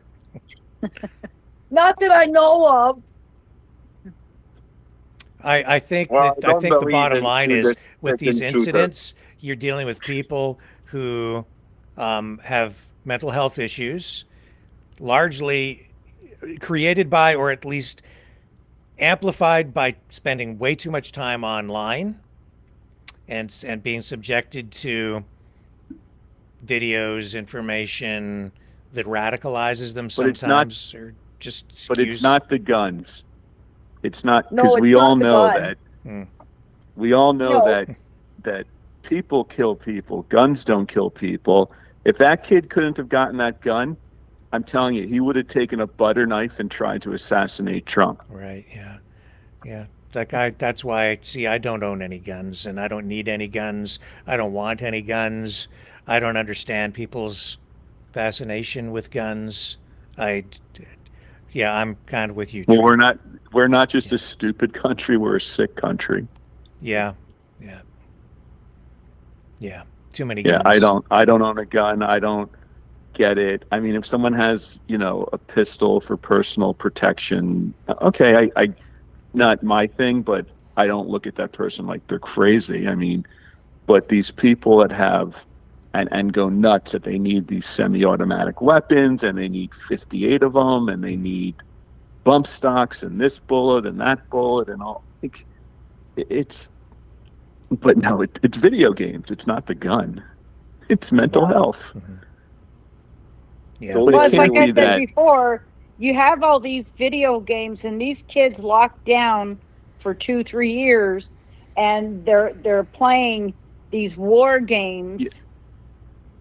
Not that I know of. I think Well, that, I don't think the believe bottom in line shooter- is with these shooter. incidents, you're dealing with people who have mental health issues, largely created by, or at least amplified by, spending way too much time online and being subjected to videos, information that radicalizes them But it's not- sometimes, or just But it's skews- not the guns. It's not, No, because it's we not all the know gun. that. Hmm. We all know No. that people kill people. Guns don't kill people. If that kid couldn't have gotten that gun, I'm telling you, he would have taken a butter knife and tried to assassinate Trump. Right, yeah. Yeah. That guy, that's why, I don't own any guns, and I don't need any guns. I don't want any guns. I don't understand people's fascination with guns. I'm kind of with you. Well, Trey. we're not just a stupid country, we're a sick country. Yeah. Too many guns. Yeah, I don't own a gun. I don't get it. I mean, if someone has, a pistol for personal protection, okay, I not my thing, but I don't look at that person like they're crazy. I mean, but these people that have and go nuts that they need these semi-automatic weapons and they need 58 of them and they need bump stocks and this bullet and that bullet and all. But no, it's video games. It's not the gun. It's mental health. Mm-hmm. Yeah. So Well, it it's like can't I be said that. before, you have all these video games and these kids locked down for 2-3 years, and they're playing these war games.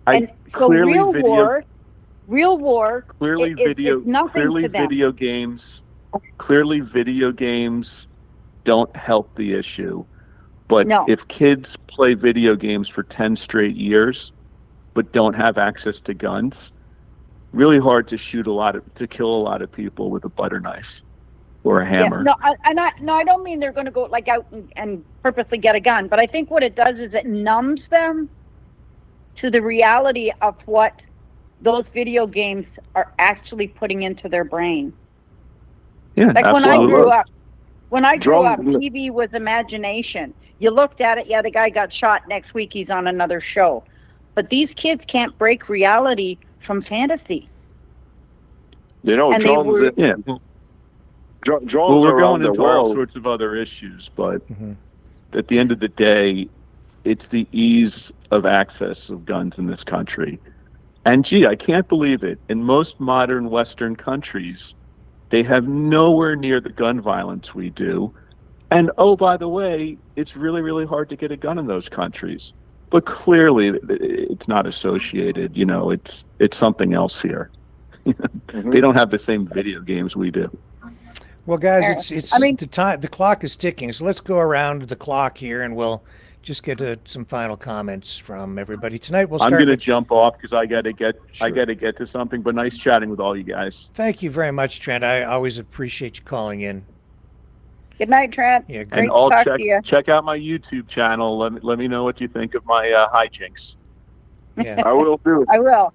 And so Clearly real war Clearly, is nothing to them. Clearly, video games don't help the issue. But No. if kids play video games for 10 straight years, but don't have access to guns, really hard to kill a lot of people with a butter knife or a hammer. Yes. No, I don't mean they're going to go like out and purposely get a gun, but I think what it does is it numbs them to the reality of what those video games are actually putting into their brain. Yeah, like absolutely. when I grew up, TV was imagination. You looked at it, the guy got shot, next week he's on another show. But these kids can't break reality from fantasy. Drones. Drones We're around going the into all world. sorts of other issues, but at the end of the day, it's the ease of access of guns in this country. And gee, I can't believe it. In most modern Western countries, they have nowhere near the gun violence we do. And oh, by the way, it's really, really hard to get a gun in those countries. But clearly, it's not associated. It's something else here. They don't have the same video games we do. Well, guys, the clock is ticking, so let's go around the clock here, and we'll just get some final comments from everybody tonight. We'll start. I'm going to jump off because I got to get to something. But nice chatting with all you guys. Thank you very much, Trent. I always appreciate you calling in. Good night, Trent. Yeah, great to talk to you. Check out my YouTube channel. Let me know what you think of my hijinks. Yeah. I will do. I will.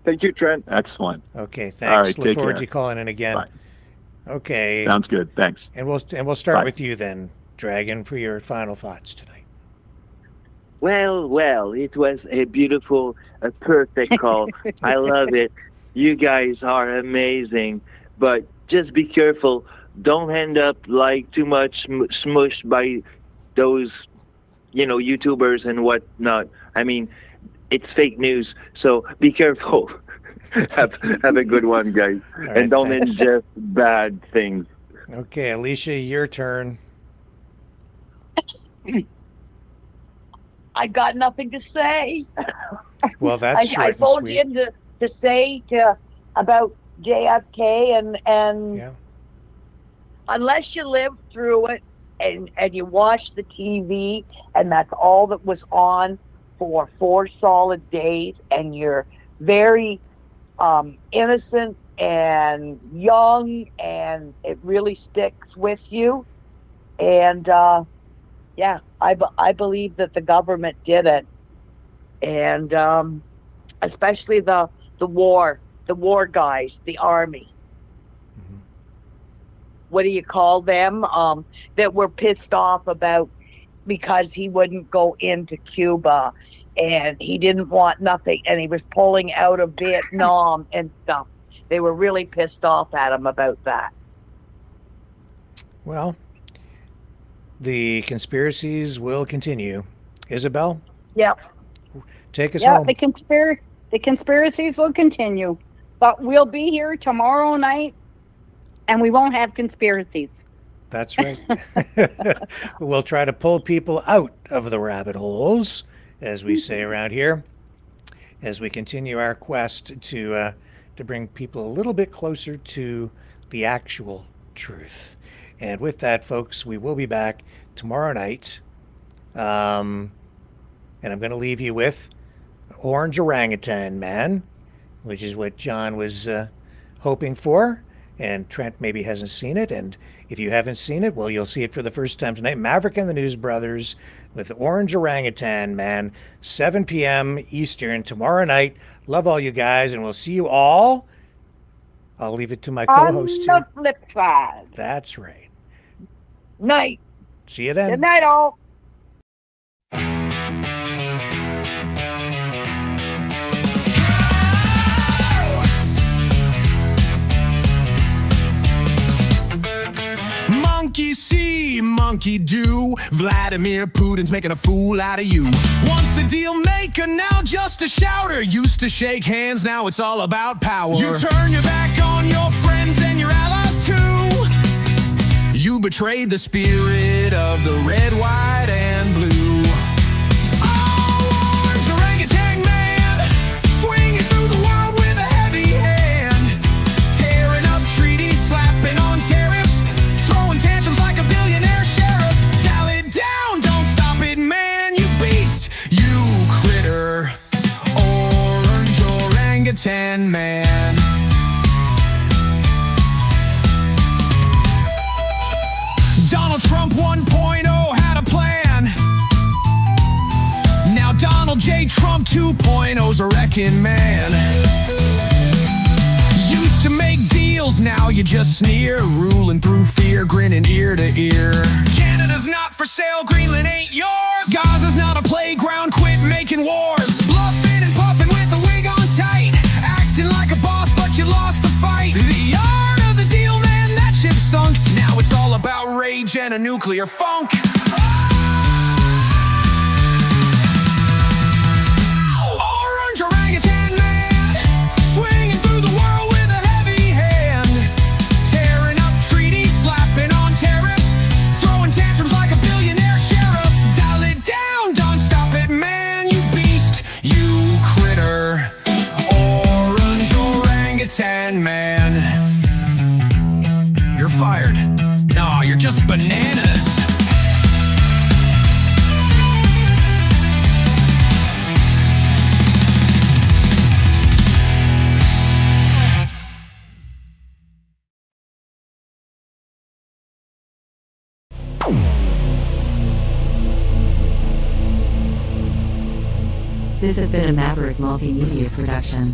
Thank you, Trent. Excellent. Okay, thanks. All right, Look take forward care. to you calling in again. Bye. Okay. Sounds good. Thanks. And we'll start Bye. with you then, Dragon, for your final thoughts tonight. Well, it was a beautiful, a perfect call. I love it. You guys are amazing, but just be careful. Don't end up like too much smushed by those, YouTubers and whatnot. I mean, it's fake news, so be careful. Have a good one, guys. right, And don't thanks. ingest bad things. Okay, Alicia, your turn. I got nothing to say. Well, that's short I and phoned sweet. in to say about JFK and Yeah. unless you lived through it and you watched the TV and that's all that was on for 4 solid days and you're very innocent and young and it really sticks with you. And I believe that the government did it. And especially the war guys, the army. What do you call them? That were pissed off about because he wouldn't go into Cuba and he didn't want nothing and he was pulling out of Vietnam and stuff. They were really pissed off at him about that. Well, the conspiracies will continue. Isabel, Yeah. take us Yeah, home. the conspiracies will continue, but we'll be here tomorrow night, and we won't have conspiracies. That's right. We'll try to pull people out of the rabbit holes, as we say around here, as we continue our quest to bring people a little bit closer to the actual truth. And with that, folks, we will be back tomorrow night. And I'm going to leave you with Orange Orangutan Man, which is what John was hoping for. And Trent maybe hasn't seen it. And if you haven't seen it, well, you'll see it for the first time tonight. Maverick and the News Brothers with Orange Orangutan Man, 7 p.m. Eastern tomorrow night, Love all you guys, and we'll see you all. I'll leave it to my On co-host the here. flip side. That's right. Night. See you then. Good night, all. Monkey see, monkey do. Vladimir Putin's making a fool out of you. Once a deal maker, now just a shouter. Used to shake hands, now it's all about power. You turn your back on your friends and your allies too. You betrayed the spirit of the red, white, and blue. Oh, orange orangutan man, swinging through the world with a heavy hand. Tearing up treaties, slapping on tariffs, throwing tantrums like a billionaire sheriff. Dial it down, don't stop it, man, you beast, you critter. Orange orangutan man. Donald Trump 1.0 had a plan. Now Donald J. Trump 2.0's a wrecking man. Used to make deals, now you just sneer. Ruling through fear, grinning ear to ear. Canada's not for sale, Greenland ain't yours. Gaza's not a playground, quit making wars. Bluffing and puffing with the wig on tight. Acting like a boss, but you lost the fight. The art of the deal, man, that ship sunk. Now it's all about rage and a nuclear funk. Orange orangutan man, swinging through the world with a heavy hand. Tearing up treaties, slapping on tariffs, throwing tantrums like a billionaire sheriff. Dial it down, don't stop it, man, you beast, you critter. Orange orangutan man. You're fired. No, you're just bananas. This has been a Maverick Multimedia production.